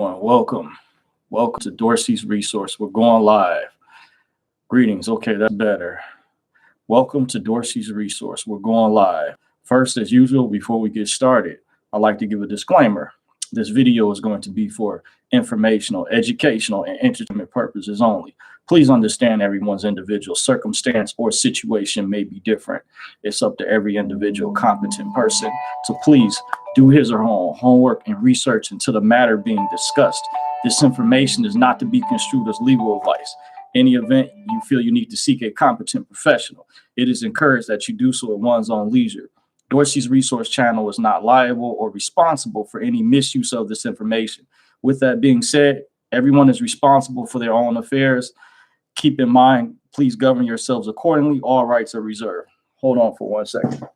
Welcome. Welcome to Dorsey's Resource. We're going live. Greetings. Okay, that's better. Welcome to Dorsey's Resource. We're going live. First, as usual, before we get started, I'd like to give a disclaimer. This video is going to be for informational, educational, and entertainment purposes only. Please understand everyone's individual circumstance or situation may be different. It's up to every individual competent person to please do his or her own homework and research into the matter being discussed. This information is not to be construed as legal advice. Any event you feel you need to seek a competent professional, it is encouraged that you do so at one's own leisure. Dorsey's Resource Channel is not liable or responsible for any misuse of this information. With that being said, everyone is responsible for their own affairs. Keep in mind, please govern yourselves accordingly. All rights are reserved. Hold on for 1 second.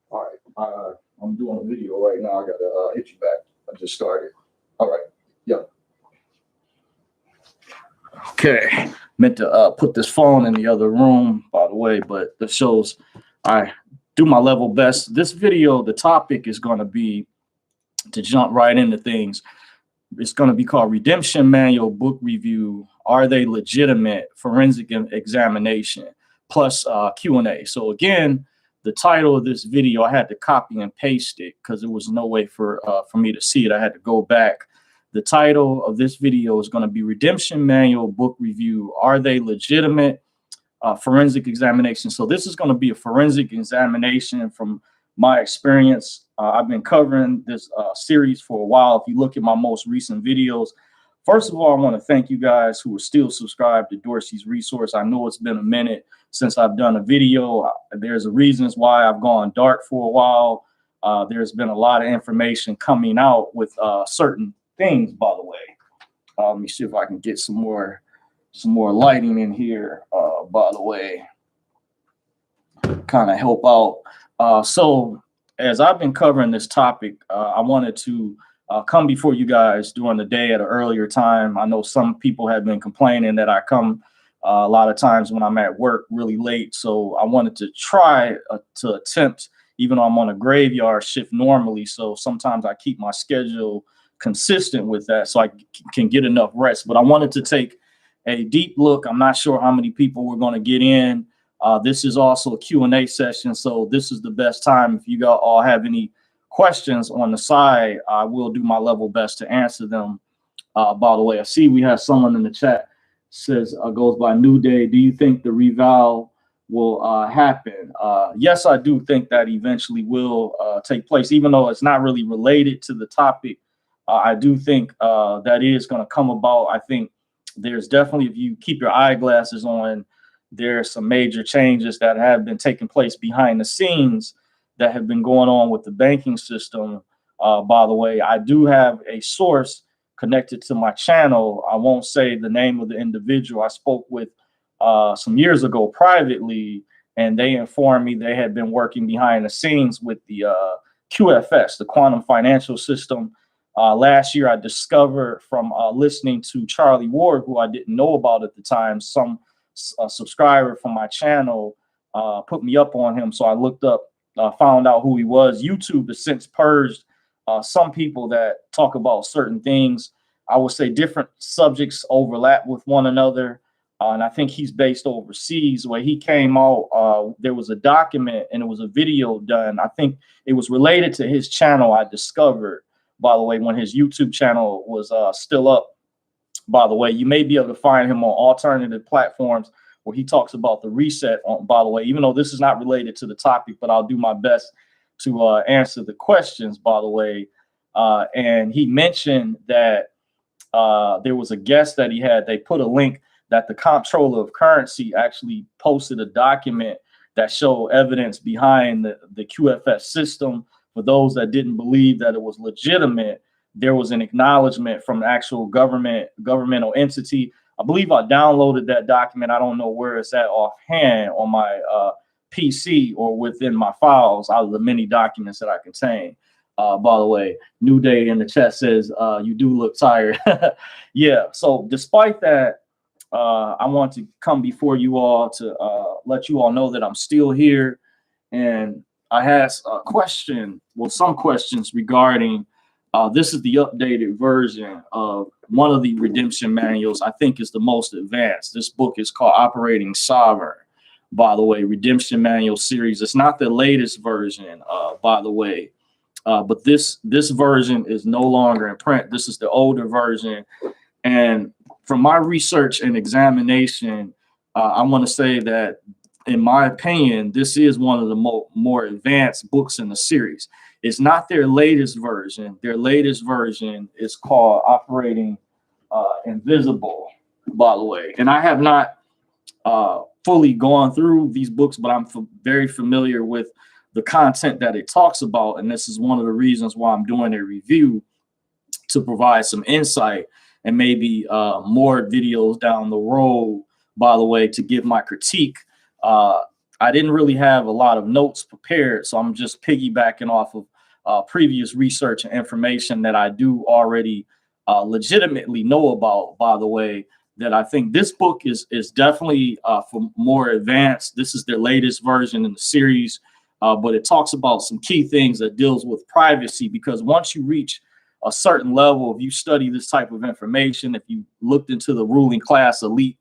All right, I'm doing a video right now. I gotta hit you back. I just started. All right, yeah. Okay, meant to put this phone in the other room, by the way, but this shows I do my level best. This video, the topic is going to be, to jump right into things, it's going to be called Redemption Manual Book Review. Are they legitimate? Forensic examination plus Q&A. So again, the title of this video, I had to copy and paste it because there was no way for me to see it. I had to go back. The title of this video is going to be Redemption Manual Book Review. Are they legitimate? Forensic examination. So this is going to be a forensic examination from my experience. I've been covering this series for a while. If you look at my most recent videos, first of all, I want to thank you guys who are still subscribed to Dorsey's Resource. I know it's been a minute since I've done a video. There's reasons why I've gone dark for a while. There's been a lot of information coming out with certain things, by the way. Let me see if I can get some more lighting in here, by the way, kind of help out. So as I've been covering this topic, I wanted to come before you guys during the day at an earlier time. I know some people have been complaining that I come a lot of times when I'm at work really late. So I wanted to try to attempt, even though I'm on a graveyard shift normally. So sometimes I keep my schedule consistent with that so I can get enough rest. But I wanted to take a deep look. I'm not sure how many people we're going to get in. This is also a Q&A session, so this is the best time. If you all have any questions on the side, I will do my level best to answer them. By the way, I see we have someone in the chat says, goes by New Day. Do you think the reval will happen? Yes, I do think that eventually will take place, even though it's not really related to the topic. I do think that is going to come about. I think there's definitely, if you keep your eyeglasses on, there's some major changes that have been taking place behind the scenes that have been going on with the banking system. By the way, I do have a source connected to my channel. I won't say the name of the individual I spoke with some years ago privately, and they informed me they had been working behind the scenes with the QFS, the quantum financial system. Last year, I discovered from listening to Charlie Ward, who I didn't know about at the time, some subscriber from my channel put me up on him. So I looked up, found out who he was. YouTube has since purged some people that talk about certain things. I would say different subjects overlap with one another. And I think he's based overseas. Where he came out, there was a document and it was a video done. I think it was related to his channel, I discovered, by the way, when his YouTube channel was still up. By the way, you may be able to find him on alternative platforms where he talks about the reset. By the way, even though this is not related to the topic, but I'll do my best to answer the questions, by the way. And he mentioned that there was a guest that he had. They put a link that the comptroller of currency actually posted a document that showed evidence behind the QFS system. For those that didn't believe that it was legitimate, there was an acknowledgement from the actual governmental entity. I believe I downloaded that document. I don't know where it's at offhand on my PC or within my files out of the many documents that I contain. By the way, New Day in the chat says, you do look tired. Yeah, so despite that, I want to come before you all to let you all know that I'm still here. And I had a question, well, some questions regarding This is the updated version of one of the redemption manuals. I think is the most advanced. This book is called Operating Sovereign, by the way, Redemption Manual series. It's not the latest version, by the way, but this version is no longer in print. This is the older version. And from my research and examination, I want to say that, in my opinion, this is one of the more advanced books in the series. It's not their latest version. Their latest version is called Operating Invisible, by the way. And I have not fully gone through these books, but I'm very familiar with the content that it talks about. And this is one of the reasons why I'm doing a review, to provide some insight and maybe more videos down the road, by the way, to give my critique. I didn't really have a lot of notes prepared, so I'm just piggybacking off of previous research and information that I do already legitimately know about, by the way, that I think this book is definitely for more advanced. This is their latest version in the series, but it talks about some key things that deals with privacy, because once you reach a certain level, if you study this type of information, if you looked into the ruling class elite,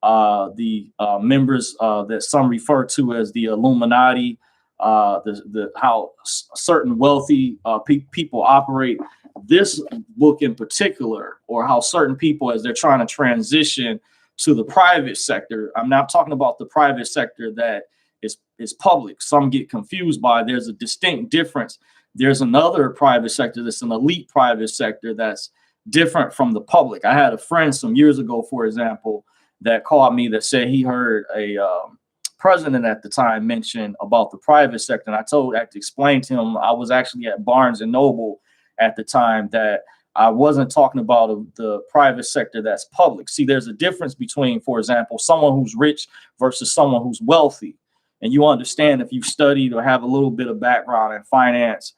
the members that some refer to as the Illuminati, how certain wealthy people operate. This book in particular, or how certain people, as they're trying to transition to the private sector, I'm not talking about the private sector that is public. Some get confused by. There's a distinct difference. There's another private sector that's an elite private sector that's different from the public. I had a friend some years ago, for example, that called me that said he heard a president at the time mention about the private sector. And I had to explain to him, I was actually at Barnes and Noble at the time, that I wasn't talking about the private sector that's public. See, there's a difference between, for example, someone who's rich versus someone who's wealthy. And you understand, if you've studied or have a little bit of background in finance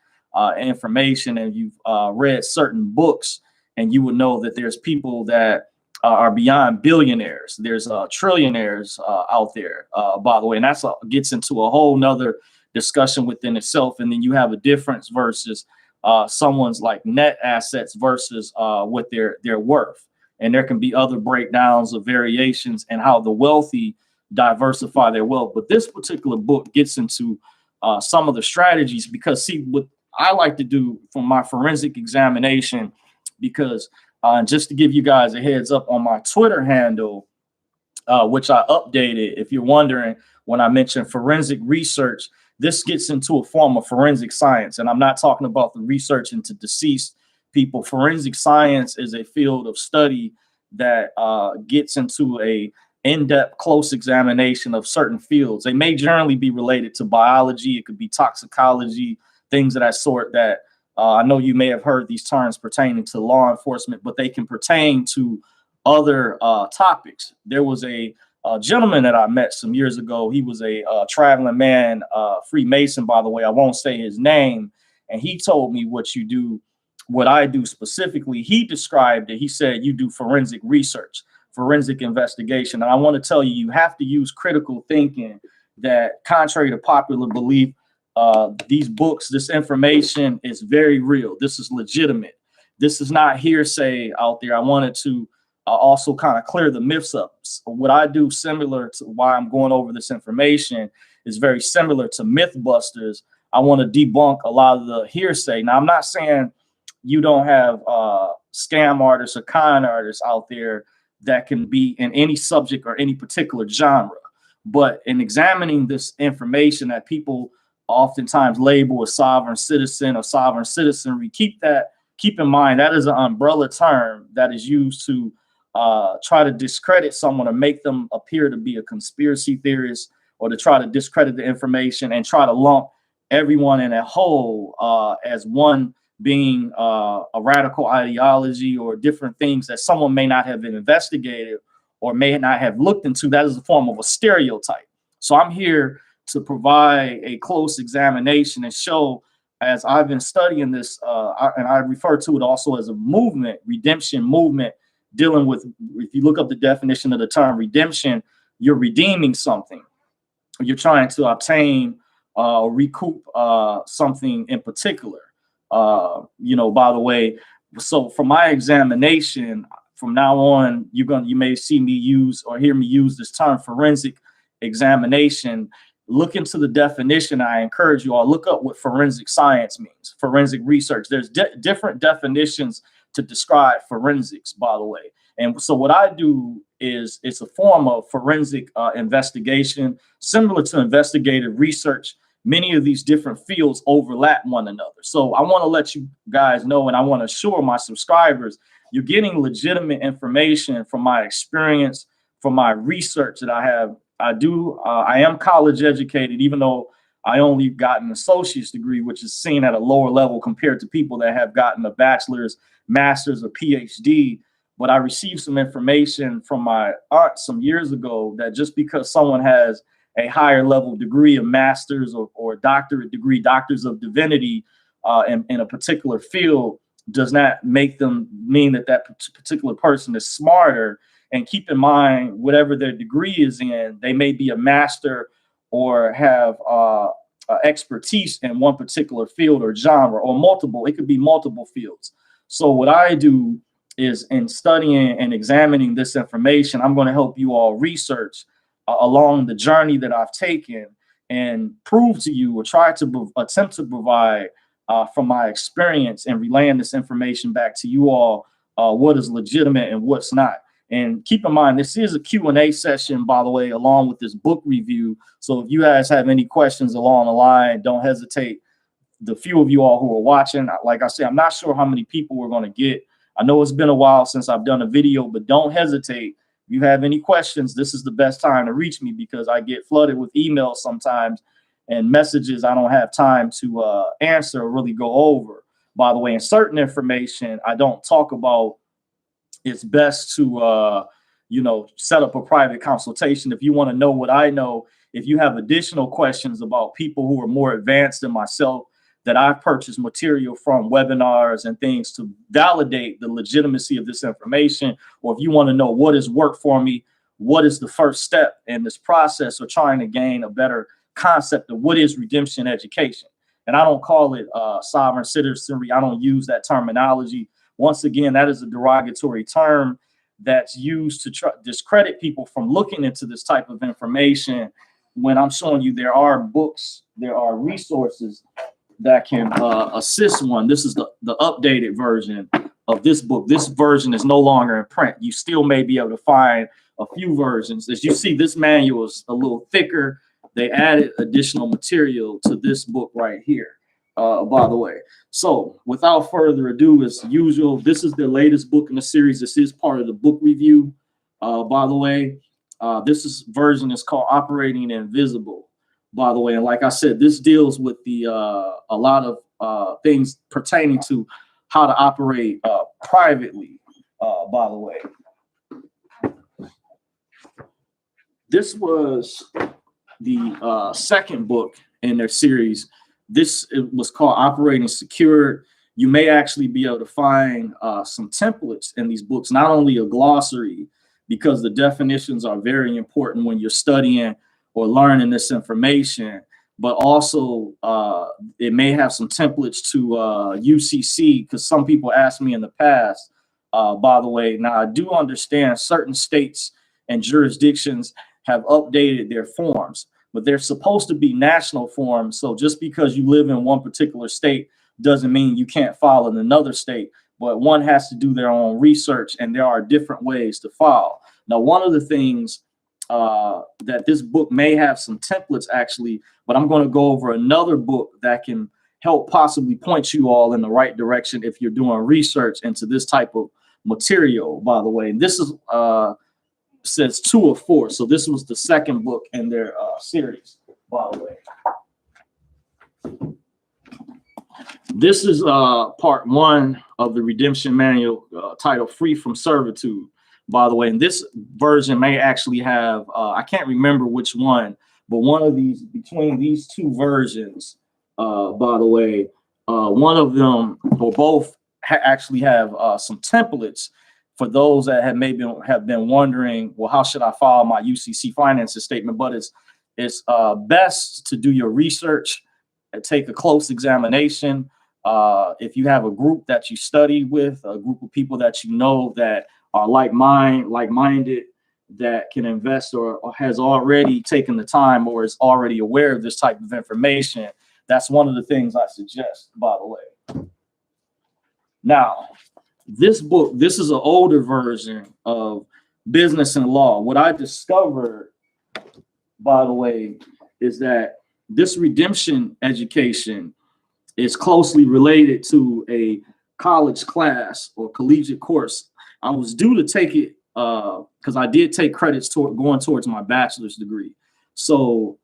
information, and you've read certain books, and you would know that there's people that are beyond billionaires. There's trillionaires out there, by the way, and that's gets into a whole nother discussion within itself. And then you have a difference versus someone's like net assets versus what their worth. And there can be other breakdowns of variations and how the wealthy diversify their wealth. But this particular book gets into some of the strategies, because see, what I like to do from my forensic examination, because just to give you guys a heads up on my Twitter handle, which I updated, if you're wondering, when I mentioned forensic research, this gets into a form of forensic science. And I'm not talking about the research into deceased people. Forensic science is a field of study that gets into a in-depth, close examination of certain fields. They may generally be related to biology. It could be toxicology, things of that sort, that I know you may have heard these terms pertaining to law enforcement, but they can pertain to other topics. There was a gentleman that I met some years ago. He was a traveling man, Freemason, by the way. I won't say his name. And he told me what I do specifically. He described it. He said, you do forensic research, forensic investigation. And I want to tell you, you have to use critical thinking, that contrary to popular belief, these books, this information is very real. This is legitimate. This is not hearsay out there. I wanted to also kind of clear the myths up. What I do, similar to why I'm going over this information, is very similar to Mythbusters. I want to debunk a lot of the hearsay. Now, I'm not saying you don't have scam artists or con artists out there that can be in any subject or any particular genre. But in examining this information that people oftentimes label a sovereign citizen or sovereign citizenry, keep in mind that is an umbrella term that is used to try to discredit someone or make them appear to be a conspiracy theorist, or to try to discredit the information and try to lump everyone in a whole as one being a radical ideology or different things that someone may not have been investigated or may not have looked into. That is a form of a stereotype. So I'm here to provide a close examination and show, as I've been studying this, and I refer to it also as a movement, redemption movement, dealing with, if you look up the definition of the term redemption, you're redeeming something. You're trying to obtain or recoup something in particular. You know, by the way, so for my examination, from now on, you may see me use or hear me use this term forensic examination. Look into the definition. I encourage you all look up what forensic science means, forensic research. There's different definitions to describe forensics, by the way. And so what I do is it's a form of forensic investigation, similar to investigative research. Many of these different fields overlap one another. So I want to let you guys know, and I want to assure my subscribers, you're getting legitimate information from my experience, from my research that I have. I am college educated, even though I only got an associate's degree, which is seen at a lower level compared to people that have gotten a bachelor's, master's, or PhD. But I received some information from my aunt some years ago that just because someone has a higher level degree, a master's or doctorate degree, doctors of divinity in a particular field, does not make them mean that that particular person is smarter. And keep in mind, whatever their degree is in, they may be a master or have expertise in one particular field or genre, or multiple. It could be multiple fields. So what I do is, in studying and examining this information, I'm going to help you all research along the journey that I've taken and prove to you, or try to attempt to provide from my experience and relaying this information back to you all, what is legitimate and what's not. And keep in mind, this is a Q&A session, by the way, along with this book review. So if you guys have any questions along the line, don't hesitate. The few of you all who are watching, like I said, I'm not sure how many people we're going to get. I know it's been a while since I've done a video, but don't hesitate. If you have any questions, this is the best time to reach me, because I get flooded with emails sometimes and messages I don't have time to answer or really go over. By the way, in certain information I don't talk about, it's best to, set up a private consultation. If you want to know what I know, if you have additional questions about people who are more advanced than myself, that I've purchased material from, webinars and things to validate the legitimacy of this information, or if you want to know what has worked for me, what is the first step in this process of trying to gain a better concept of what is redemption education. And I don't call it sovereign citizenry. I don't use that terminology. Once again, that is a derogatory term that's used to discredit people from looking into this type of information, when I'm showing you there are books, there are resources that can assist one. This is the updated version of this book. This version is no longer in print. You still may be able to find a few versions. As you see, this manual is a little thicker. They added additional material to this book right here, by the way. So without further ado, as usual, this is the latest book in the series. This is part of the book review, by the way. This version is called Operating Invisible, by the way. And like I said, this deals with a lot of things pertaining to how to operate privately, by the way. This was the second book in their series. It was called Operating Secure. You may actually be able to find some templates in these books, not only a glossary, because the definitions are very important when you're studying or learning this information, but also it may have some templates to UCC, because some people asked me in the past, by the way. Now, I do understand certain states and jurisdictions have updated their forms, but they're supposed to be national forms. So just because you live in one particular state doesn't mean you can't file in another state, but one has to do their own research, and there are different ways to file. Now, one of the things that this book may have some templates actually, but I'm going to go over another book that can help possibly point you all in the right direction if you're doing research into this type of material, by the way. And this is says 2 of 4. So this was the second book in their series, by the way. This is part 1 of the redemption manual, titled Free from Servitude, by the way. And this version may actually have, I can't remember which one, but one of these, between these two versions, by the way, one of them or both actually have some templates for those that have been wondering, well, how should I file my UCC finances statement? But it's best to do your research and take a close examination If you have a group that you study with, a group of people that you know that are like-minded, that can invest or has already taken the time or is already aware of this type of information, that's one of the things I suggest, by the way. Now, this book, this is an older version of Business and Law. What I discovered, by the way, is that this redemption education is closely related to a college class or collegiate course. I was due to take it because I did take credits going towards my bachelor's degree. So,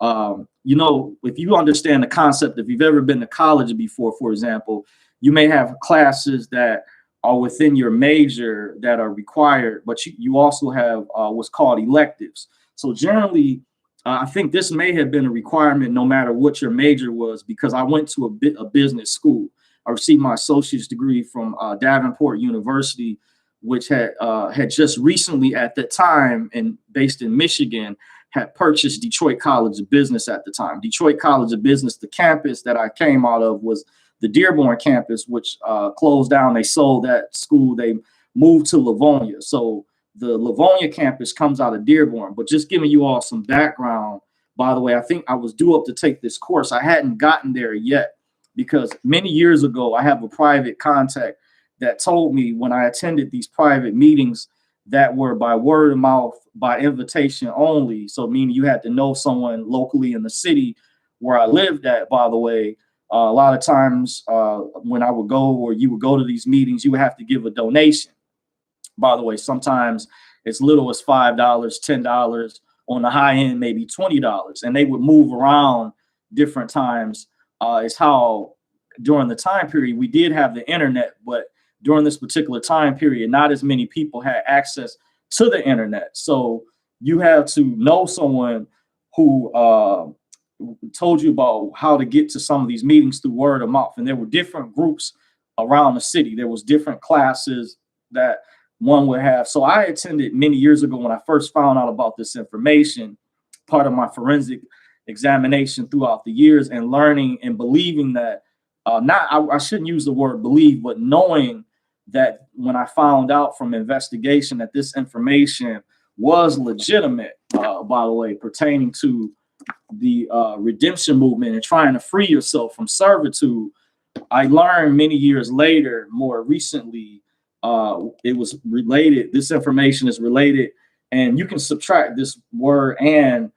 you know, if you understand the concept, if you've ever been to college before, for example, you may have classes that are within your major that are required, but you also have what's called electives. So generally, I think this may have been a requirement no matter what your major was, because I went to a business school. I received my associate's degree from Davenport University, which had just recently at that time and based in Michigan, had purchased Detroit College of Business at the time. Detroit College of Business, the campus that I came out of was the Dearborn campus, which closed down. They sold that school. They moved to Livonia. So the Livonia campus comes out of Dearborn. But just giving you all some background, by the way, I think I was due up to take this course. I hadn't gotten there yet because many years ago, I have a private contact that told me when I attended these private meetings that were by word of mouth, by invitation only. So meaning you had to know someone locally in the city where I lived at, by the way. A lot of times when I would go or you would go to these meetings, you would have to give a donation. By the way, sometimes as little as $5, $10, on the high end, maybe $20. And they would move around different times. It's how during the time period, we did have the internet, but during this particular time period, not as many people had access to the internet. So you have to know someone who told you about how to get to some of these meetings through word of mouth. And there were different groups around the city. There was different classes that one would have. So I attended many years ago when I first found out about this information, part of my forensic examination throughout the years, and learning and believing that I shouldn't use the word believe, but knowing that when I found out from investigation that this information was legitimate, by the way, pertaining to the redemption movement and trying to free yourself from servitude, I learned many years later, more recently, it was related. This information is related, and you can subtract this word, and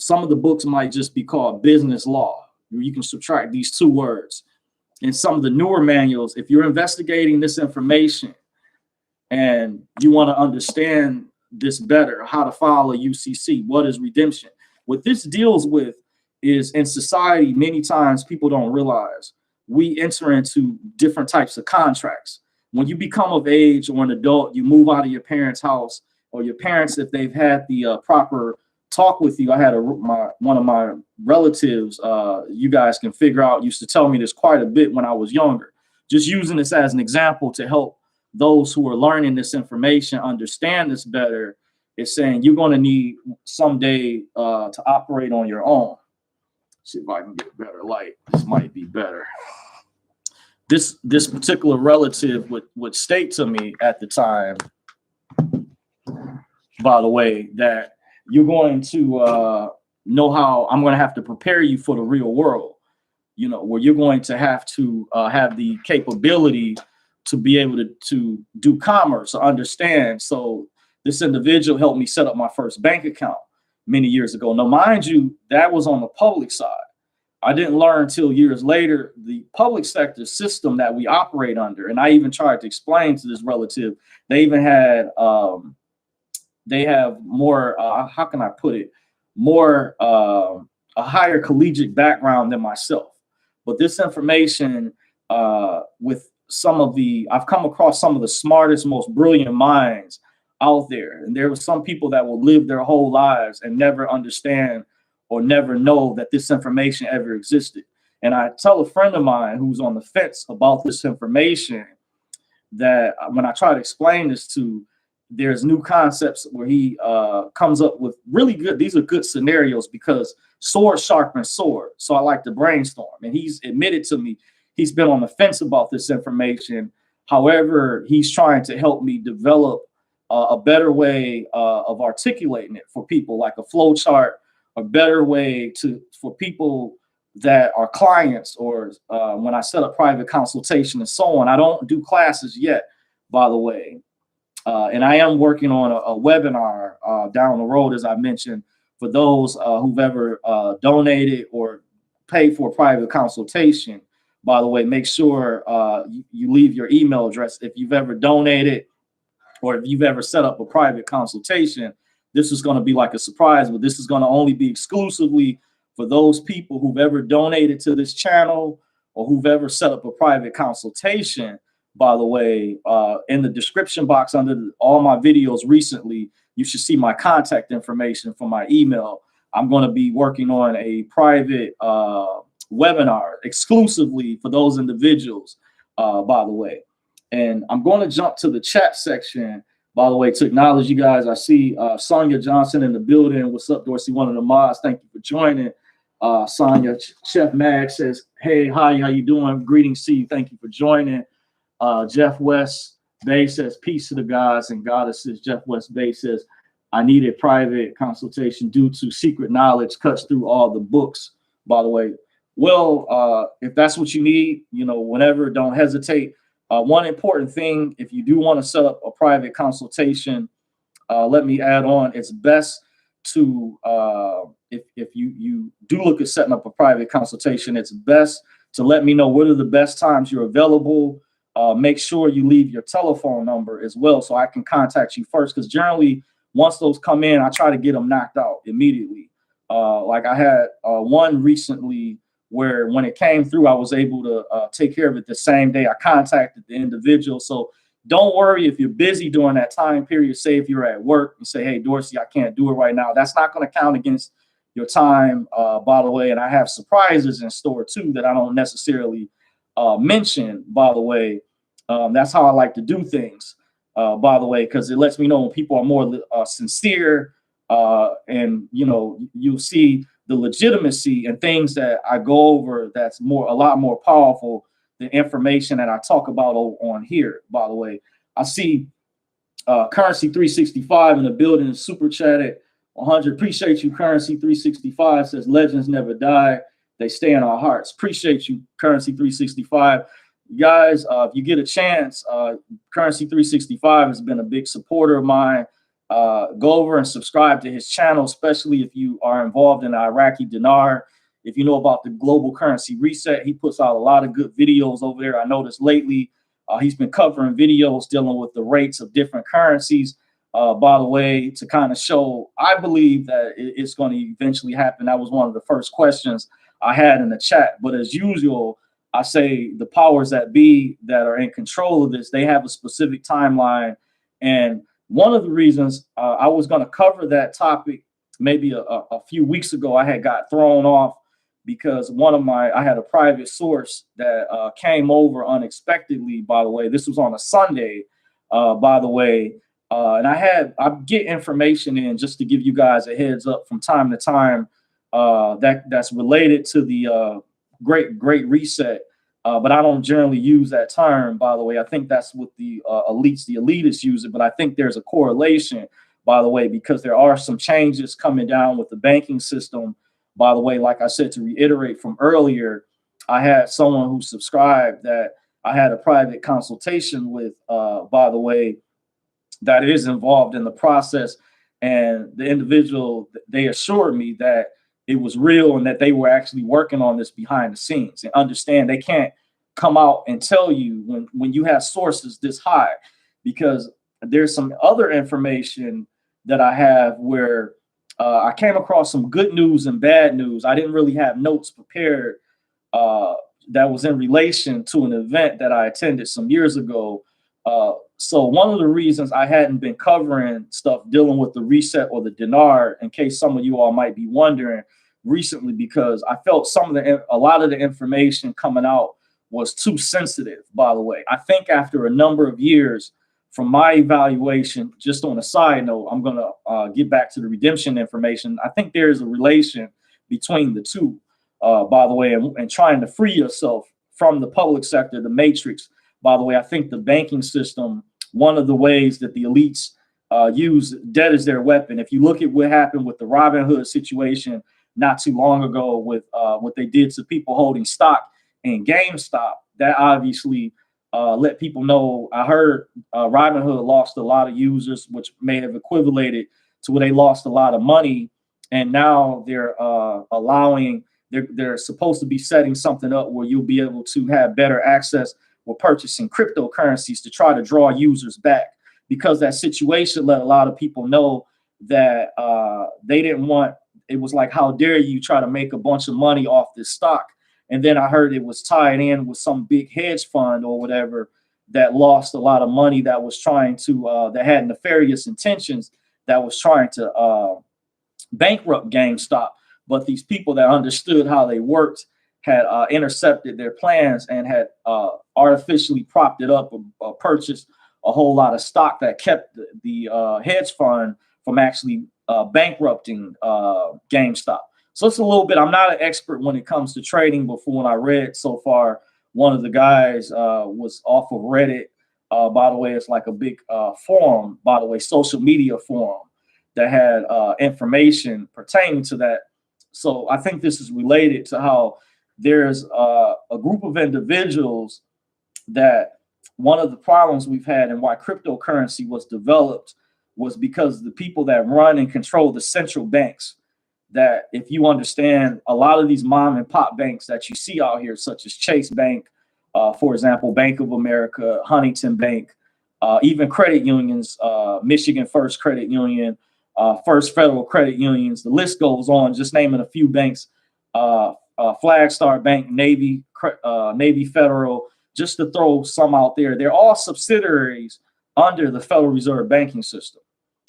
some of the books might just be called business law. You can subtract these two words. In some of the newer manuals, if you're investigating this information and you want to understand this better, how to file a UCC, what is redemption? What this deals with is, in society, many times people don't realize we enter into different types of contracts. When you become of age or an adult, you move out of your parents' house, or your parents, if they've had the proper talk with you. I had one of my relatives, you guys can figure out, used to tell me this quite a bit when I was younger. Just using this as an example to help those who are learning this information understand this better, is saying you're going to need someday to operate on your own. See if I can get better light. This might be better. This particular relative would state to me at the time, by the way, that you're going to know how I'm going to have to prepare you for the real world, you know, where you're going to have the capability to be able to do commerce or understand. So this individual helped me set up my first bank account many years ago. Now, mind you, that was on the public side. I didn't learn until years later the public sector system that we operate under. And I even tried to explain to this relative, they even had they have more, how can I put it, more a higher collegiate background than myself. But this information with I've come across some of the smartest, most brilliant minds out there. And there were some people that will live their whole lives and never understand or never know that this information ever existed. And I tell a friend of mine who's on the fence about this information that when I try to explain this to, there's new concepts where he comes up with really good, these are good scenarios because sword sharpens sword. So I like to brainstorm. And he's admitted to me, he's been on the fence about this information. However, he's trying to help me develop a better way of articulating it for people, like a flow chart, a better way for people that are clients, or when I set up private consultation and so on. I don't do classes yet, by the way. And I am working on a webinar down the road, as I mentioned, for those who've ever donated or paid for a private consultation. By the way, make sure you leave your email address if you've ever donated or if you've ever set up a private consultation. This is going to be like a surprise, but this is going to only be exclusively for those people who've ever donated to this channel or who've ever set up a private consultation. By the way, in the description box under all my videos recently, you should see my contact information for my email. I'm going to be working on a private webinar exclusively for those individuals, by the way. And I'm going to jump to the chat section, by the way, to acknowledge you guys. I see Sonia Johnson in the building. What's up, Dorsey? One of the mods. Thank you for joining. Sonia, Chef Mag says, hey, hi, how you doing? Greetings to you. Thank you for joining. Jeff West Bay says, peace to the gods and goddesses. Jeff West Bay says, I need a private consultation due to secret knowledge cuts through all the books, by the way. Well, if that's what you need, whenever, don't hesitate. One important thing, if you do want to set up a private consultation, let me add on, it's best to, if you do look at setting up a private consultation, it's best to let me know what are the best times you're available. Make sure you leave your telephone number as well so I can contact you first, because generally, once those come in, I try to get them knocked out immediately. Like I had one recently where when it came through, I was able to take care of it the same day. I contacted the individual. So don't worry if you're busy during that time period. Say if you're at work and say, hey, Dorsey, I can't do it right now. That's not going to count against your time, by the way. And I have surprises in store, too, that I don't necessarily mention, by the way. That's how I like to do things, by the way, because it lets me know when people are more sincere, and you'll see the legitimacy and things that I go over that's a lot more powerful than information that I talk about on here. By the way, I see Currency 365 in the building, super chatted 100. Appreciate you, Currency 365 says legends never die, they stay in our hearts. Appreciate you, Currency 365. Guys, if you get a chance, Currency 365 has been a big supporter of mine. Go over and subscribe to his channel, especially if you are involved in the Iraqi dinar. If you know about the global currency reset, he puts out a lot of good videos over there. I noticed lately he's been covering videos dealing with the rates of different currencies, by the way, to kind of show, I believe that it's going to eventually happen. That was one of the first questions I had in the chat. But as usual, I say the powers that be that are in control of this, they have a specific timeline. And one of the reasons I was going to cover that topic maybe a few weeks ago, I had got thrown off because I had a private source that came over unexpectedly, by the way. This was on a Sunday, by the way. And I get information in just to give you guys a heads up from time to time that's related to the Great Reset. But I don't generally use that term, by the way. I think that's what the elitists use it. But I think there's a correlation, by the way, because there are some changes coming down with the banking system. By the way, like I said, to reiterate from earlier, I had someone who subscribed that I had a private consultation with, by the way, that is involved in the process. And the individual, they assured me that it was real and that they were actually working on this behind the scenes. And understand, they can't come out and tell you when you have sources this high, because there's some other information that I have where I came across some good news and bad news. I didn't really have notes prepared that was in relation to an event that I attended some years ago. So one of the reasons I hadn't been covering stuff dealing with the reset or the dinar, in case some of you all might be wondering, recently, because I felt a lot of the information coming out was too sensitive, by the way. I think after a number of years from my evaluation, just on a side note, I'm going to get back to the redemption information. I think there is a relation between the two, by the way, and trying to free yourself from the public sector, the matrix. By the way, I think the banking system, one of the ways that the elites use debt as their weapon. If you look at what happened with the Robin Hood situation not too long ago with what they did to people holding stock in GameStop, that obviously let people know. I heard Robin Hood lost a lot of users, which may have equivalated to where they lost a lot of money. And now they're they're supposed to be setting something up where you'll be able to have better access with purchasing cryptocurrencies to try to draw users back, because that situation let a lot of people know that they didn't want. It was like, how dare you try to make a bunch of money off this stock? And then I heard it was tied in with some big hedge fund or whatever that lost a lot of money, that was trying to that had nefarious intentions, that was trying to bankrupt GameStop. But these people that understood how they worked had intercepted their plans and had artificially propped it up, or purchased a whole lot of stock that kept the hedge fund from actually bankrupting GameStop. So it's a little bit, I'm not an expert when it comes to trading, but from what I read so far, one of the guys was off of Reddit. By the way, it's like a big forum, by the way, social media forum that had information pertaining to that. So I think this is related to how there's a group of individuals that one of the problems we've had and why cryptocurrency was developed was because the people that run and control the central banks, that if you understand a lot of these mom and pop banks that you see out here, such as Chase Bank, for example, Bank of America, Huntington Bank, even credit unions, Michigan First Credit Union, First Federal Credit Unions, the list goes on, just naming a few banks, Flagstar Bank, Navy Federal, just to throw some out there. They're all subsidiaries under the Federal Reserve banking system.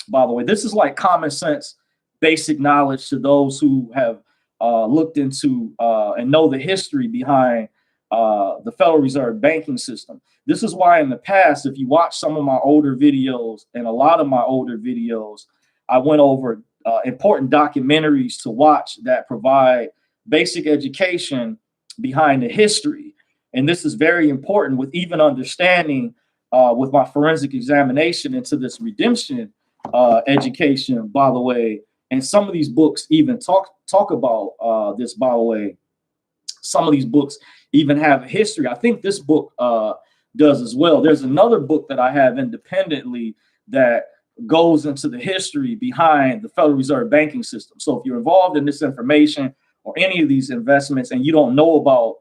By the way, this is like common sense, basic knowledge to those who have looked into and know the history behind the Federal Reserve banking system. This is why in the past, if you watch some of my older videos and a lot of my older videos, I went over important documentaries to watch that provide basic education behind the history. And this is very important with even understanding with my forensic examination into this redemption education, by the way. And some of these books even talk about this, by the way. Some of these books even have a history. I think this book does as well. There's another book that I have independently that goes into the history behind the Federal Reserve banking system. So if you're involved in this information or any of these investments and you don't know about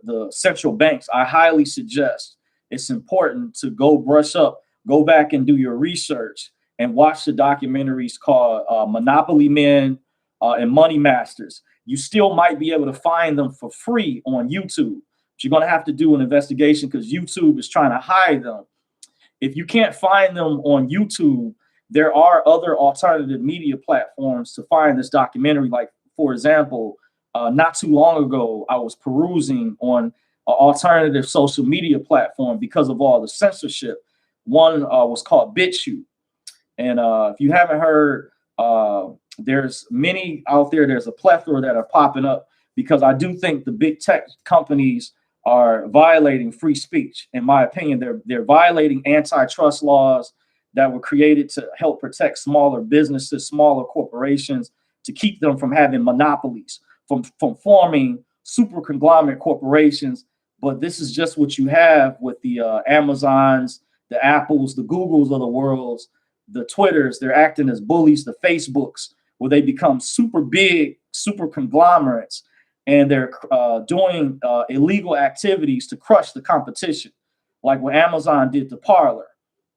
the central banks, I highly suggest it's important to go brush up, go back and do your research and watch the documentaries called Monopoly Men and Money Masters. You still might be able to find them for free on YouTube, but you're going to have to do an investigation because YouTube is trying to hide them. If you can't find them on YouTube, there are other alternative media platforms to find this documentary. Like, for example, not too long ago, I was perusing on an alternative social media platform because of all the censorship. One was called BitChute. And if you haven't heard, there's many out there. There's a plethora that are popping up because I do think the big tech companies are violating free speech. In my opinion, they're violating antitrust laws that were created to help protect smaller businesses, smaller corporations, to keep them from having monopolies, from forming super conglomerate corporations. But this is just what you have with the Amazons, the Apples, the Googles of the world, the Twitters. They're acting as bullies, the Facebooks, where they become super big, super conglomerates, and they're doing illegal activities to crush the competition, like what Amazon did to Parler,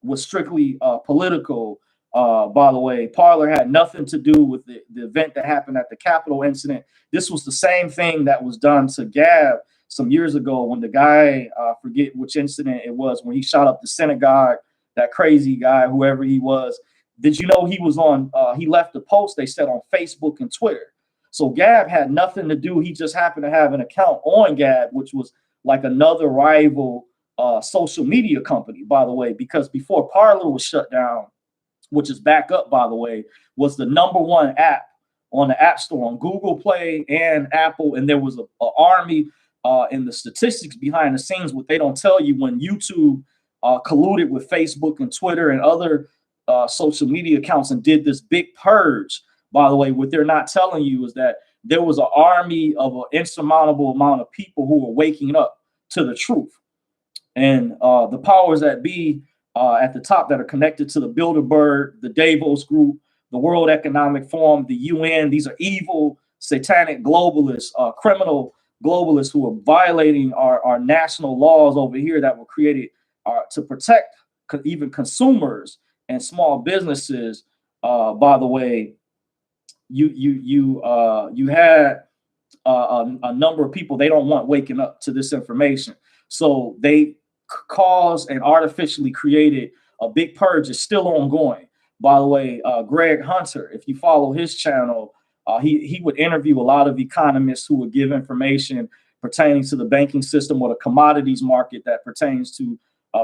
was strictly political. By the way, Parler had nothing to do with the event that happened at the Capitol incident. This was the same thing that was done to Gab some years ago when the guy, forget which incident it was, when he shot up the synagogue, that crazy guy, whoever he was. Did you know he was on, he left a post, they said, on Facebook and Twitter. So Gab had nothing to do. He just happened to have an account on Gab, which was like another rival social media company, by the way, because before Parler was shut down, which is back up, by the way, was the #1 app on the App Store on Google Play and Apple. And there was an army and the statistics behind the scenes, what they don't tell you when YouTube colluded with Facebook and Twitter and other social media accounts and did this big purge. By the way, what they're not telling you is that there was an army of an insurmountable amount of people who were waking up to the truth. And the powers that be at the top that are connected to the Bilderberg, the Davos Group, the World Economic Forum, the UN, these are evil, satanic globalists, criminal globalists who are violating our national laws over here that were created to protect even consumers and small businesses. By the way, you had a number of people they don't want waking up to this information, so they caused and artificially created a big purge. Is still ongoing. By the way, Greg Hunter, if you follow his channel, he would interview a lot of economists who would give information pertaining to the banking system or the commodities market that pertains to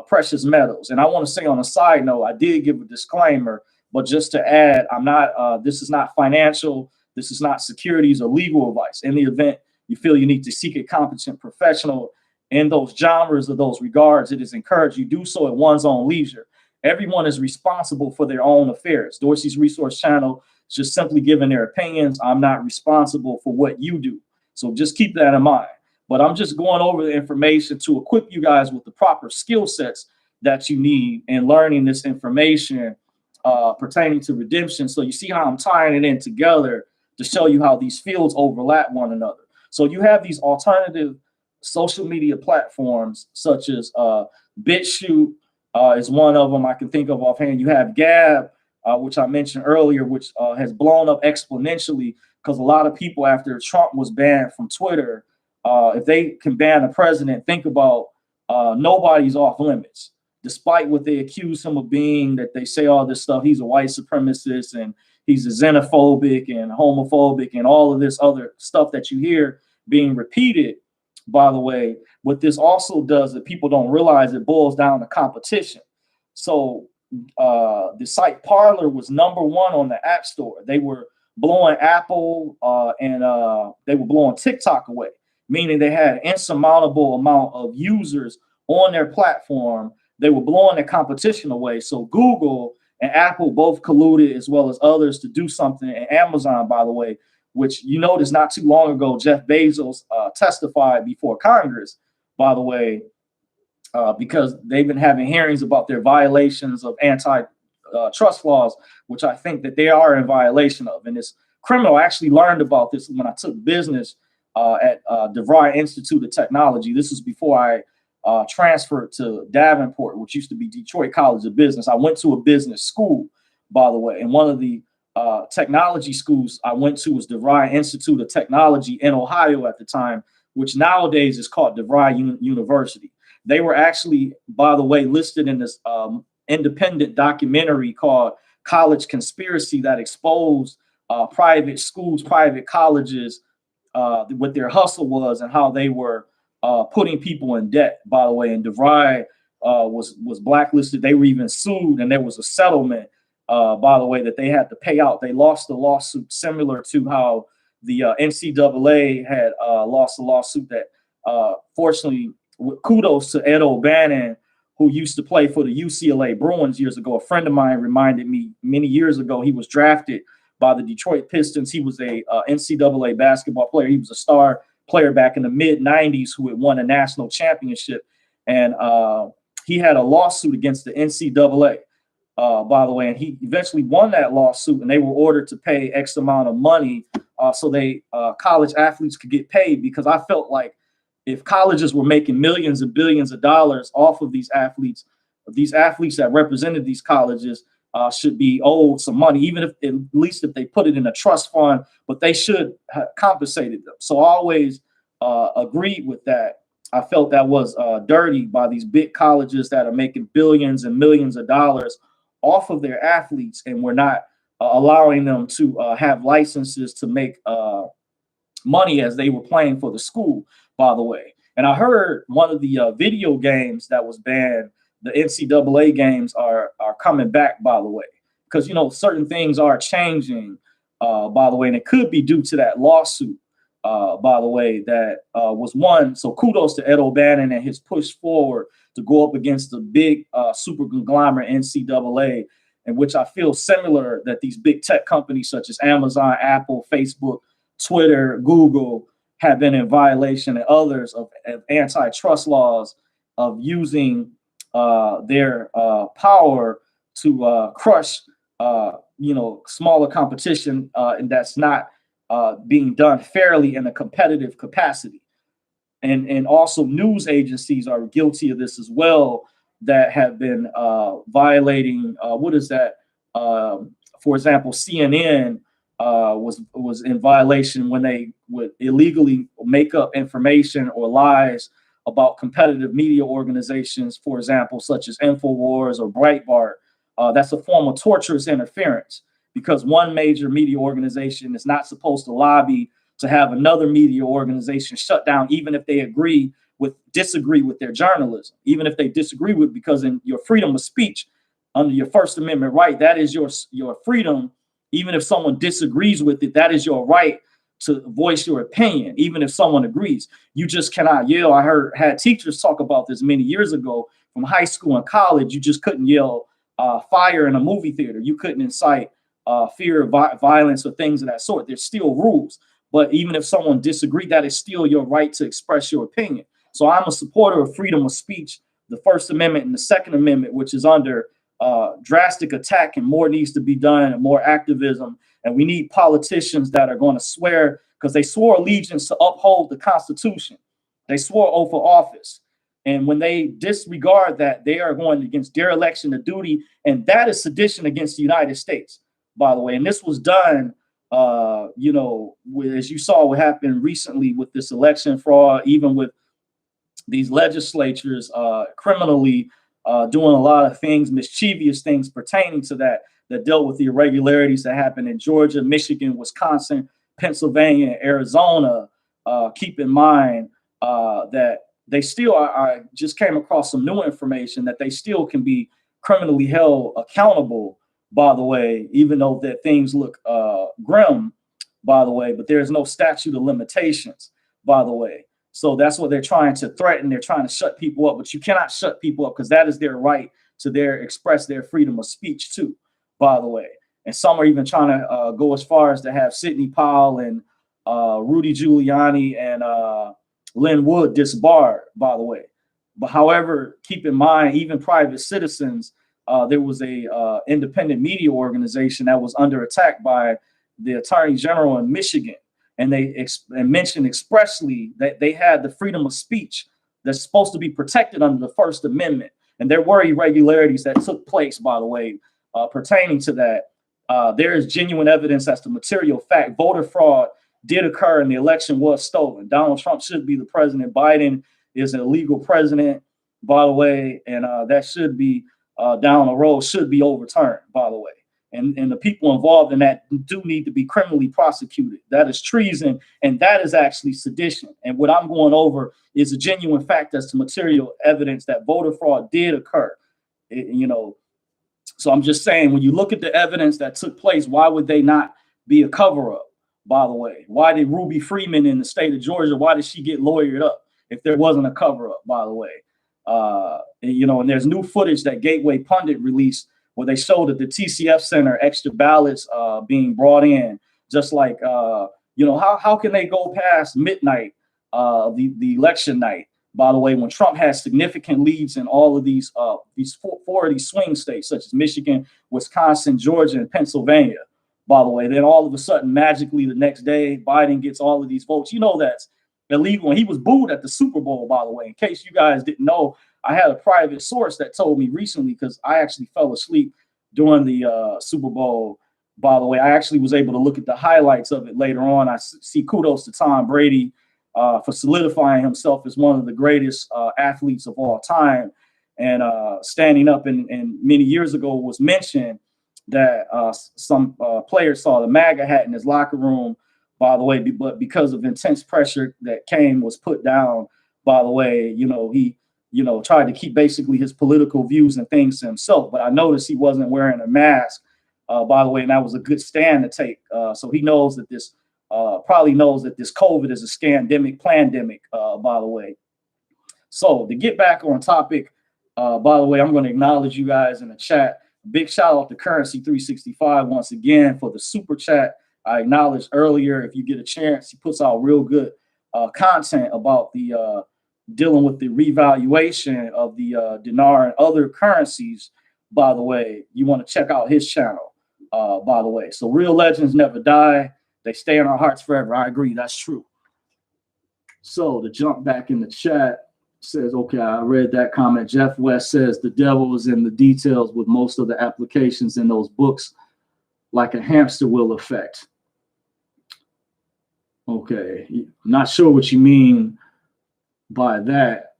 precious metals. And I want to say on a side note, I did give a disclaimer, but just to add, I'm not. This is not financial. This is not securities or legal advice. In the event you feel you need to seek a competent professional in those genres or those regards, it is encouraged you do so at one's own leisure. Everyone is responsible for their own affairs. Dorsey's Resource Channel is just simply giving their opinions. I'm not responsible for what you do. So just keep that in mind. But I'm just going over the information to equip you guys with the proper skill sets that you need in learning this information pertaining to redemption. So you see how I'm tying it in together to show you how these fields overlap one another. So you have these alternative social media platforms such as BitChute is one of them I can think of offhand. You have Gab, which I mentioned earlier, which has blown up exponentially because a lot of people after Trump was banned from Twitter, if they can ban a president, think about nobody's off limits. Despite what they accuse him of being, that they say all this stuff, he's a white supremacist and he's a xenophobic and homophobic and all of this other stuff that you hear being repeated. By the way, what this also does that people don't realize, it boils down to competition. So the site Parler was #1 on the App Store. They were blowing Apple and they were blowing TikTok away, meaning they had an insurmountable amount of users on their platform. They were blowing their competition away. So Google and Apple both colluded, as well as others, to do something. And Amazon, by the way, which you notice not too long ago, Jeff Bezos testified before Congress, by the way, because they've been having hearings about their violations of anti-trust laws, which I think that they are in violation of. And this criminal actually learned about this when I took business at DeVry Institute of Technology. This was before I transferred to Davenport, which used to be Detroit College of Business. I went to a business school, by the way, and one of the technology schools I went to was DeVry Institute of Technology in Ohio at the time, which nowadays is called DeVry University. They were actually, by the way, listed in this independent documentary called College Conspiracy that exposed private schools, private colleges, what their hustle was and how they were putting people in debt, by the way. And DeVry was blacklisted. They were even sued, and there was a settlement, by the way, that they had to pay out. They lost the lawsuit, similar to how the NCAA had lost a lawsuit that, fortunately, kudos to Ed O'Bannon, who used to play for the UCLA Bruins years ago. A friend of mine reminded me many years ago, he was drafted by the Detroit Pistons. He was a NCAA basketball player. He was a star player back in the mid-'90s who had won a national championship. And he had a lawsuit against the NCAA, by the way, and he eventually won that lawsuit, and they were ordered to pay X amount of money so they college athletes could get paid, because I felt like if colleges were making millions and billions of dollars off of these athletes that represented these colleges should be owed some money, even if at least if they put it in a trust fund, but they should have compensated them. So I always agreed with that. I felt that was dirty by these big colleges that are making billions and millions of dollars off of their athletes, and we're not allowing them to have licenses to make money as they were playing for the school, by the way. And I heard one of the video games that was banned, the NCAA games are coming back, by the way, because, you know, certain things are changing, by the way, and it could be due to that lawsuit by the way, that was one. So kudos to Ed O'Bannon and his push forward to go up against the big super conglomerate NCAA, in which I feel similar that these big tech companies such as Amazon, Apple, Facebook, Twitter, Google have been in violation, and others of antitrust laws of using their power to crush, smaller competition, and that's not being done fairly in a competitive capacity. And also news agencies are guilty of this as well, that have been violating, what is that? For example, CNN was in violation when they would illegally make up information or lies about competitive media organizations, for example, such as InfoWars or Breitbart. That's a form of torturous interference, because one major media organization is not supposed to lobby to have another media organization shut down, even if they disagree with their journalism, even if they disagree with, because in your freedom of speech under your First Amendment right, that is your freedom. Even if someone disagrees with it, that is your right to voice your opinion, even if someone agrees. You just cannot yell. I had teachers talk about this many years ago from high school and college. You just couldn't yell fire in a movie theater. You couldn't incite fear of violence or things of that sort. There's still rules. But even if someone disagreed, that is still your right to express your opinion. So I'm a supporter of freedom of speech, the First Amendment and the Second Amendment, which is under drastic attack, and more needs to be done, and more activism. And we need politicians that are going to swear, because they swore allegiance to uphold the Constitution. They swore oath of office. And when they disregard that, they are going against dereliction of duty. And that is sedition against the United States, by the way. And this was done, as you saw what happened recently with this election fraud, even with these legislatures criminally doing a lot of things, mischievous things pertaining to that dealt with the irregularities that happened in Georgia, Michigan, Wisconsin, Pennsylvania, and Arizona. Keep in mind that they still I just came across some new information that they still can be criminally held accountable, by the way, even though that things look grim, by the way, but there's no statute of limitations, by the way. So that's what they're trying to threaten. They're trying to shut people up, but you cannot shut people up, because that is their right to express their freedom of speech too, by the way. And some are even trying to go as far as to have Sidney Powell and Rudy Giuliani and Lynn Wood disbarred, by the way. But however, keep in mind, even private citizens, there was a independent media organization that was under attack by the Attorney General in Michigan. And they mentioned expressly that they had the freedom of speech that's supposed to be protected under the First Amendment. And there were irregularities that took place, by the way, pertaining to that. There is genuine evidence as to material fact. Voter fraud did occur and the election was stolen. Donald Trump should be the president. Biden is an illegal president, by the way, and that should be down the road, should be overturned, by the way. And the people involved in that do need to be criminally prosecuted. That is treason, and that is actually sedition. And what I'm going over is a genuine fact as to material evidence that voter fraud did occur. So I'm just saying, when you look at the evidence that took place, why would they not be a cover-up, by the way? Why did Ruby Freeman in the state of Georgia, why did she get lawyered up if there wasn't a cover-up, by the way? And there's new footage that Gateway Pundit released where they showed at the TCF Center extra ballots being brought in, just like, how can they go past midnight, the election night, by the way, when Trump has significant leads in all of these four of these swing states, such as Michigan, Wisconsin, Georgia, and Pennsylvania, by the way. Then all of a sudden, magically, the next day, Biden gets all of these votes. That's illegal. And he was booed at the Super Bowl, by the way. In case you guys didn't know, I had a private source that told me recently, because I actually fell asleep during the Super Bowl, by the way. I actually was able to look at the highlights of it later on. I see kudos to Tom Brady for solidifying himself as one of the greatest athletes of all time. And standing up, and many years ago was mentioned that some players saw the MAGA hat in his locker room, by the way, but because of intense pressure that was put down, by the way, he tried to keep basically his political views and things to himself. But I noticed he wasn't wearing a mask, by the way, and that was a good stand to take. So he knows that this probably knows that this COVID is a scandemic, plandemic, by the way. So to get back on topic, by the way, I'm going to acknowledge you guys in the chat. Big shout out to Currency 365 once again for the super chat. I acknowledged earlier. If you get a chance, he puts out real good content about the dealing with the revaluation of the dinar and other currencies. By the way, you want to check out his channel. By the way, so real legends never die. They stay in our hearts forever. I agree. That's true. So to jump back in the chat, says, okay, I read that comment. Jeff West says the devil is in the details with most of the applications in those books, like a hamster wheel effect. Okay, not sure what you mean by that.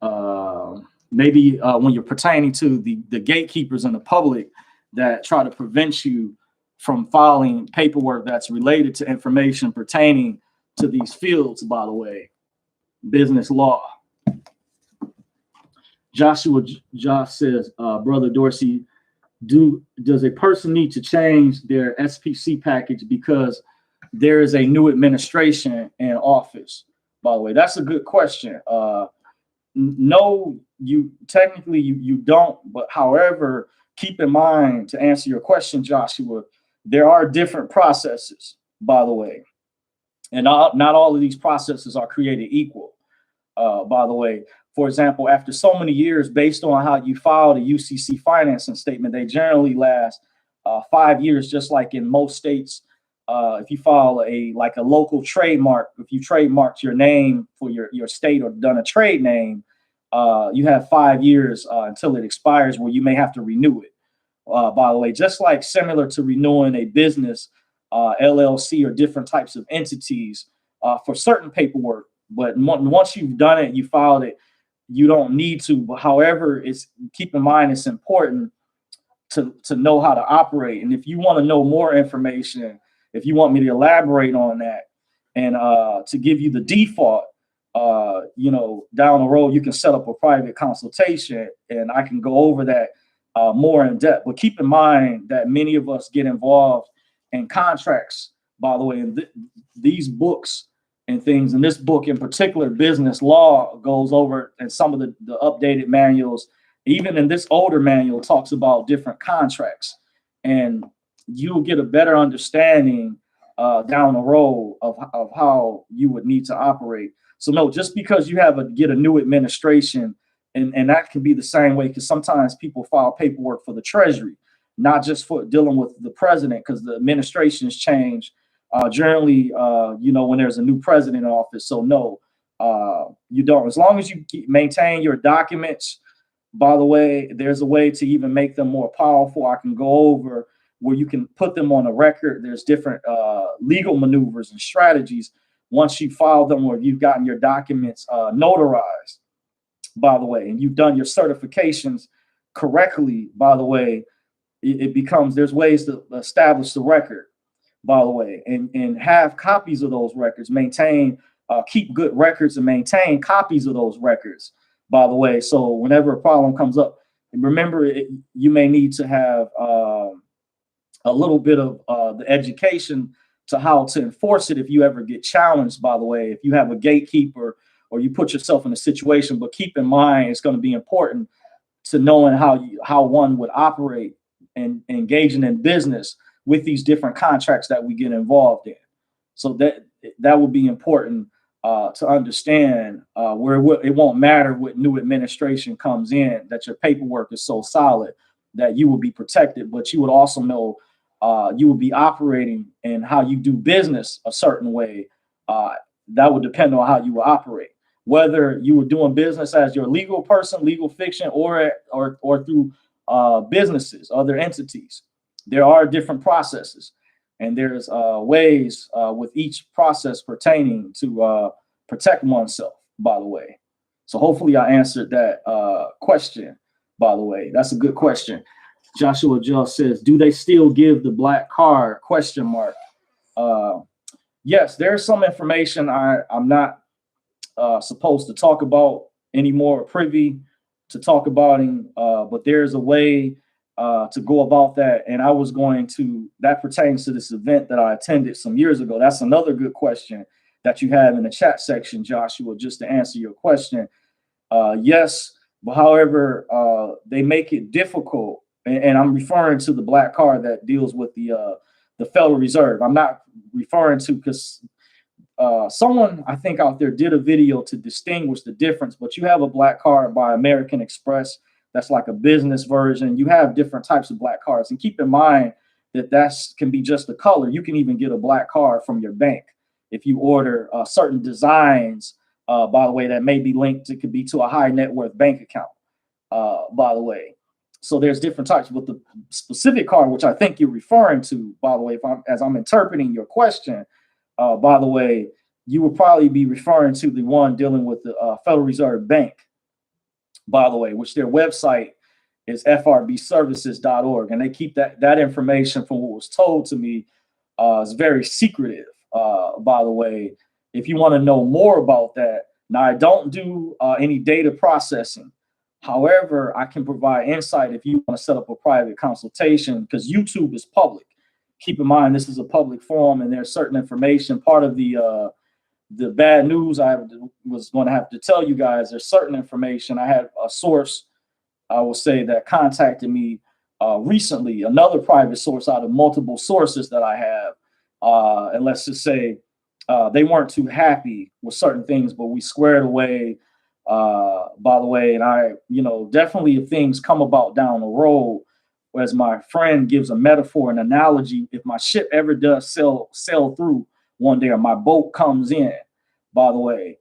Maybe when you're pertaining to the gatekeepers in the public that try to prevent you from filing paperwork that's related to information pertaining to these fields, by the way, business law. Josh says, Brother Dorsey, does a person need to change their SPC package because there is a new administration in office? By the way, that's a good question. No, you technically you don't, but however, keep in mind, to answer your question, Joshua, there are different processes, by the way, and not all of these processes are created equal. By the way, for example, after so many years, based on how you filed a UCC financing statement, they generally last 5 years, just like in most states. If you file a local trademark, if you trademarked your name for your state or done a trade name, you have 5 years until it expires, where you may have to renew it. By the way, just like similar to renewing a business, LLC, or different types of entities for certain paperwork. But once you've done it, you filed it, you don't need to. But however, keep in mind, it's important to know how to operate. And if you want to know more information, if you want me to elaborate on that and to give you the default, down the road, you can set up a private consultation and I can go over that more in depth. But keep in mind that many of us get involved in contracts, by the way, and these books and things. And this book in particular, business law, goes over, and some of the updated manuals, even in this older manual, talks about different contracts. And you'll get a better understanding down the road of how you would need to operate. So no, just because you get a new administration, and that can be the same way, because sometimes people file paperwork for the Treasury, not just for dealing with the president, because the administrations change generally, when there's a new president in office. So no, you don't. As long as you maintain your documents, by the way, there's a way to even make them more powerful. I can go over where you can put them on a record. There's different legal maneuvers and strategies once you file them, or you've gotten your documents notarized, by the way, and you've done your certifications correctly, by the way, it becomes, there's ways to establish the record, by the way, and have copies of those records, keep good records and maintain copies of those records, by the way. So whenever a problem comes up, remember, you may need to have a little bit of the education to how to enforce it if you ever get challenged, by the way, if you have a gatekeeper or you put yourself in a situation. But keep in mind, it's going to be important to knowing how one would operate and engaging in business with these different contracts that we get involved in. So that would be important to understand, where it won't matter what new administration comes in, that your paperwork is so solid that you will be protected, but you would also know you will be operating and how you do business a certain way. That would depend on how you will operate, whether you were doing business as your legal person, legal fiction, or through businesses, other entities. There are different processes, and there's ways with each process pertaining to protect oneself, by the way. So hopefully I answered that question, by the way. That's a good question. Joshua Just says, do they still give the black card? ? Yes, there's some information I'm not supposed to talk about anymore, privy to talk about, but there's a way to go about that. And I was going to, that pertains to this event that I attended some years ago. That's another good question that you have in the chat section, Joshua, just to answer your question. Yes, but however, they make it difficult. And I'm referring to the black card that deals with the Federal Reserve. I'm not referring to, because someone I think out there did a video to distinguish the difference, but you have a black card by American Express. That's like a business version. You have different types of black cards, and keep in mind that can be just the color. You can even get a black card from your bank if you order certain designs. By the way, that may be linked. It could be to a high net worth bank account. By the way, so there's different types. But the specific card, which I think you're referring to, by the way, as I'm interpreting your question, by the way, you would probably be referring to the one dealing with the Federal Reserve Bank, by the way, which their website is frbservices.org. And they keep that information, from what was told to me, is very secretive, by the way. If you want to know more about that, now I don't do any data processing. However, I can provide insight if you want to set up a private consultation, because YouTube is public. Keep in mind, this is a public forum, and there's certain information. Part of the bad news I was going to have to tell you guys, there's certain information. I had a source, I will say, that contacted me recently, another private source out of multiple sources that I have. And let's just say they weren't too happy with certain things, but we squared away, by the way. And I, definitely, if things come about down the road, as my friend gives a metaphor, an analogy, if my ship ever does sail through one day, or my boat comes in, by the way,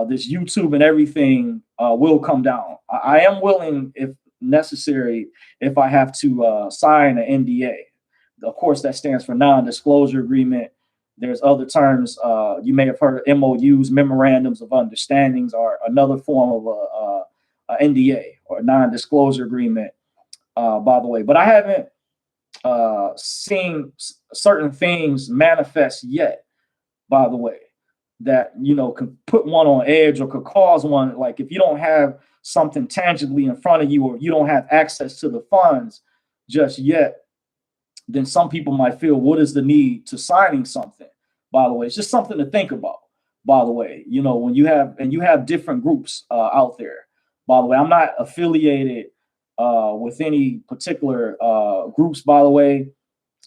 this YouTube and everything will come down. I am willing, if necessary, if I have to sign an NDA. Of course, that stands for non-disclosure agreement. There's other terms. You may have heard of MOUs, memorandums of understandings, or another form of a NDA, or a non-disclosure agreement, by the way. But I haven't seen certain things manifest yet, by the way, that could put one on edge, or could cause one. Like, if you don't have something tangibly in front of you, or you don't have access to the funds just yet, then some people might feel, what is the need to signing something? By the way, it's just something to think about. By the way, when you have different groups out there. By the way, I'm not affiliated with any particular groups, by the way,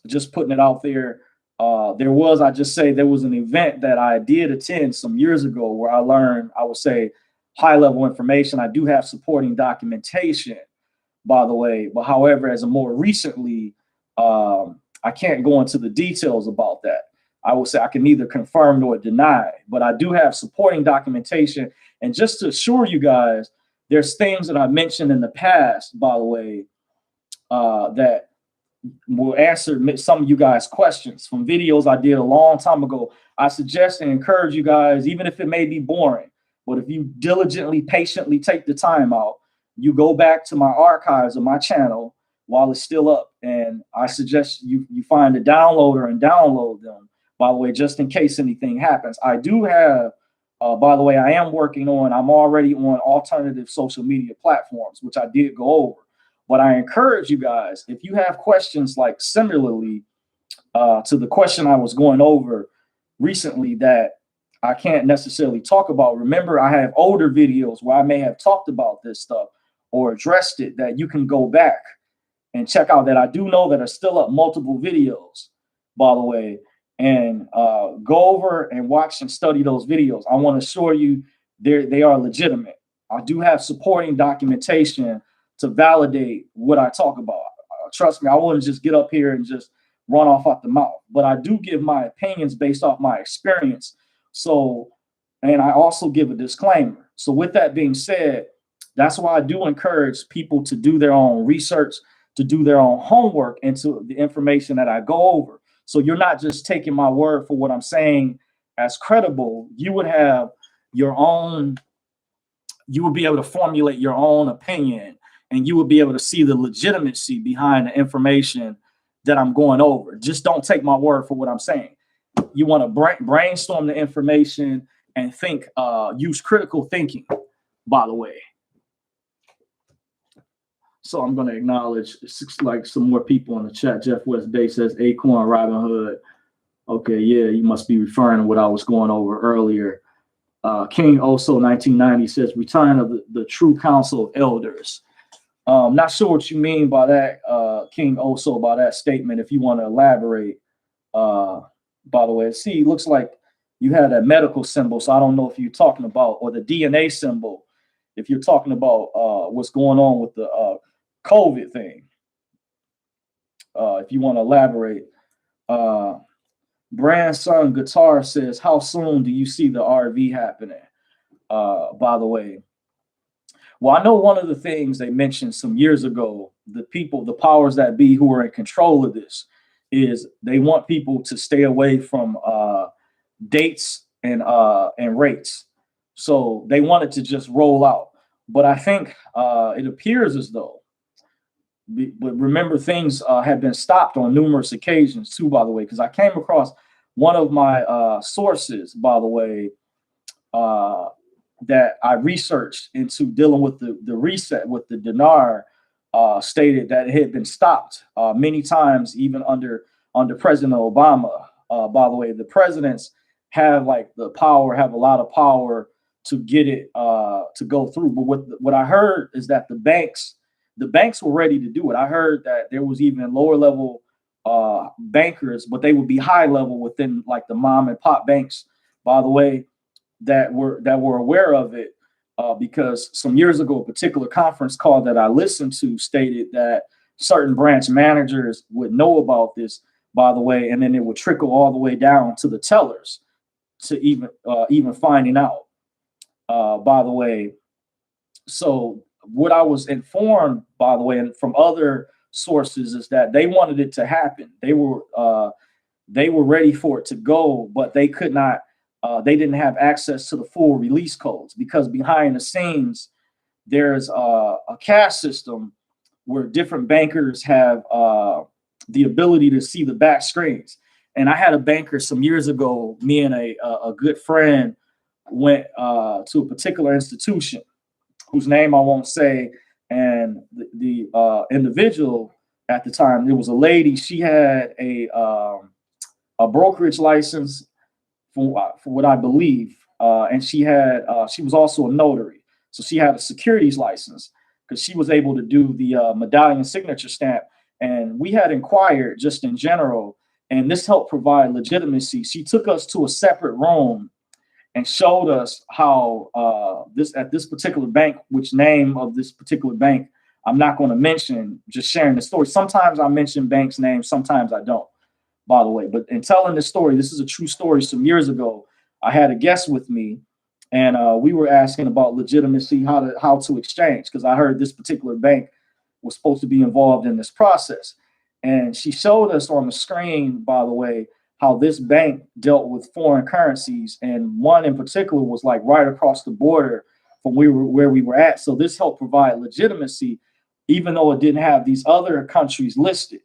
just putting it out there. There was an event that I did attend some years ago where I learned, I would say, high level information. I do have supporting documentation, by the way, but however, as a more recently, I can't go into the details about that. I would say I can neither confirm nor deny, but I do have supporting documentation. And just to assure you guys, there's things that I mentioned in the past, by the way, that will answer some of you guys' questions from videos I did a long time ago. I suggest and encourage you guys, even if it may be boring, but if you diligently, patiently take the time out, you go back to my archives of my channel while it's still up, and I suggest you find a downloader and download them, by the way, just in case anything happens. I do have, by the way, I'm already on alternative social media platforms, which I did go over. But I encourage you guys, if you have questions like similarly to the question I was going over recently that I can't necessarily talk about, remember, I have older videos where I may have talked about this stuff or addressed it, that you can go back and check out, that I do know that are still up, multiple videos, by the way, and go over and watch and study those videos. I want to assure you they are legitimate. I do have supporting documentation to validate what I talk about. Trust me, I wouldn't just get up here and just run off at the mouth, but I do give my opinions based off my experience. So, and I also give a disclaimer. So with that being said, that's why I do encourage people to do their own research, to do their own homework into the information that I go over. So you're not just taking my word for what I'm saying as credible. You would have your own, you would be able to formulate your own opinion, and you would be able to see the legitimacy behind the information that I'm going over. Just don't take my word for what I'm saying. You want to brainstorm the information and think, use critical thinking, by the way. So I'm going to acknowledge like some more people in the chat. Jeff West Bay says Acorn Robin Hood. Okay, yeah, you must be referring to what I was going over earlier. King also 1990 says return of the true council of elders. Not sure what you mean by that, King also, by that statement. If you want to elaborate, by the way, see, it looks like you had a medical symbol. So I don't know if you're talking about, or the DNA symbol, if you're talking about what's going on with the COVID thing. If you want to elaborate. Grandson Guitar says, how soon do you see the RV happening? By the way, well, I know one of the things they mentioned some years ago, the people, the powers that be who are in control of this, is they want people to stay away from dates and rates. So they want it to just roll out. But I think it appears as though, but remember, things have been stopped on numerous occasions too, by the way, because I came across one of my sources, by the way, that I researched into dealing with the reset with the dinar, stated that it had been stopped many times, even under President Obama. By the way, the presidents have like the power, have a lot of power to get it to go through. But what I heard is that the banks were ready to do it. I heard that there was even lower level bankers, but they would be high level within like the mom and pop banks, by the way, that were aware of it, because some years ago, a particular conference call that I listened to stated that certain branch managers would know about this, by the way, and then it would trickle all the way down to the tellers to even finding out, by the way. So what I was informed, by the way, and from other sources, is that they wanted it to happen. They were ready for it to go, but they could not. They didn't have access to the full release codes, because behind the scenes there's a cash system where different bankers have the ability to see the back screens. And I had a banker some years ago. Me and a good friend went to a particular institution whose name I won't say, and the individual at the time, it was a lady. She had a brokerage license for what I believe, and she was also a notary, so she had a securities license because she was able to do the medallion signature stamp. And we had inquired just in general, and this helped provide legitimacy. She took us to a separate room and showed us how this particular bank, which name of this particular bank I'm not going to mention, just sharing the story. Sometimes I mention banks' names, sometimes I don't, by the way. But in telling this story, this is a true story. Some years ago, I had a guest with me, and we were asking about legitimacy, how to exchange, because I heard this particular bank was supposed to be involved in this process. And she showed us on the screen, by the way, how this bank dealt with foreign currencies, and one in particular was like right across the border from where we were at. So this helped provide legitimacy, even though it didn't have these other countries listed.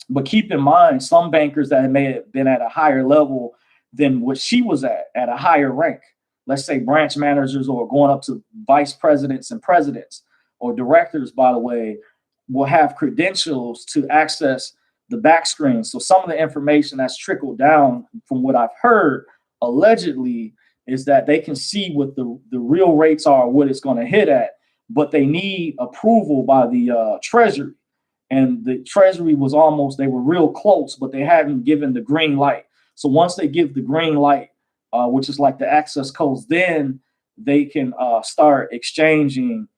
But keep in mind, some bankers that may have been at a higher level than what she was at a higher rank, let's say branch managers or going up to vice presidents and presidents or directors, by the way, will have credentials to access the back screen. So some of the information that's trickled down from what I've heard, allegedly, is that they can see what the real rates are, what it's going to hit at, but they need approval by the Treasury. And the Treasury was they were real close, but they hadn't given the green light. So once they give the green light, which is like the access codes, then they can start exchanging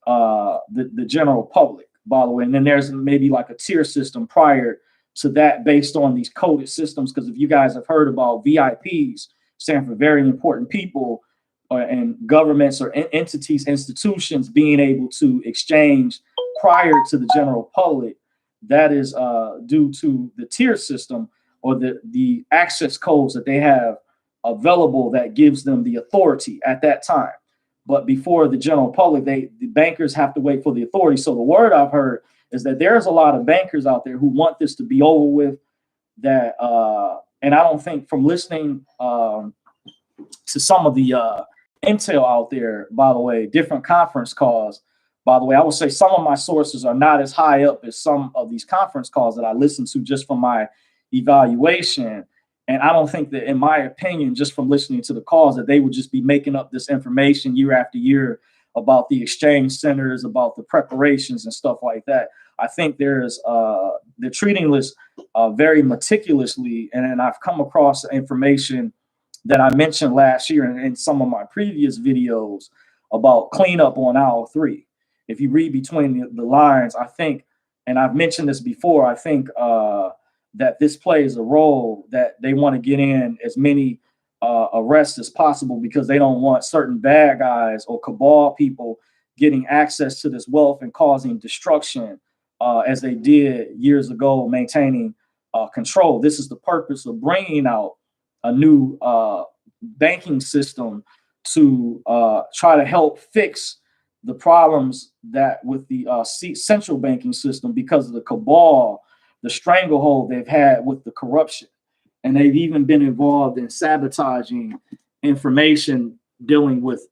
the general public, by the way. And then there's maybe like a tier system prior to that based on these coded systems. Because if you guys have heard about VIPs, stand for very important people, and governments or entities, institutions being able to exchange prior to the general public, that is due to the tier system or the access codes that they have available that gives them the authority at that time. But before the general public, the bankers have to wait for the authority. So the word I've heard is that there's a lot of bankers out there who want this to be over with. That and I don't think, from listening to some of the intel out there, by the way, different conference calls, By the way, I would say some of my sources are not as high up as some of these conference calls that I listen to just from my evaluation. And I don't think that, in my opinion, just from listening to the calls, that they would just be making up this information year after year about the exchange centers, about the preparations and stuff like that. I think they're treating this very meticulously. And I've come across information that I mentioned last year in some of my previous videos about cleanup on aisle 3. If you read between the lines, I think, and I've mentioned this before, I think that this plays a role that they want to get in as many arrests as possible because they don't want certain bad guys or cabal people getting access to this wealth and causing destruction as they did years ago, maintaining control. This is the purpose of bringing out a new banking system to try to help fix the problems that with the central banking system because of the cabal, the stranglehold they've had with the corruption. And they've even been involved in sabotaging information dealing with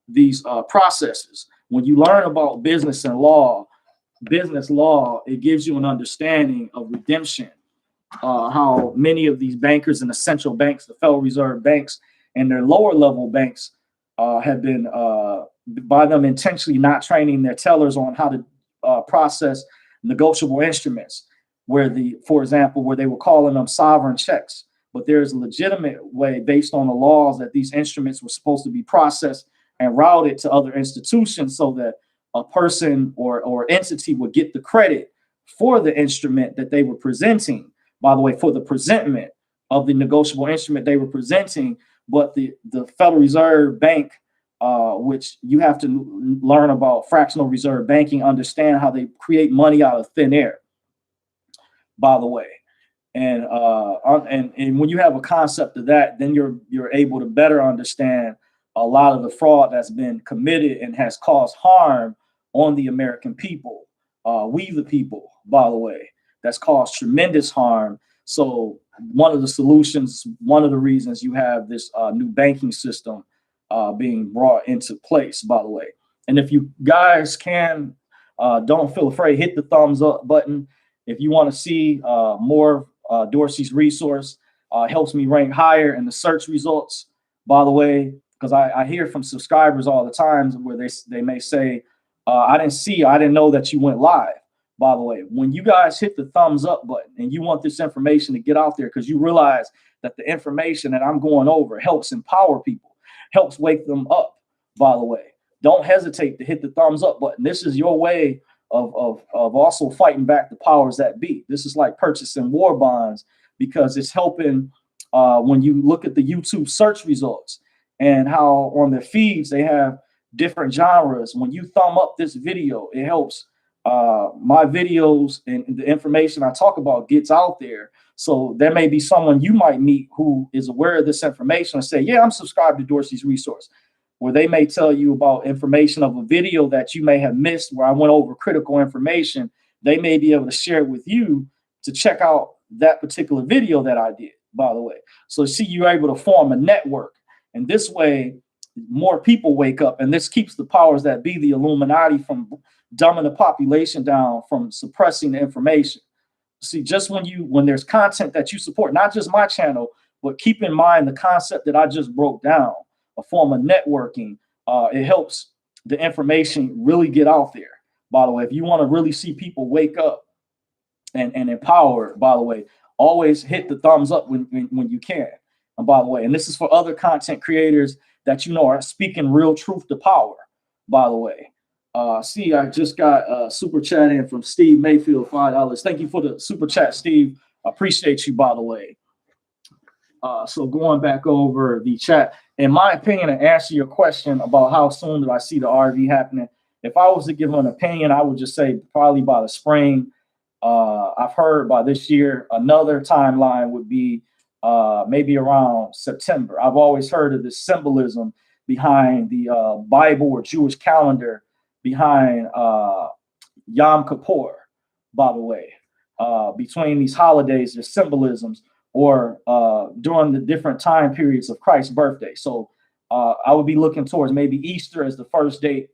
these processes. When you learn about business law, it gives you an understanding of redemption. How many of these bankers in the central banks, the Federal Reserve banks, and their lower level banks have been, by them intentionally not training their tellers on how to process negotiable instruments, for example, where they were calling them sovereign checks. But there's a legitimate way based on the laws that these instruments were supposed to be processed and routed to other institutions so that a person or entity would get the credit for the instrument that they were presenting. By the way, for the presentment of the negotiable instrument they were presenting, but the Federal Reserve Bank, which you have to learn about fractional reserve banking, understand how they create money out of thin air, by the way. And when you have a concept of that, then you're able to better understand a lot of the fraud that's been committed and has caused harm on the American people. We the people, by the way, that's caused tremendous harm. So one of the solutions, one of the reasons you have this new banking system being brought into place, by the way. And if you guys can, don't feel afraid, hit the thumbs up button. If you want to see more Dorsey's resource, helps me rank higher in the search results, by the way, because I hear from subscribers all the time where they may say, I didn't know that you went live. By the way, when you guys hit the thumbs up button and you want this information to get out there because you realize that the information that I'm going over helps empower people, helps wake them up, by the way, don't hesitate to hit the thumbs up button. This is your way of also fighting back the powers that be. This is like purchasing war bonds because it's helping when you look at the YouTube search results and how on their feeds they have different genres. When you thumb up this video, it helps my videos and the information I talk about gets out there. So there may be someone you might meet who is aware of this information and say, yeah, I'm subscribed to Dorsey's resource, where they may tell you about information of a video that you may have missed where I went over critical information. They may be able to share it with you to check out that particular video that I did, by the way. So see, you're able to form a network. And this way, more people wake up, and this keeps the powers that be, the Illuminati, from dumbing the population down, from suppressing the information. See, just when there's content that you support, not just my channel, but keep in mind the concept that I just broke down, a form of networking. It helps the information really get out there. By the way, if you want to really see people wake up and empower, by the way, always hit the thumbs up when you can. And by the way, and this is for other content creators that are speaking real truth to power, by the way. See, I just got a super chat in from Steve Mayfield, $5. Thank you for the super chat, Steve. I appreciate you, by the way. So going back over the chat, in my opinion, to answer your question about how soon do I see the RV happening, if I was to give an opinion, I would just say probably by the spring. I've heard by this year. Another timeline would be maybe around September. I've always heard of the symbolism behind the Bible or Jewish calendar behind Yom Kippur, by the way. Between these holidays, there's symbolisms, or during the different time periods of Christ's birthday. So I would be looking towards maybe Easter as the first date,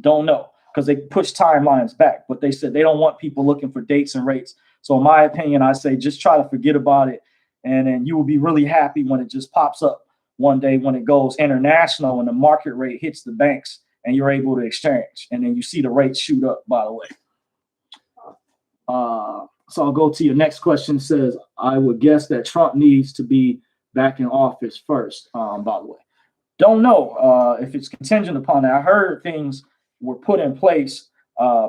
Don't know, because they push timelines back, but they said they don't want people looking for dates and rates. So in my opinion, I say just try to forget about it, and then you will be really happy when it just pops up one day when it goes international and the market rate hits the banks and you're able to exchange, and then you see the rate shoot up, by the way. So I'll go to your next question. It says, I would guess that Trump needs to be back in office first, by the way. Don't know if it's contingent upon that. I heard things were put in place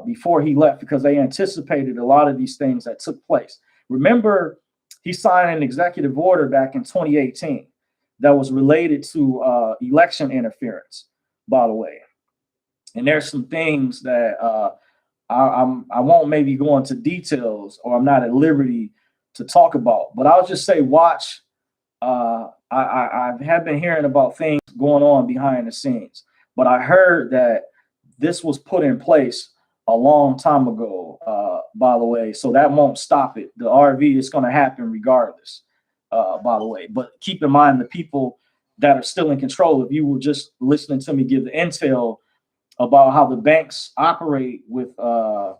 before he left because they anticipated a lot of these things that took place. Remember, he signed an executive order back in 2018 that was related to election interference, by the way. And there's some things that I won't maybe go into details, or I'm not at liberty to talk about, but I'll just say watch. I have been hearing about things going on behind the scenes, but I heard that this was put in place a long time ago, by the way, so that won't stop it. The RV is going to happen regardless, by the way. But keep in mind the people that are still in control. If you were just listening to me give the intel about how the banks operate with, by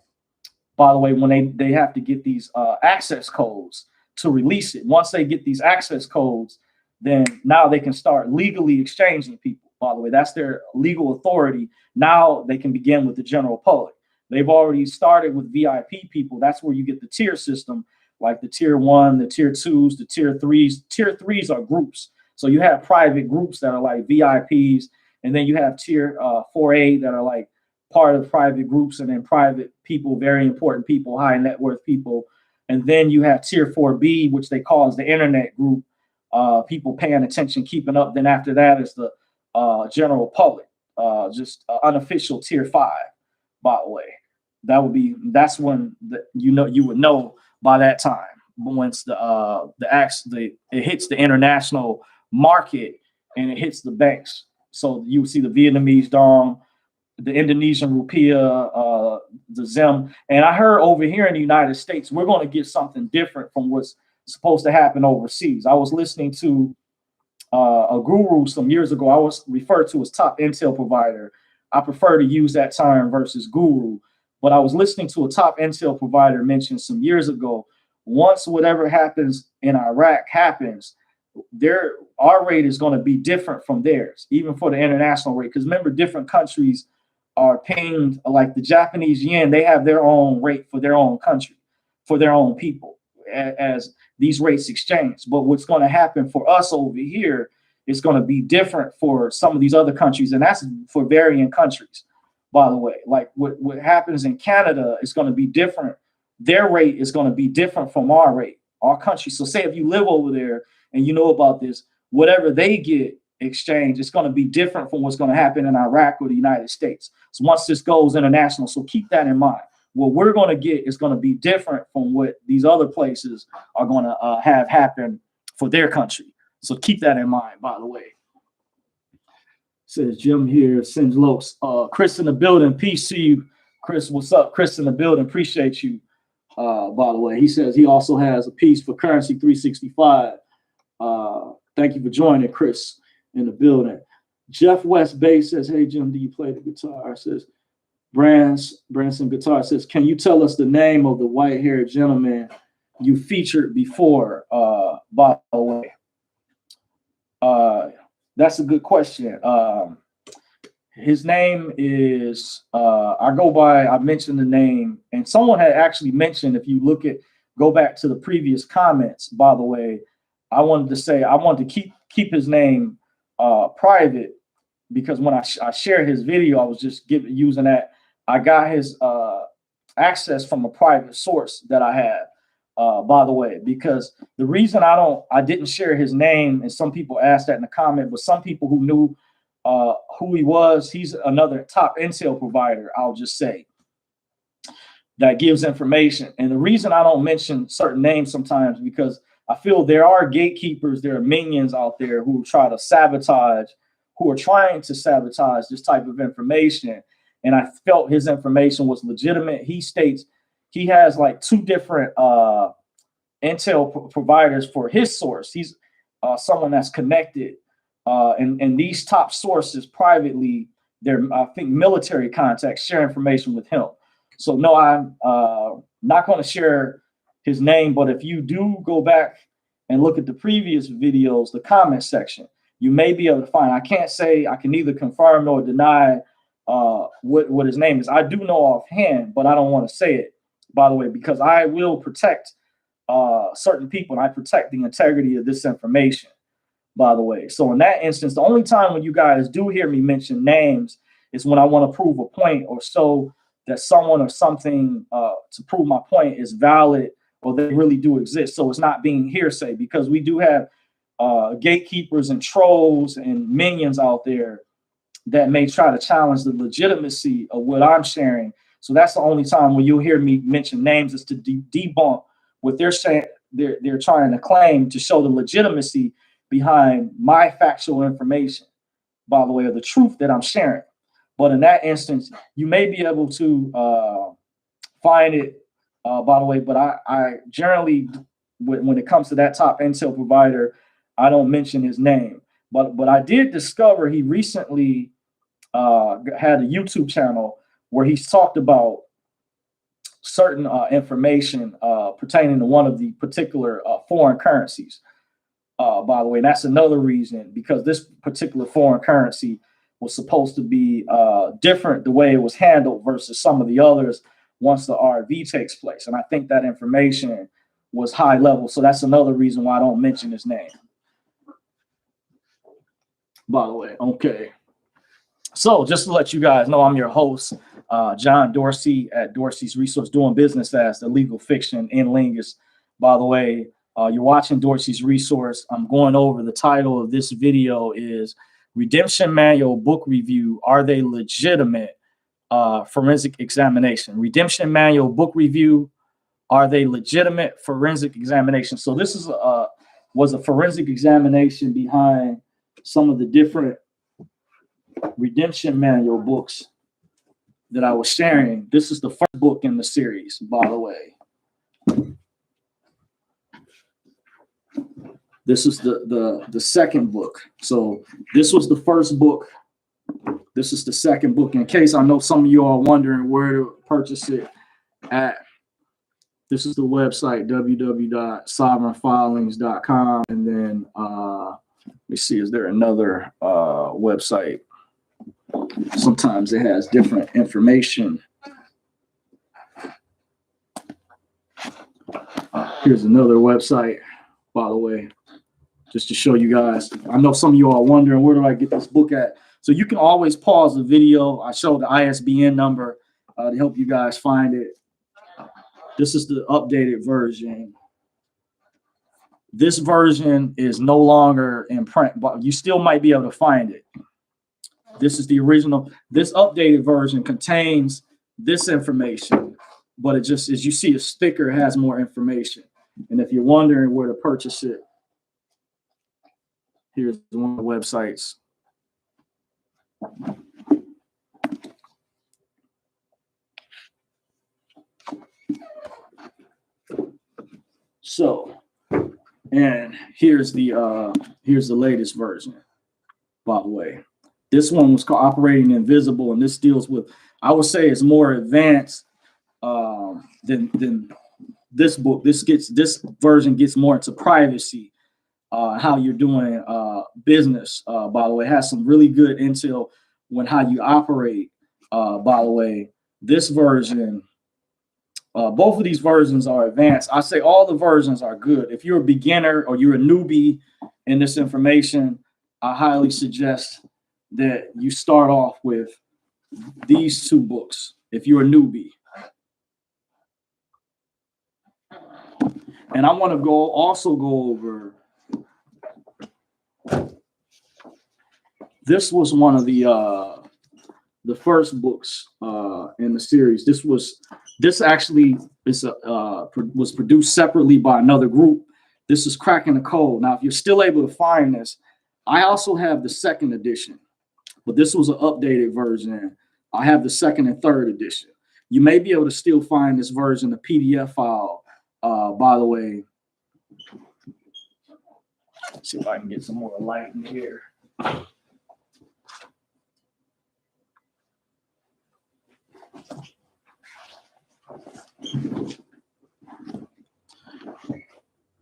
the way, when they have to get these access codes to release it. Once they get these access codes, then now they can start legally exchanging people. By the way, that's their legal authority. Now they can begin with the general public. They've already started with VIP people. That's where you get the tier system, like the tier 1, the tier 2s, the tier 3s. Tier 3s are groups. So you have private groups that are like VIPs, and then you have tier 4A that are like part of private groups, and then private people, very important people, high net worth people. And then you have tier 4B, which they call as the internet group, people paying attention, keeping up. Then after that is the general public, just unofficial tier 5, by the way. That's when you would know by that time. Once it hits the international market and it hits the banks. So you see the Vietnamese dong, the Indonesian rupiah, the Zim. And I heard over here in the United States, we're going to get something different from what's supposed to happen overseas. I was listening to a guru some years ago. I was referred to as top intel provider. I prefer to use that term versus guru. But I was listening to a top intel provider mention some years ago, once whatever happens in Iraq happens, our rate is going to be different from theirs, even for the international rate. Because remember, different countries are paying, like the Japanese yen, they have their own rate for their own country, for their own people, as these rates exchange. But what's going to happen for us over here is going to be different for some of these other countries, and that's for varying countries, by the way. Like what happens in Canada is going to be different. Their rate is going to be different from our rate, our country. So say if you live over there and you know about this, whatever they get exchange, it's going to be different from what's going to happen in Iraq or the United States. So once this goes international, so keep that in mind. What we're going to get is going to be different from what these other places are going to have happen for their country. So keep that in mind, by the way. Says Jim here, sends Lokes. Chris in the building. Peace to you. Chris, what's up? Chris in the building. Appreciate you, by the way. He says he also has a piece for Currency 365. Thank you for joining, Chris, in the building. Jeff West Bay says, hey, Jim, do you play the guitar? Says Branson Guitar says, can you tell us the name of the white-haired gentleman you featured before, by the way? That's a good question. His name is, I mentioned the name, and someone had actually mentioned, if you go back to the previous comments, by the way, I wanted to keep his name private, because when I shared his video, I was just using that. I got his access from a private source that I have, by the way, because the reason I didn't share his name, and some people asked that in the comment, but some people who knew who he was, he's another top intel provider, I'll just say, that gives information. And the reason I don't mention certain names sometimes, because I feel there are gatekeepers, there are minions out there who are trying to sabotage this type of information. And I felt his information was legitimate. He states he has like 2 different intel providers for his source. He's someone that's connected. And these top sources privately their I think military contacts share information with him. So no, I'm not going to share his name, but if you do go back and look at the previous videos, the comment section, you may be able to find. I can't say I can neither confirm nor deny what his name is. I do know offhand, but I don't want to say it, by the way, because I will protect certain people and I protect the integrity of this information, by the way. So in that instance, the only time when you guys do hear me mention names is when I want to prove a point or so that someone or something to prove my point is valid or they really do exist. So it's not being hearsay, because we do have gatekeepers and trolls and minions out there that may try to challenge the legitimacy of what I'm sharing. So that's the only time when you'll hear me mention names, is to debunk what they're saying. They're trying to claim to show the legitimacy behind my factual information, by the way, of the truth that I'm sharing. But in that instance, you may be able to find it, by the way. But I generally, when it comes to that top intel provider, I don't mention his name. But I did discover he recently had a YouTube channel where he's talked about certain information pertaining to one of the particular foreign currencies. By the way, and that's another reason, because this particular foreign currency was supposed to be different the way it was handled versus some of the others once the RV takes place. And I think that information was high level. So that's another reason why I don't mention his name, by the way. Okay. So just to let you guys know, I'm your host, John Dorsey at Dorsey's Resource, doing business as the legal fiction in linguist. By the way, you're watching Dorsey's Resource. I'm going over the title of this video is Redemption Manual Book Review. Are they legitimate? Forensic examination. Redemption Manual Book Review. Are they legitimate? Forensic examination. So this is was a forensic examination behind some of the different Redemption Manual books that I was sharing. This is the first book in the series, by the way. This is the second book. So this was the first book. This is the second book. In case I know some of you are wondering where to purchase it at, this is the website, www.sovereignfilings.com. And then let me see, is there another website? Sometimes it has different information. Here's another website, by the way, just to show you guys. I know some of you are wondering, where do I get this book at? So you can always pause the video. I show the ISBN number to help you guys find it. This is the updated version. This version is no longer in print, but you still might be able to find it. This is the original. This updated version contains this information, but it just, as you see, a sticker has more information. And if you're wondering where to purchase it, here's one of the websites. So, and here's the latest version, by the way. This one was called Operating Invisible, and this deals with, I would say, it's more advanced than this book. This version gets more into privacy, how you're doing business. By the way, it has some really good intel when how you operate. By the way, this version, both of these versions are advanced. I say all the versions are good. If you're a beginner or you're a newbie in this information, I highly suggest that you start off with these two books if you're a newbie. And I want to also go over, this was one of the first books in the series. This actually was produced separately by another group. This is Cracking the Code. Now, if you're still able to find this, I also have the second edition, but this was an updated version. I have the second and third edition. You may be able to still find this version, the PDF file, by the way. Let's see if I can get some more light in here.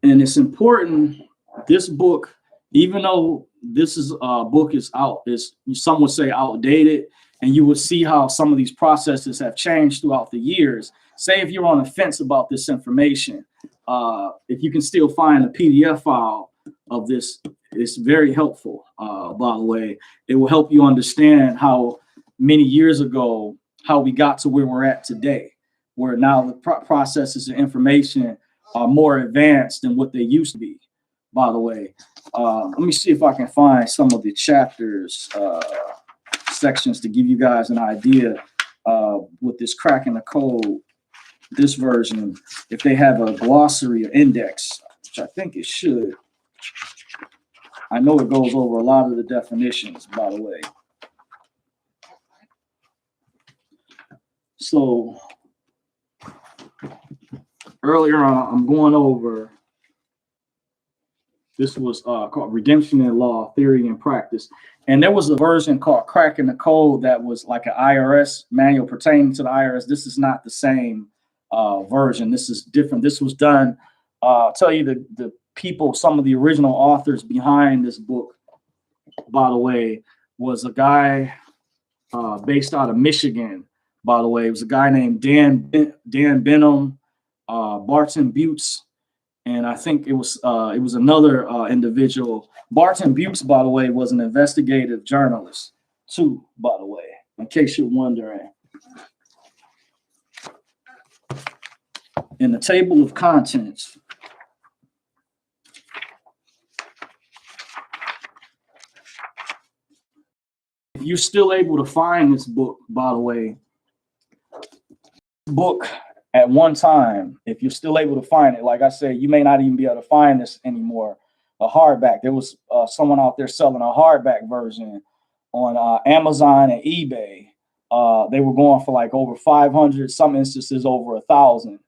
And it's important, this book, even though this is book is some would say outdated, and you will see how some of these processes have changed throughout the years. Say if you're on the fence about this information, if you can still find a PDF file of this, it's very helpful. By the way, it will help you understand how many years ago, how we got to where we're at today, where now the processes and information are more advanced than what they used to be. By the way, let me see if I can find some of the chapters, sections to give you guys an idea with this cracking the code, this version, if they have a glossary or index, which I think it should. I know it goes over a lot of the definitions, by the way. So earlier on, I'm going over, this was called Redemption in Law, Theory and Practice. And there was a version called Cracking the Code that was like an IRS manual pertaining to the IRS. This is not the same version. This is different. This was done, I'll tell you the people, some of the original authors behind this book, by the way, was a guy based out of Michigan, by the way. It was a guy named Dan Benham, Barton Butts, and I think it was another individual. Barton Butts, by the way, was an investigative journalist too, by the way, in case you're wondering. In the table of contents, if you're still able to find this book, by the way, book at one time, if you're still able to find it, like I said, you may not even be able to find this anymore, a hardback. There was someone out there selling a hardback version on Amazon and eBay. They were going for like over 500, some instances over $1,000.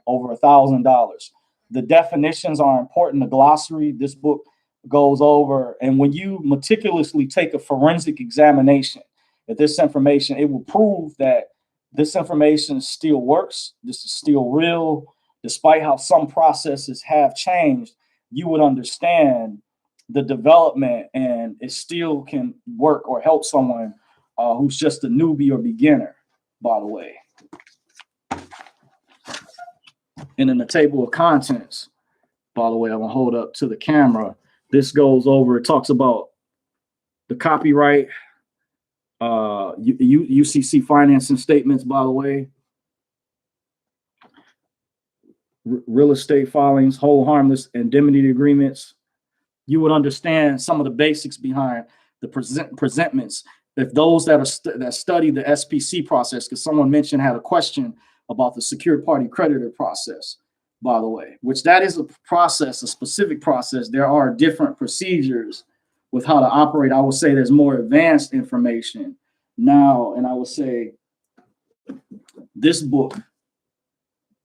Over $1,000. The definitions are important. The glossary, this book goes over, and when you meticulously take a forensic examination of this information, it will prove that this information still works. This is still real, despite how some processes have changed. You would understand the development, and it still can work or help someone who's just a newbie or beginner, by the way. And in the table of contents, by the way, I'm gonna hold up to the camera. This goes over, it talks about the copyright, UCC financing statements, by the way, real estate filings, hold harmless indemnity agreements. You would understand some of the basics behind the presentments. If those that study the SPC process, because someone mentioned had a question about the secured party creditor process, by the way, which that is a process, a specific process. There are different procedures with how to operate. I would say there's more advanced information now, and I would say this book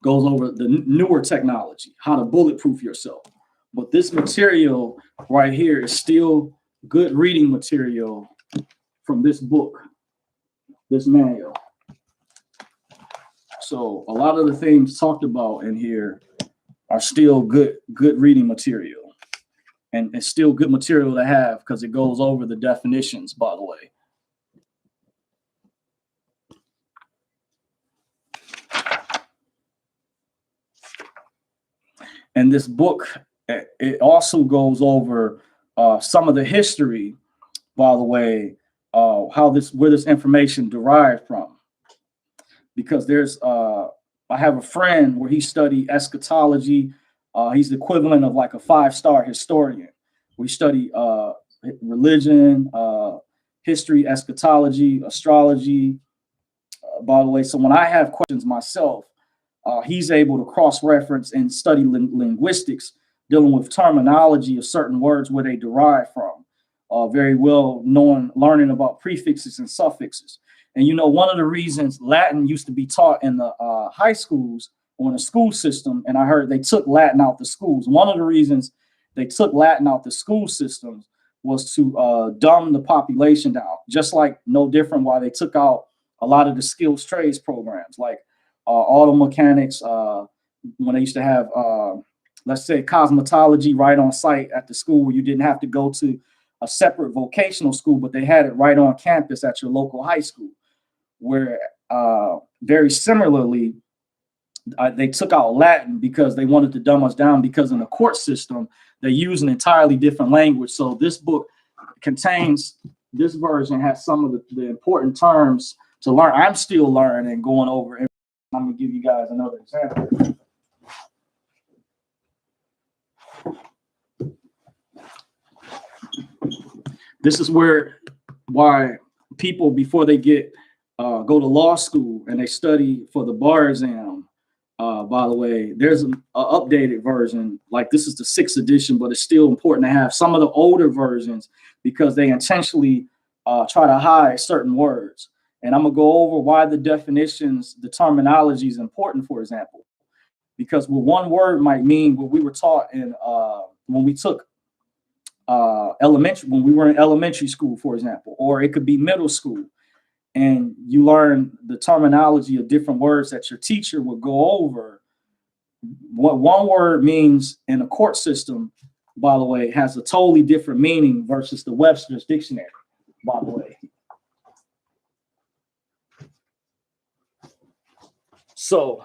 goes over the newer technology, how to bulletproof yourself. But this material right here is still good reading material from this book, this manual. So a lot of the things talked about in here are still good reading material, and it's still good material to have because it goes over the definitions, by the way. And this book, it also goes over some of the history, by the way, where this information derived from. Because there's, I have a friend where he studied eschatology. He's the equivalent of like a 5-star historian. We study religion, history, eschatology, astrology, by the way. So when I have questions myself, he's able to cross-reference and study linguistics, dealing with terminology of certain words where they derive from. Very well known, learning about prefixes and suffixes. And you know, one of the reasons Latin used to be taught in the high schools or in the school system, and I heard they took Latin out the schools. One of the reasons they took Latin out the school systems was to dumb the population down, just like no different why they took out a lot of the skills trades programs, like auto mechanics, when they used to have let's say cosmetology right on site at the school. You didn't have to go to a separate vocational school, but they had it right on campus at your local high school. Where very similarly, they took out Latin because they wanted to dumb us down, because in the court system, they use an entirely different language. So this book contains, this version has some of the important terms to learn. I'm still learning and going over. And I'm going to give you guys another example. This is why people, before they go to law school and they study for the bar exam, by the way, there's an updated version. Like, this is the 6th edition, but it's still important to have some of the older versions because they intentionally try to hide certain words. And I'm going to go over why the definitions, the terminology is important, for example, because what one word might mean what we were taught in when we took when we were in elementary school, for example, or it could be middle school. And you learn the terminology of different words that your teacher will go over. What one word means in a court system, by the way, has a totally different meaning versus the Webster's Dictionary, by the way. So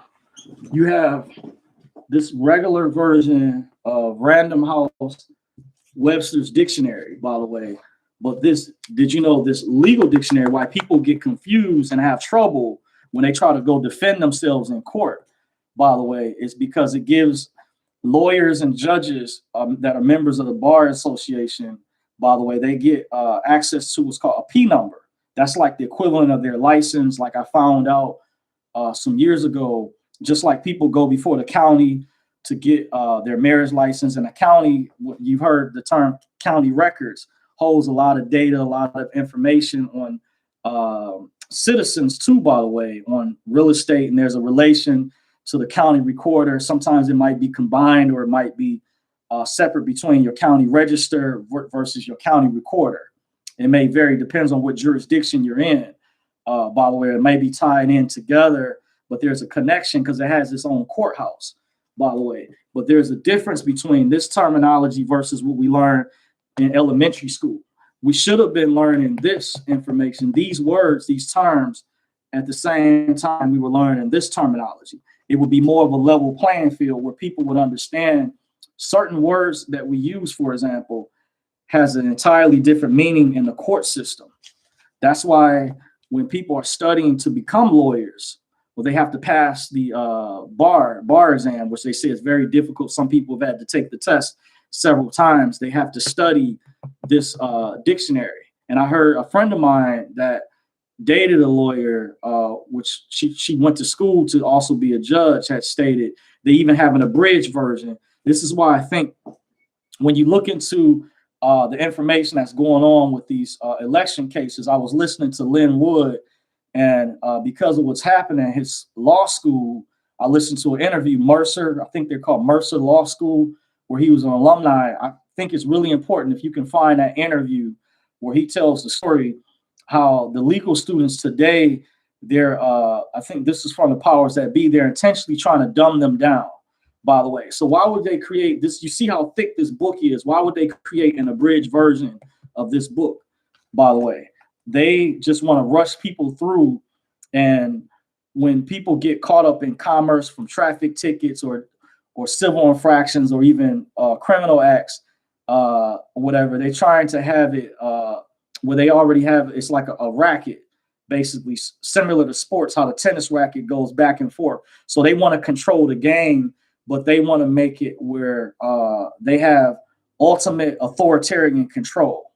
you have this regular version of Random House Webster's Dictionary, by the way. But this, did you know this legal dictionary, why people get confused and have trouble when they try to go defend themselves in court, by the way, is because it gives lawyers and judges that are members of the Bar Association, by the way, they get access to what's called a P number. That's like the equivalent of their license. Like I found out some years ago, just like people go before the county to get their marriage license, and the county, you've heard the term county records, holds a lot of data, a lot of information on citizens too, by the way, on real estate. And there's a relation to the county recorder. Sometimes it might be combined, or it might be separate between your county register versus your county recorder. It may vary, depends on what jurisdiction you're in. By the way, it may be tied in together, but there's a connection because it has its own courthouse, by the way. But there's a difference between this terminology versus what we learn in elementary school. We should have been learning this information, these words, these terms, at the same time we were learning this terminology. It would be more of a level playing field where people would understand certain words that we use, for example, has an entirely different meaning in the court system. That's why when people are studying to become lawyers, well, they have to pass the bar exam, which they say is very difficult. Some people have had to take the test several times. They have to study this dictionary. And I heard a friend of mine that dated a lawyer, which she went to school to also be a judge, had stated they even have an abridged version. This is why I think when you look into the information that's going on with these election cases, I was listening to Lynn Wood, and because of what's happening at his law school, I listened to an interview, Mercer, I think they're called Mercer Law School, where he was an alumni. I think it's really important if you can find that interview where he tells the story how the legal students today, they're, I think this is from the powers that be, they're intentionally trying to dumb them down, by the way. So why would they create this? You see how thick this book is. Why would they create an abridged version of this book, by the way? They just want to rush people through. And when people get caught up in commerce from traffic tickets or civil infractions or even criminal acts, whatever, they're trying to have it where they already have, it's like a racket, basically similar to sports, how the tennis racket goes back and forth. So they want to control the game, but they want to make it where they have ultimate authoritarian control,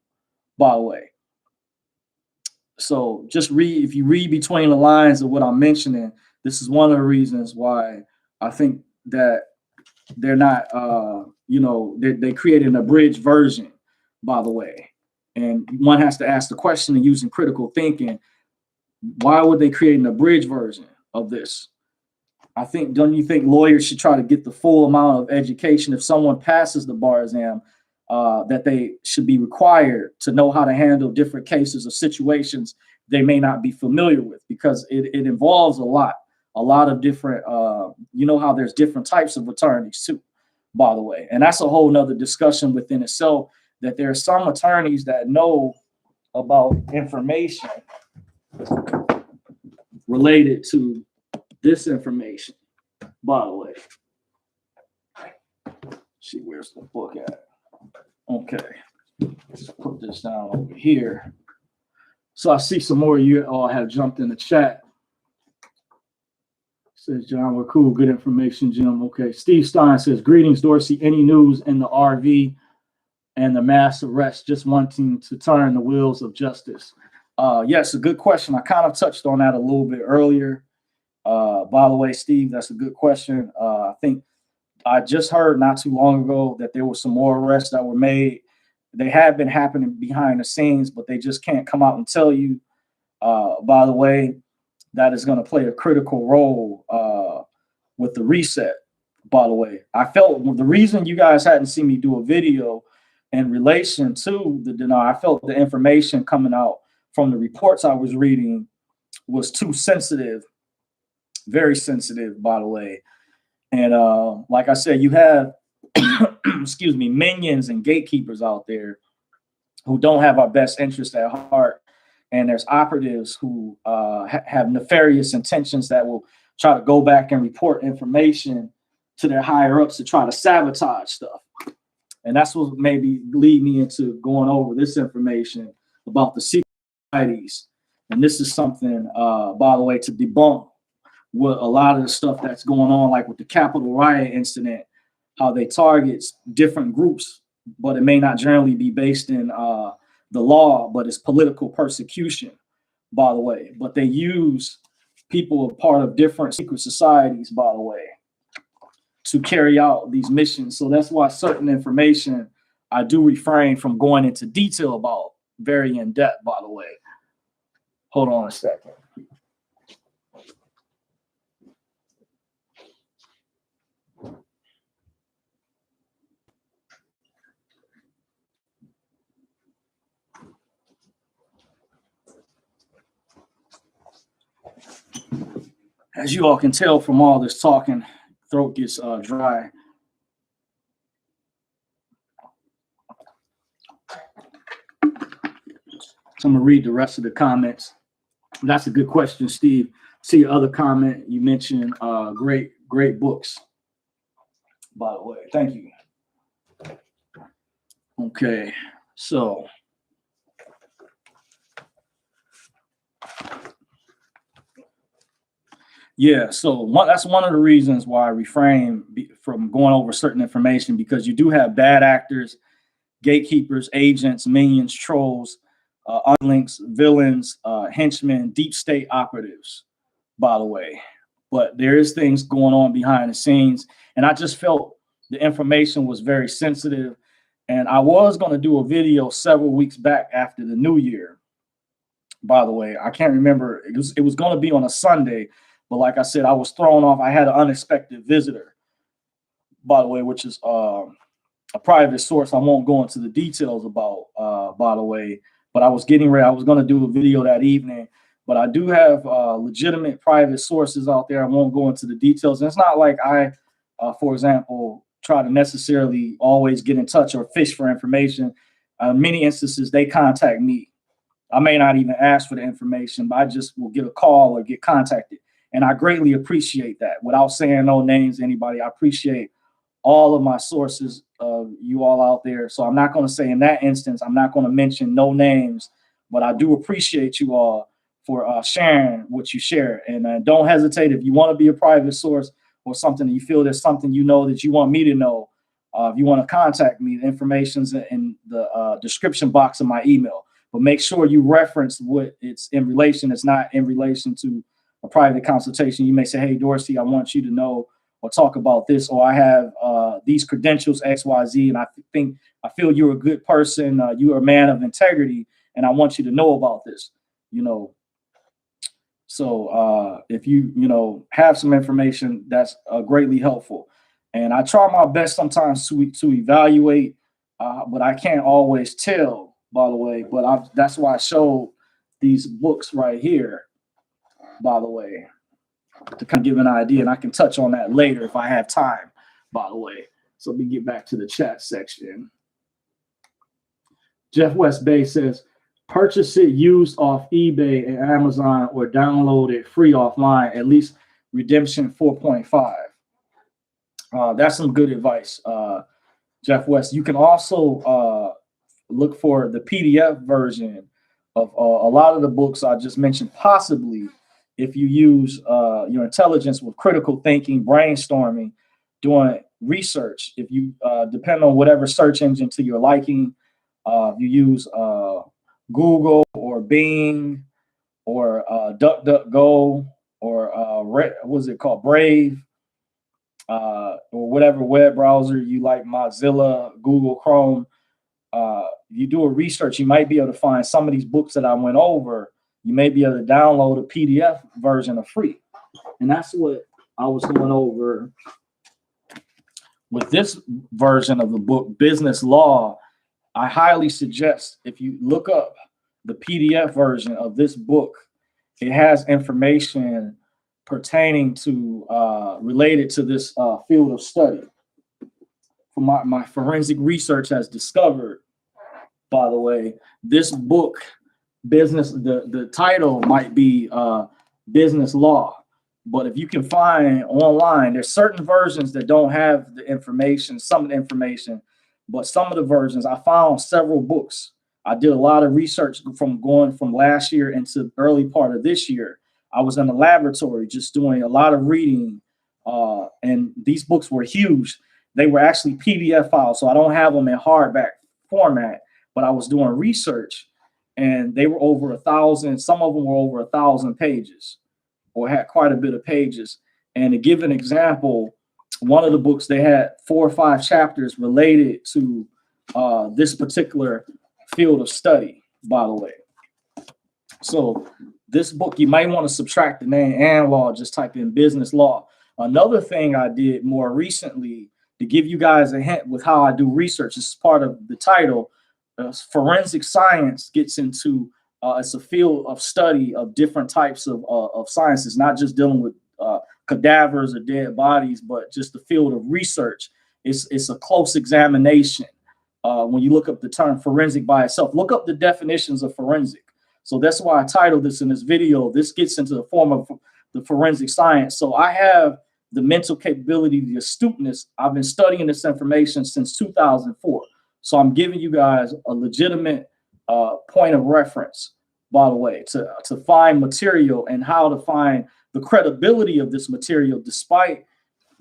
by the way. So just read, if you read between the lines of what I'm mentioning, this is one of the reasons why I think that they're not, they created an abridged version, by the way. And one has to ask the question and using critical thinking, why would they create an abridged version of this? I think, don't you think lawyers should try to get the full amount of education? If someone passes the bar exam, that they should be required to know how to handle different cases or situations they may not be familiar with, because it involves a lot of different, you know how there's different types of attorneys too, by the way. And that's a whole nother discussion within itself, that there are some attorneys that know about information related to this information, by the way. Let's see, where's the book at? Okay, let's put this down over here. So I see some more of you all have jumped in the chat. Says John, we're cool, good information, Jim. Okay, Steve Stein says, greetings, Dorsey. Any news in the RV and the mass arrest, just wanting to turn the wheels of justice? Yes, a good question. I kind of touched on that a little bit earlier. By the way, Steve, that's a good question. I think I just heard not too long ago that there were some more arrests that were made. They have been happening behind the scenes, but they just can't come out and tell you. By the way, that is going to play a critical role with the reset. By the way, I felt the reason you guys hadn't seen me do a video in relation to the denial, I felt the information coming out from the reports I was reading was too sensitive, very sensitive, by the way. And like I said, you have, excuse me, minions and gatekeepers out there who don't have our best interest at heart. And there's operatives who have nefarious intentions that will try to go back and report information to their higher ups to try to sabotage stuff. And that's what maybe lead me into going over this information about the secret societies. And this is something, by the way, to debunk what a lot of the stuff that's going on, like with the Capitol riot incident, how they target different groups, but it may not generally be based in the law, but it's political persecution, by the way. But they use people a part of different secret societies, by the way, to carry out these missions. So that's why certain information I do refrain from going into detail about, very in depth, by the way. Hold on a second. As you all can tell from all this talking, throat gets dry. So I'm gonna read the rest of the comments. That's a good question, Steve. See your other comment. You mentioned great books, by the way. Thank you. Okay, so yeah, so that's one of the reasons why I refrain from going over certain information, because you do have bad actors, gatekeepers, agents, minions, trolls, unlinks, villains, henchmen, deep state operatives, by the way. But there is things going on behind the scenes, and I just felt the information was very sensitive. And I was going to do a video several weeks back after the new year, by the way. I can't remember. It was going to be on a Sunday, but like I said, I was thrown off. I had an unexpected visitor, by the way, which is a private source I won't go into the details about, by the way. But I was getting ready. I was going to do a video that evening, but I do have legitimate private sources out there. I won't go into the details. And it's not like I, for example, try to necessarily always get in touch or fish for information. Many instances, they contact me. I may not even ask for the information, but I just will get a call or get contacted. And I greatly appreciate that. Without saying no names, anybody, I appreciate all of my sources of you all out there. So I'm not going to say in that instance, I'm not going to mention no names, but I do appreciate you all for sharing what you share. And don't hesitate if you want to be a private source or something, you feel there's something you know that you want me to know. If you want to contact me, the information's in the description box of my email. But make sure you reference what it's in relation. It's not in relation to a private consultation. You may say, hey, Dorsey, I want you to know or talk about this, or I have these credentials, XYZ, and I feel you're a good person. You're a man of integrity, and I want you to know about this, you know. So if you have some information, that's greatly helpful. And I try my best sometimes to evaluate, but I can't always tell, by the way. But that's why I showed these books right here, by the way, to kind of give an idea. And I can touch on that later if I have time, by the way. So let me get back to the chat section. Jeff West Bay says, purchase it used off eBay and Amazon or download it free offline, at least redemption 4.5. That's some good advice, Jeff West. You can also look for the PDF version of a lot of the books I just mentioned, possibly if you use your intelligence with critical thinking, brainstorming, doing research. If you depend on whatever search engine to your liking, you use Google or Bing or DuckDuckGo or what's it called, Brave, or whatever web browser you like, Mozilla, Google Chrome. You do a research, you might be able to find some of these books that I went over. You may be able to download a PDF version of free. And that's what I was going over with this version of the book, Business Law. I highly suggest if you look up the PDF version of this book, it has information pertaining to related to this field of study. From my forensic research has discovered, by the way, this book, the title might be Business Law. But if you can find online, there's certain versions that don't have the information, some of the information, but some of the versions, I found several books. I did a lot of research from going from last year into the early part of this year. I was in the laboratory just doing a lot of reading, and these books were huge. They were actually PDF files, so I don't have them in hardback format, but I was doing research, and they were over 1,000. Some of them were over 1,000 pages, or had quite a bit of pages. And to give an example, one of the books, they had 4 or 5 chapters related to this particular field of study, by the way. So this book, you might want to subtract the name and law, just type in business law. Another thing I did more recently to give you guys a hint with how I do research, this is part of the title, forensic science gets into, it's a field of study of different types of sciences, not just dealing with cadavers or dead bodies, but just the field of research. It's a close examination. When you look up the term forensic by itself, look up the definitions of forensic. So that's why I titled this in this video. This gets into the form of the forensic science. So I have the mental capability, the astuteness. I've been studying this information since 2004. So I'm giving you guys a legitimate point of reference, by the way, to find material and how to find the credibility of this material, despite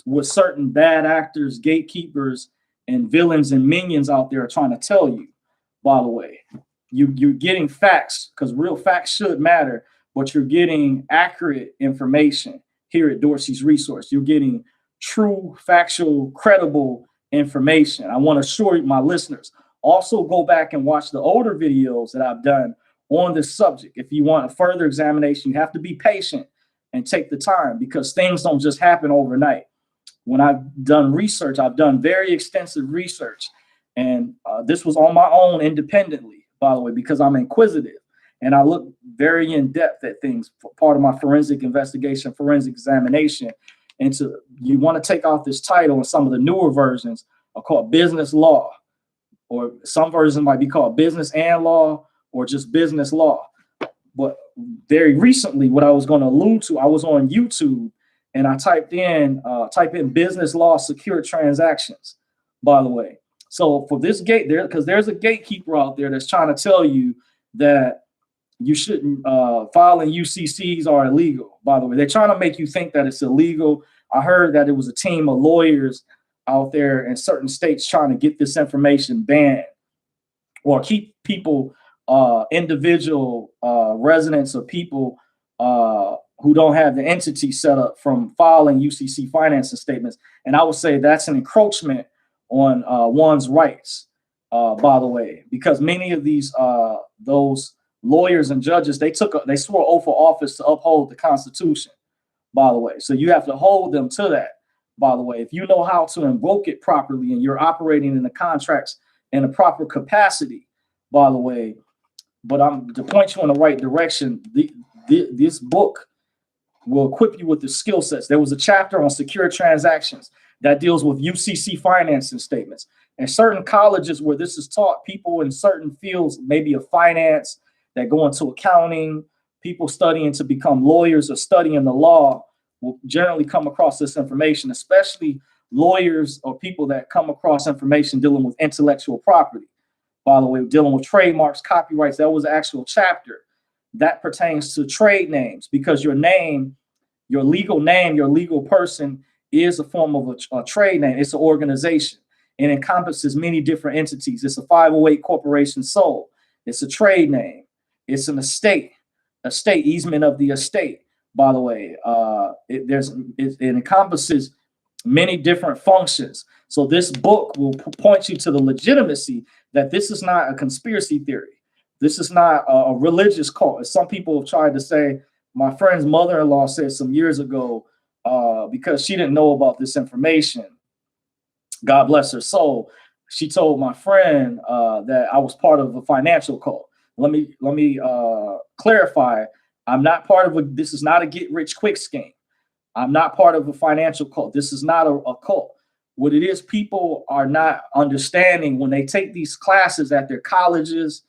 what certain bad actors, gatekeepers, and villains and minions out there are trying to tell you. By the way, you're getting facts, because real facts should matter, but you're getting accurate information here at Dorsey's Resource. You're getting true, factual, credible information. I want to assure my listeners, also go back and watch the older videos that I've done on this subject. If you want a further examination, you have to be patient and take the time, because things don't just happen overnight. When I've done research, I've done very extensive research, and this was on my own independently, by the way, because I'm inquisitive and I look very in depth at things, part of my forensic investigation, forensic examination. And so you want to take off this title, and some of the newer versions are called business law, or some versions might be called business and law, or just business law. But very recently, what I was going to allude to, I was on YouTube and I type in business law secure transactions, by the way. So for this gate there, because there's a gatekeeper out there that's trying to tell you that you shouldn't, filing UCCs are illegal, by the way. They're trying to make you think that it's illegal. I heard that it was a team of lawyers out there in certain states trying to get this information banned, or keep people, individual residents or people who don't have the entity set up from filing UCC financing statements. And I would say that's an encroachment on one's rights, by the way, because many of these those lawyers and judges, they swore oath of office to uphold the Constitution, by the way. So you have to hold them to that, by the way. If you know how to invoke it properly and you're operating in the contracts in a proper capacity, by the way. But I'm to point you in the right direction. This book will equip you with the skill sets. There was a chapter on secure transactions that deals with UCC financing statements. And certain colleges where this is taught, people in certain fields, maybe of finance, that go into accounting, people studying to become lawyers or studying the law will generally come across this information, especially lawyers or people that come across information dealing with intellectual property. By the way, dealing with trademarks, copyrights, that was an actual chapter that pertains to trade names, because your name, your legal person is a form of a trade name. It's an organization and encompasses many different entities. It's a 508 corporation sole. It's a trade name. It's an estate easement of the estate. By the way, it encompasses many different functions. So this book will point you to the legitimacy that this is not a conspiracy theory. This is not a religious cult, as some people have tried to say. My friend's mother-in-law said some years ago, because she didn't know about this information, God bless her soul, she told my friend that I was part of a financial cult. Let me clarify. I'm not part of this is not a get-rich-quick scheme. I'm not part of a financial cult. This is not a cult. What it is, people are not understanding when they take these classes at their colleges.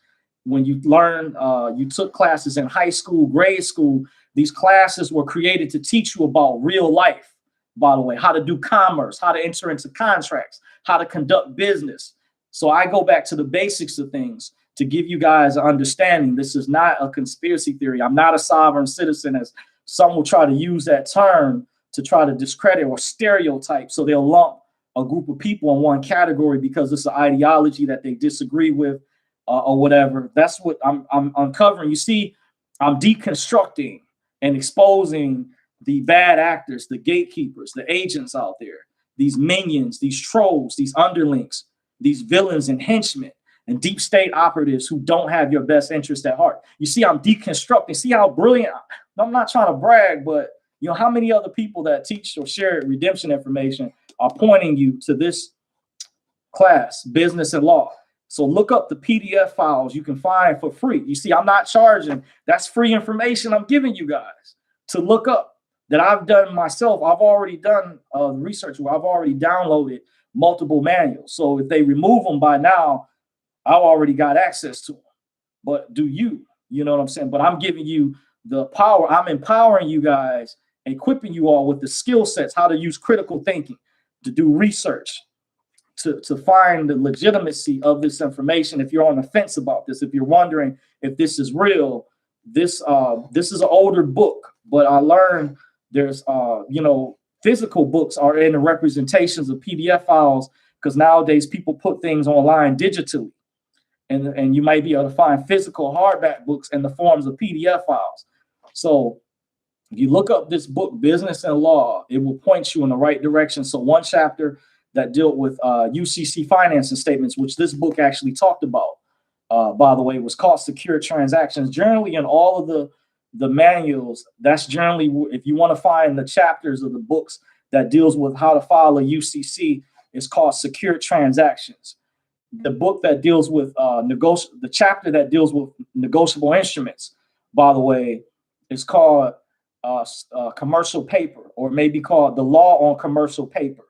When you learn, you took classes in high school, grade school, these classes were created to teach you about real life, by the way, how to do commerce, how to enter into contracts, how to conduct business. So I go back to the basics of things to give you guys an understanding. This is not a conspiracy theory. I'm not a sovereign citizen, as some will try to use that term to try to discredit or stereotype. So they'll lump a group of people in one category because it's an ideology that they disagree with, or whatever. That's what I'm uncovering. You see, I'm deconstructing and exposing the bad actors, the gatekeepers, the agents out there, these minions, these trolls, these underlings, these villains and henchmen and deep state operatives who don't have your best interest at heart. You see, I'm deconstructing. See how brilliant. I'm not trying to brag, but you know how many other people that teach or share redemption information are pointing you to this class, business and law. So look up the PDF files you can find for free. You see, I'm not charging. That's free information I'm giving you guys to look up that I've done myself. I've already done research where I've already downloaded multiple manuals. So if they remove them by now, I've already got access to them. But do you know what I'm saying? But I'm giving you the power. I'm empowering you guys, equipping you all with the skill sets, how to use critical thinking, to do research, to find the legitimacy of this information. If you're on the fence about this, if you're wondering if this is real, this is an older book, but I learned there's physical books are in the representations of PDF files, because nowadays people put things online digitally, and you might be able to find physical hardback books in the forms of PDF files. So if you look up this book, Business and Law, it will point you in the right direction. So one chapter that dealt with UCC financing statements, which this book actually talked about, by the way, was called Secure Transactions. Generally, in all of the manuals, that's generally, if you want to find the chapters of the books that deals with how to file a UCC, it's called Secure Transactions. The book that deals with the chapter that deals with negotiable instruments, by the way, is called Commercial Paper, or maybe called The Law on Commercial Paper.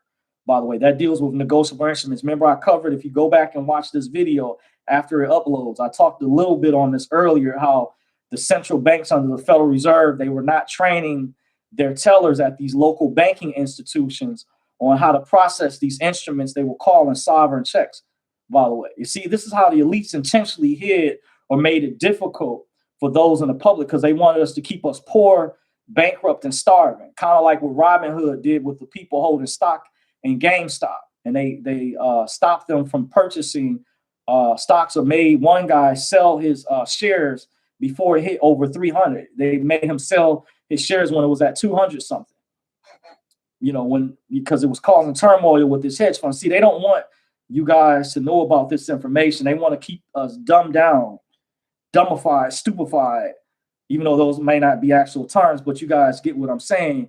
By the way, that deals with negotiable instruments. Remember, I covered, if you go back and watch this video after it uploads, I talked a little bit on this earlier, how the central banks under the Federal Reserve, they were not training their tellers at these local banking institutions on how to process these instruments they were calling sovereign checks. By the way, you see, this is how the elites intentionally hid or made it difficult for those in the public, because they wanted us to keep us poor, bankrupt, and starving, kind of like what Robin Hood did with the people holding stock in GameStop. And they stopped them from purchasing stocks, or made one guy sell his shares before it hit over 300. They made him sell his shares when it was at 200 something. Because it was causing turmoil with this hedge fund. See, they don't want you guys to know about this information. They want to keep us dumbed down, dumbified, stupefied, even though those may not be actual terms, but you guys get what I'm saying.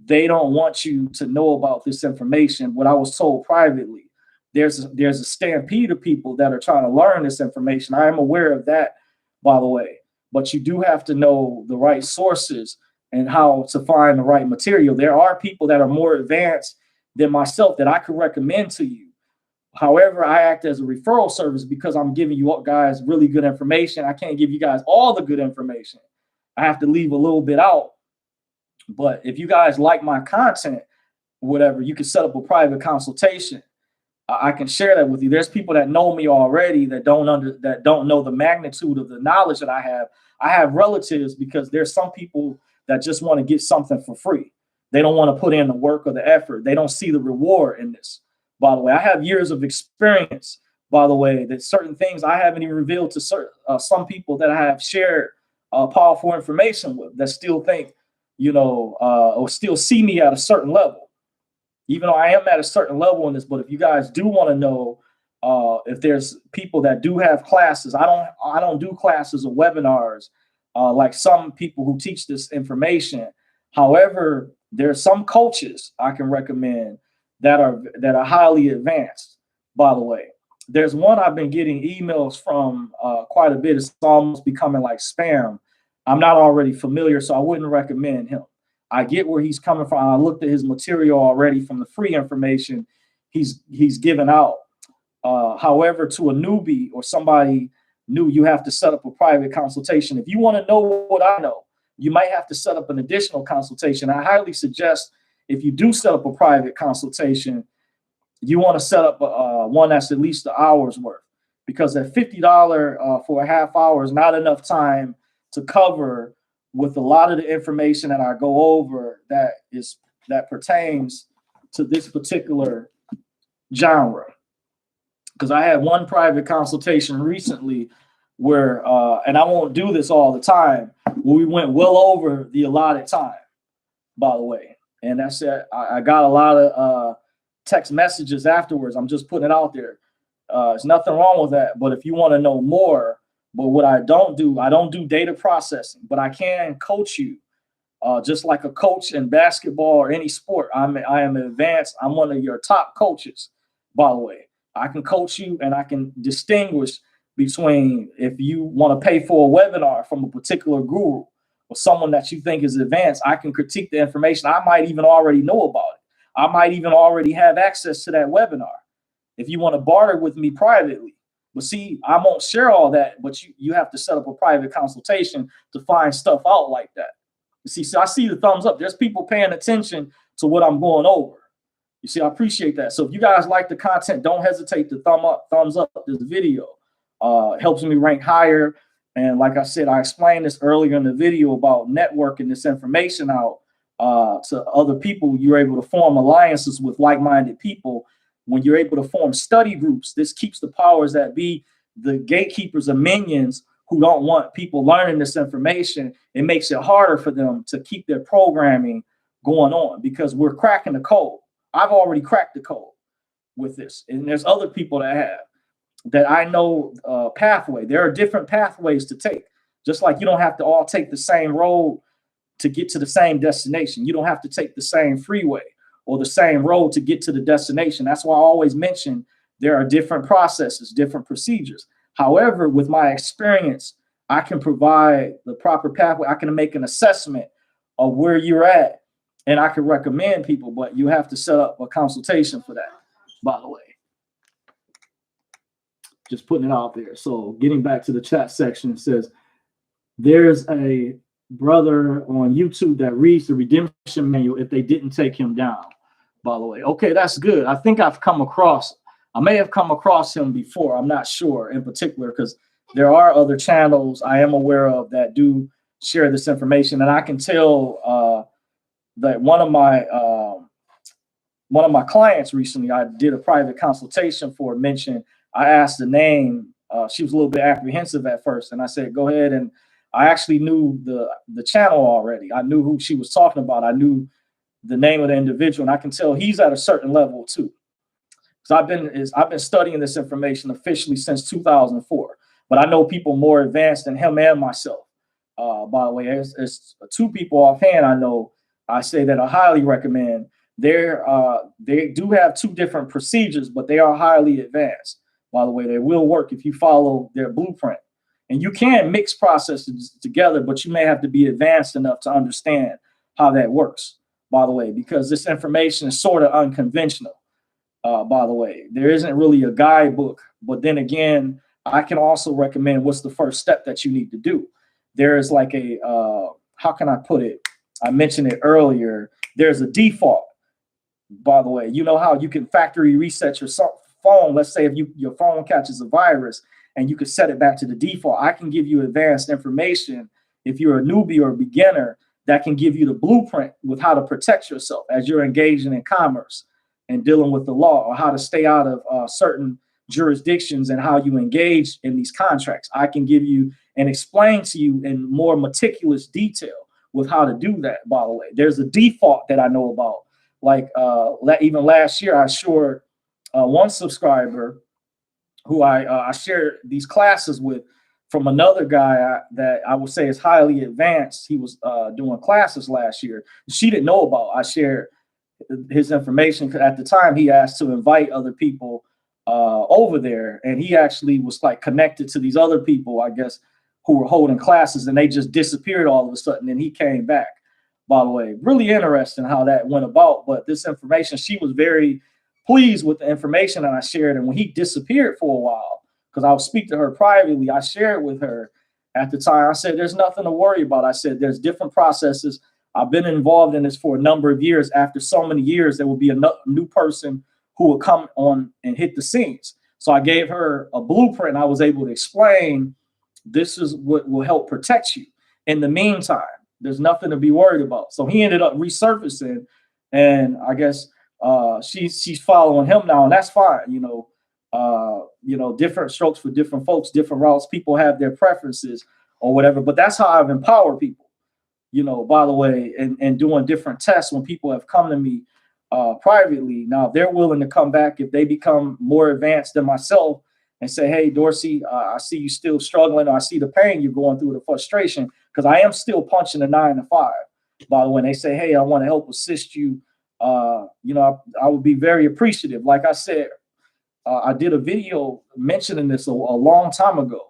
They don't want you to know about this information. What I was told privately, there's a stampede of people that are trying to learn this information. I am aware of that, by the way, but you do have to know the right sources and how to find the right material. There are people that are more advanced than myself that I could recommend to you. However, I act as a referral service because I'm giving you guys really good information. I can't give you guys all the good information. I have to leave a little bit out. But if you guys like my content, whatever, you can set up a private consultation. I can share that with you. There's people that know me already that don't know the magnitude of the knowledge that I have. I have relatives because there's some people that just want to get something for free. They don't want to put in the work or the effort. They don't see the reward in this. By the way, I have years of experience. By the way, that certain things I haven't even revealed to some people that I have shared powerful information with that still think, or still see me at a certain level. Even though I am at a certain level in this, but if you guys do want to know if there's people that do have classes, I don't do classes or webinars like some people who teach this information. However, there's some coaches I can recommend that are highly advanced. By the way, there's one I've been getting emails from quite a bit. It's almost becoming like spam. I'm not already familiar, so I wouldn't recommend him. I get where he's coming from. I looked at his material already from the free information he's given out. However, to a newbie or somebody new, you have to set up a private consultation. If you want to know what I know, you might have to set up an additional consultation. I highly suggest if you do set up a private consultation, you want to set up one that's at least an hour's worth, because that $50 for a half hour is not enough time to cover with a lot of the information that I go over that pertains to this particular genre. Because I had one private consultation recently where, and I won't do this all the time, where we went well over the allotted time, by the way. And that's it. I got a lot of text messages afterwards. I'm just putting it out there. There's nothing wrong with that. But if you want to know more, but what I don't do data processing, but I can coach you. Just like a coach in basketball or any sport, I am advanced. I'm one of your top coaches, by the way. I can coach you and I can distinguish between if you want to pay for a webinar from a particular guru or someone that you think is advanced. I can critique the information. I might even already know about it. I might even already have access to that webinar if you want to barter with me privately. But see, I won't share all that, but you have to set up a private consultation to find stuff out like that. You see, so I see the thumbs up. There's people paying attention to what I'm going over. You see, I appreciate that. So if you guys like the content, don't hesitate to thumbs up this video. Helps me rank higher. And like I said, I explained this earlier in the video about networking this information out to other people. You're able to form alliances with like-minded people. When you're able to form study groups, this keeps the powers that be, the gatekeepers and minions who don't want people learning this information. It makes it harder for them to keep their programming going on because we're cracking the code. I've already cracked the code with this. And there's other people that I know pathway. There are different pathways to take. Just like you don't have to all take the same road to get to the same destination. You don't have to take the same freeway or the same road to get to the destination. That's why I always mention there are different processes, different procedures. However, with my experience, I can provide the proper pathway. I can make an assessment of where you're at, and I can recommend people, but you have to set up a consultation for that, by the way. Just putting it out there. So getting back to the chat section, it says, there's a brother on YouTube that reads the redemption manual if they didn't take him down, by the way. Okay, that's good. I think I may have come across him before. I'm not sure in particular, because there are other channels I am aware of that do share this information. And I can tell that one of my clients recently, I did a private consultation for, mentioned, I asked the name. She was a little bit apprehensive at first. And I said, go ahead. And I actually knew the channel already. I knew who she was talking about. I knew the name of the individual. And I can tell he's at a certain level too. Because I've been studying this information officially since 2004. But I know people more advanced than him and myself. By the way, it's two people offhand I know I say that I highly recommend. They do have two different procedures, but they are highly advanced. By the way, they will work if you follow their blueprint. And you can mix processes together, but you may have to be advanced enough to understand how that works, by the way, because this information is sort of unconventional. By the way, there isn't really a guidebook, but then again, I can also recommend what's the first step that you need to do. There's like a how can I put it? I mentioned it earlier. There's a default, by the way. You know how you can factory reset your phone. Let's say if your phone catches a virus and you could set it back to the default. I can give you advanced information if you're a newbie or a beginner that can give you the blueprint with how to protect yourself as you're engaging in commerce and dealing with the law, or how to stay out of certain jurisdictions and how you engage in these contracts. I can give you and explain to you in more meticulous detail with how to do that, by the way. There's a default that I know about. Like even last year, I assured one subscriber who I shared these classes with from another guy that I would say is highly advanced. He was doing classes last year. She didn't know about. I shared his information because at the time he asked to invite other people over there, and he actually was like connected to these other people, I guess, who were holding classes, and they just disappeared all of a sudden. And he came back. By the way, really interesting how that went about. But this information, she was very pleased with the information that I shared. And when he disappeared for a while, because I would speak to her privately, I shared with her at the time. I said, "There's nothing to worry about." I said, "There's different processes. I've been involved in this for a number of years. After so many years, there will be a new person who will come on and hit the scenes." So I gave her a blueprint. I was able to explain this is what will help protect you. In the meantime, there's nothing to be worried about. So he ended up resurfacing, and I guess she's following him now, and that's fine. Different strokes for different folks, different routes. People have their preferences or whatever. But that's how I've empowered people. By the way, and doing different tests when people have come to me privately. Now, if they're willing to come back, if they become more advanced than myself and say, "Hey, Dorsey, I see you still struggling. Or I see the pain you're going through, the frustration," because I am still punching a 9 to 5. By the way, and they say, "Hey, I want to help assist you." I would be very appreciative. Like I said, I did a video mentioning this a long time ago.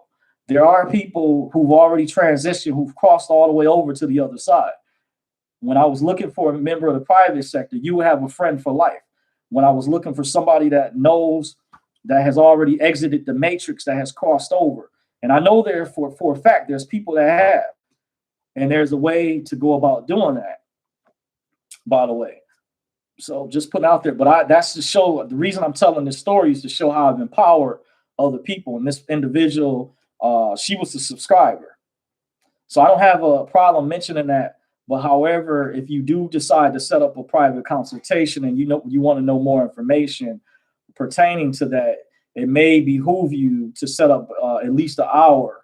There are people who've already transitioned, who've crossed all the way over to the other side. When I was looking for a member of the private sector, you would have a friend for life. When I was looking for somebody that knows, that has already exited the matrix, that has crossed over. And I know there for a fact, there's people that have, and there's a way to go about doing that, by the way. So just putting out there, but that's to show, the reason I'm telling this story is to show how I've empowered other people. And this individual, she was a subscriber. So I don't have a problem mentioning that. But however, if you do decide to set up a private consultation and you want to know more information pertaining to that, it may behoove you to set up at least an hour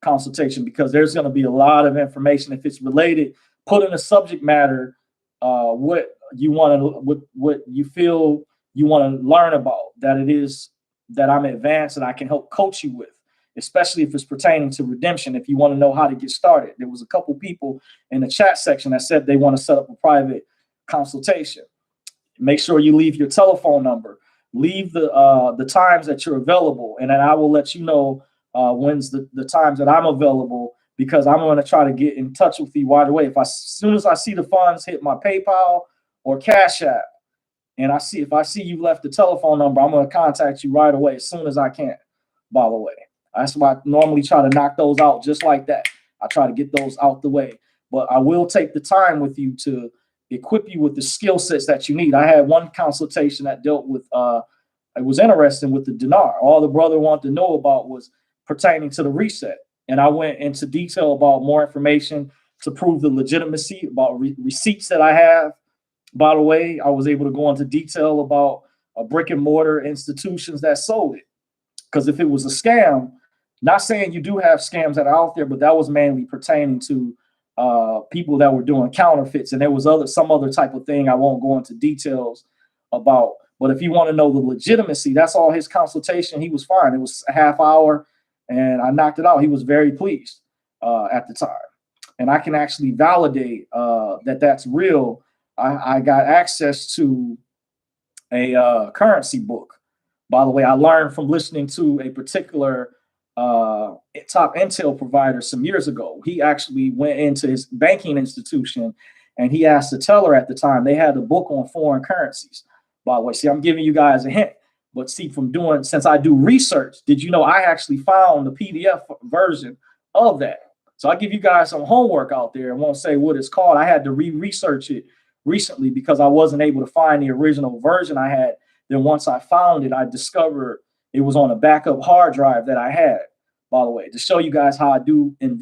consultation, because there's going to be a lot of information. If it's related, put in a subject matter, what you want to, what you feel you want to learn about, that it is that I'm advanced and I can help coach you with, especially if it's pertaining to redemption. If you want to know how to get started, there was a couple people in the chat section that said they want to set up a private consultation. Make sure you leave your telephone number, leave the times that you're available, and then I will let you know when's the times that I'm available, because I'm going to try to get in touch with you right away. As soon as I see the funds hit my PayPal or Cash App, and if I see you left the telephone number, I'm going to contact you right away as soon as I can, by the way. That's why I normally try to knock those out just like that. I try to get those out the way. But I will take the time with you to equip you with the skill sets that you need. I had one consultation that dealt with, it was interesting with the dinar. All the brother wanted to know about was pertaining to the reset. And I went into detail about more information to prove the legitimacy, about receipts that I have. By the way, I was able to go into detail about brick and mortar institutions that sold it. Because if it was a scam, not saying you do have scams that are out there, but that was mainly pertaining to people that were doing counterfeits, and there was some other type of thing I won't go into details about. But if you want to know the legitimacy, that's all his consultation. He was fine. It was a half hour, and I knocked it out. He was very pleased at the time, and I can actually validate that that's real. I got access to a currency book. By the way, I learned from listening to a particular top intel provider some years ago. He actually went into his banking institution And he asked the teller at the time, they had a book on foreign currencies, by the way. See, I'm giving you guys a hint. But see, since I do research, did you know I actually found the PDF version of that? So I give you guys some homework out there and won't say what it's called. I had to research it recently because I wasn't able to find the original version I had. Then once I found it, I discovered it was on a backup hard drive that I had, by the way, to show you guys how I do in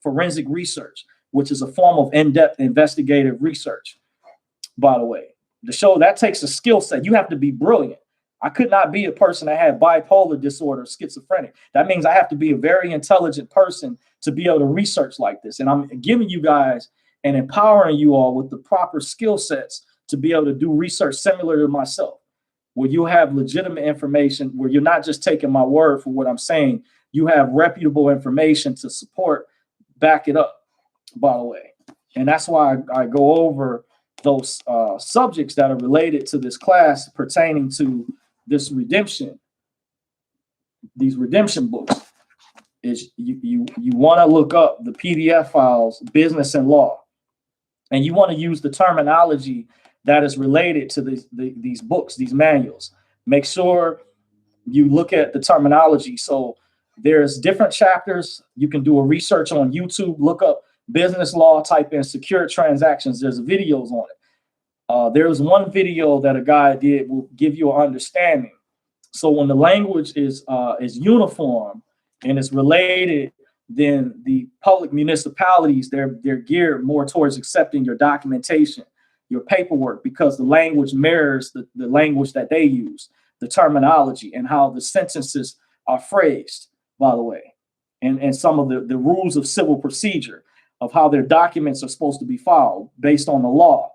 forensic research, which is a form of in-depth investigative research, by the way. To show that takes a skill set. You have to be brilliant. I could not be a person that had bipolar disorder, schizophrenic. That means I have to be a very intelligent person to be able to research like this. And I'm giving you guys and empowering you all with the proper skill sets to be able to do research similar to myself, where you have legitimate information, where you're not just taking my word for what I'm saying. You have reputable information to support, back it up, by the way. And that's why I go over those subjects that are related to this class pertaining to this redemption, these redemption books. Is you want to look up the PDF files, business and law, and you want to use the terminology that is related to these books, these manuals. Make sure you look at the terminology. So there's different chapters. You can do a research on YouTube, look up business law, type in secure transactions. There's videos on it. There's one video that a guy did will give you an understanding. So when the language is uniform and it's related, then the public municipalities, they're geared more towards accepting your documentation, your paperwork, because the language mirrors the language that they use, the terminology, and how the sentences are phrased, by the way, and some of the rules of civil procedure of how their documents are supposed to be filed based on the law.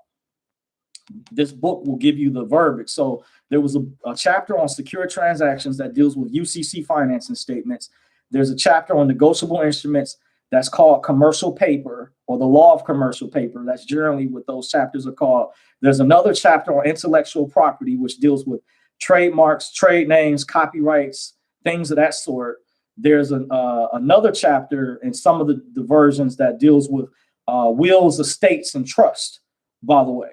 This book will give you the verbiage. So there was a chapter on secure transactions that deals with UCC financing statements. There's a chapter on negotiable instruments that's called commercial paper, or the law of commercial paper. That's generally what those chapters are called. There's another chapter on intellectual property, which deals with trademarks, trade names, copyrights, things of that sort. There's another chapter in some of the versions that deals with wills, estates, and trust, by the way.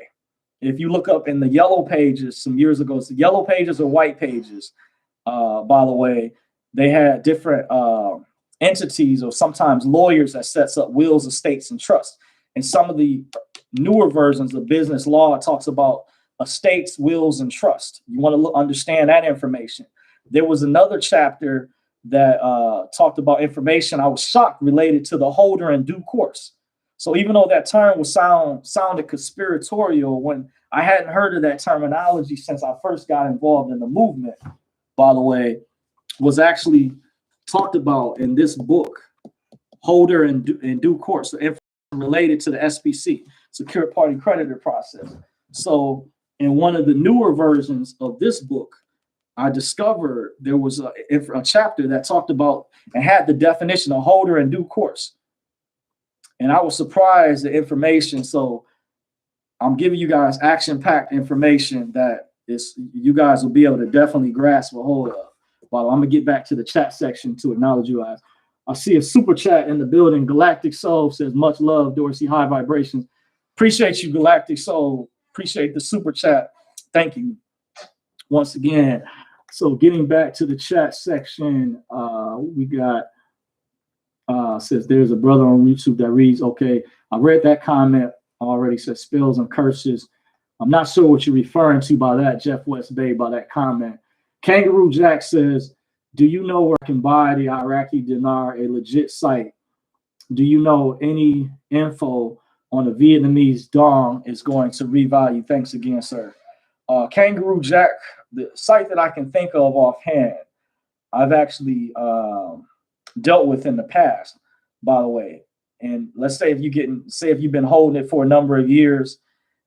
If you look up in the yellow pages some years ago, it's the yellow pages or white pages, by the way, they had different entities or sometimes lawyers that sets up wills, estates, and trusts. And some of the newer versions of business law talks about estates, wills, and trust. You want to understand that information. There was another chapter that talked about information I was shocked related to the holder in due course. So even though that term was sounded conspiratorial, when I hadn't heard of that terminology since I first got involved in the movement, by the way, was actually talked about in this book, holder in due course, so information related to the SPC, Secured Party Creditor Process. So in one of the newer versions of this book, I discovered there was a chapter that talked about and had the definition of holder in due course. And I was surprised the information. So I'm giving you guys action-packed information that you guys will be able to definitely grasp a hold of. Well, I'm gonna get back to the chat section to acknowledge you guys. I see a super chat in the building. Galactic Soul says, much love, Dorsey, high vibrations. Appreciate you, Galactic Soul. Appreciate the super chat. Thank you once again. So getting back to the chat section, we got says there's a brother on YouTube that reads, okay, I read that comment already, says spells and curses. I'm not sure what you're referring to by that, Jeff West Bay, by that comment. Kangaroo Jack says, do you know where I can buy the Iraqi dinar, a legit site? Do you know any info on the Vietnamese dong is going to revalue? Thanks again, sir. Kangaroo Jack, the site that I can think of offhand, I've actually dealt with in the past, by the way. And let's say if you've been holding it for a number of years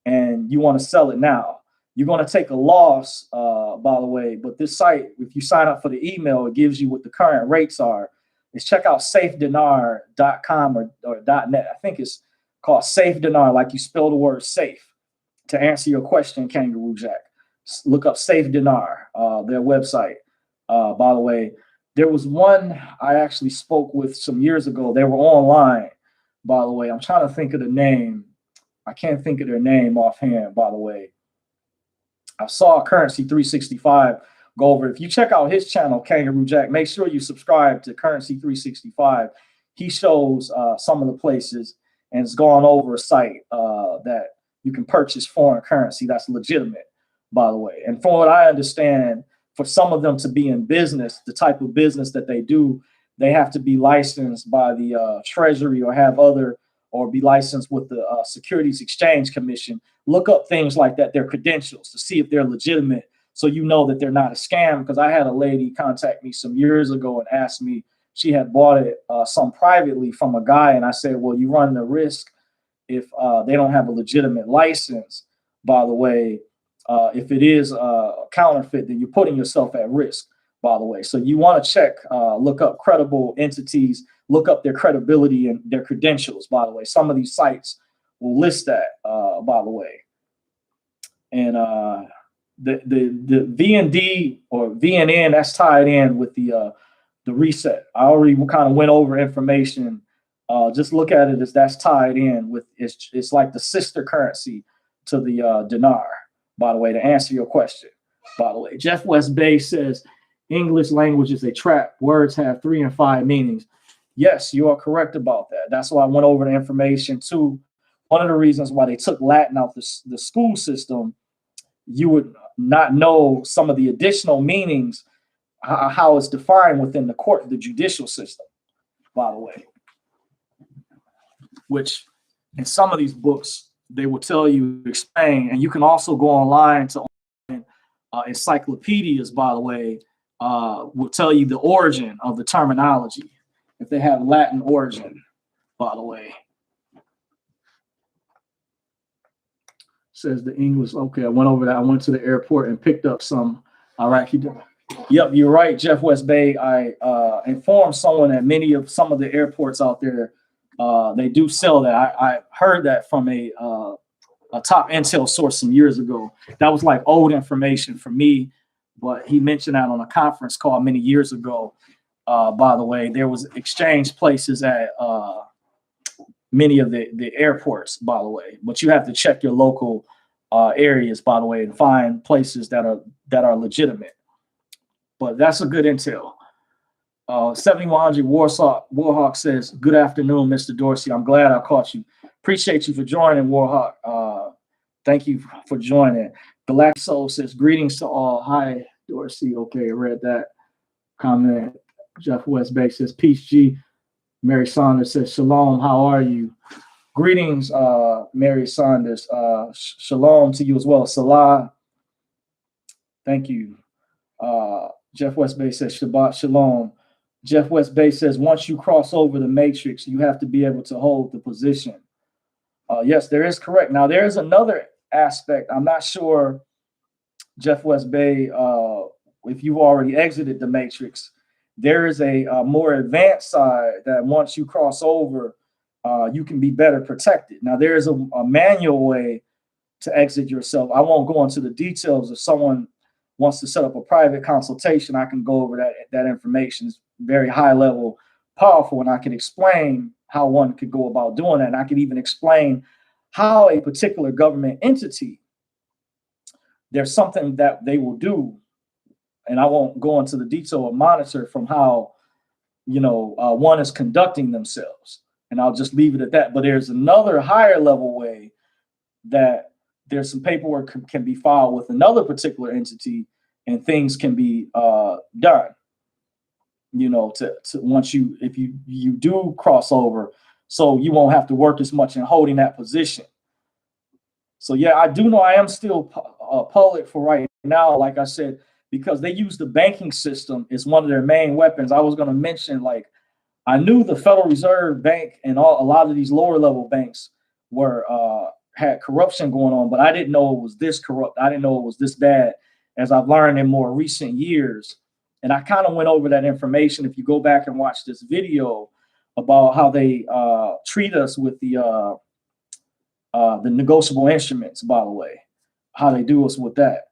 and you want to sell it now, you're going to take a loss, by the way. But this site, if you sign up for the email, it gives you what the current rates are. It's check out safedinar.com or .net. I think it's called Safe Dinar, like you spell the word safe. To answer your question, Kangaroo Jack, look up Safe Dinar, their website. By the way, there was one I actually spoke with some years ago. They were online, by the way. I'm trying to think of the name. I can't think of their name offhand, by the way. I saw Currency 365 go over. If you check out his channel, Kangaroo Jack, make sure you subscribe to Currency 365. He shows some of the places and has gone over a site that you can purchase foreign currency that's legitimate, by the way. And from what I understand, for some of them to be in business, the type of business that they do, they have to be licensed by the Treasury or have other, or be licensed with the Securities Exchange Commission. Look up things like that, their credentials, to see if they're legitimate, so you know that they're not a scam. Because I had a lady contact me some years ago and asked me, she had bought it some privately from a guy, and I said, well, you run the risk if they don't have a legitimate license, by the way. If it is counterfeit, then you're putting yourself at risk, by the way. So you want to check, look up credible entities, look up their credibility and their credentials, by the way. Some of these sites will list that, by the way. And the VND or VNN, that's tied in with the reset. I already kind of went over information. Just look at it as that's tied in with, it's like the sister currency to the dinar, by the way, to answer your question, by the way. Jeff West Bay says, English language is a trap. Words have 3 and 5 meanings. Yes, you are correct about that. That's why I went over the information too. One of the reasons why they took Latin out the school system, you would not know some of the additional meanings, how it's defined within the court, the judicial system, by the way. Which in some of these books, they will tell you, explain, and you can also go online to encyclopedias, by the way, will tell you the origin of the terminology, if they have Latin origin, by the way. Says the English. Okay, I went over that. I went to the airport and picked up some Iraqi. Yep, you're right, Jeff West Bay. I informed someone at some of the airports out there, they do sell that. I heard that from a top intel source some years ago. That was like old information for me, but he mentioned that on a conference call many years ago. By the way, there was exchange places at many of the airports, by the way, but you have to check your local areas, by the way, and find places that are legitimate. But that's a good intel. 7100 Warhawk says, good afternoon, Mr. Dorsey. I'm glad I caught you. Appreciate you for joining, Warhawk. Thank you for joining. Galacto says, greetings to all. Hi, Dorsey. Okay, I read that comment. Jeff West Bay says, peace, G. Mary Saunders says, shalom, how are you? Greetings, Mary Saunders. Shalom to you as well. Salah. Thank you. Jeff West Bay says, Shabbat Shalom. Jeff West Bay says, once you cross over the matrix, you have to be able to hold the position. Yes, there is correct. Now, there's another aspect. I'm not sure, Jeff West Bay, if you've already exited the matrix. There is a more advanced side that once you cross over, you can be better protected. Now, there is a manual way to exit yourself. I won't go into the details. If someone wants to set up a private consultation, I can go over that information. It's very high level, powerful, and I can explain how one could go about doing that. And I can even explain how a particular government entity, there's something that they will do, and I won't go into the detail of monitor from how, one is conducting themselves. And I'll just leave it at that. But there's another higher level way that there's some paperwork can be filed with another particular entity, and things can be done. To once if you do cross over, so you won't have to work as much in holding that position. So yeah, I do know I am still public for right now, like I said, because they use the banking system as one of their main weapons. I was going to mention, like, I knew the Federal Reserve Bank and a lot of these lower level banks had corruption going on, but I didn't know it was this corrupt. I didn't know it was this bad, as I've learned in more recent years. And I kind of went over that information. If you go back and watch this video about how they treat us with the negotiable instruments, by the way, how they do us with that.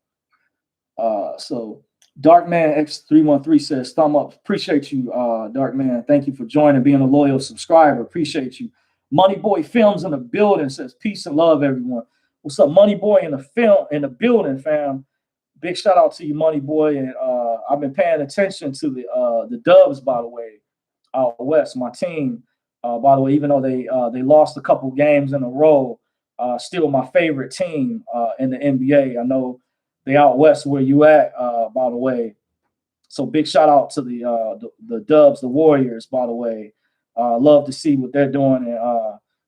So Darkman X313 says, thumb up. Appreciate you, Darkman. Thank you for joining, being a loyal subscriber. Appreciate you. Money Boy Films in the building says peace and love, everyone. What's up, Money Boy in the building, fam? Big shout out to you, Money Boy. And I've been paying attention to the Dubs, by the way, out west. My team, by the way, even though they lost a couple games in a row, still my favorite team in the NBA. I know they out west where you at, by the way. So big shout out to the Dubs, the Warriors, by the way. Love to see what they're doing,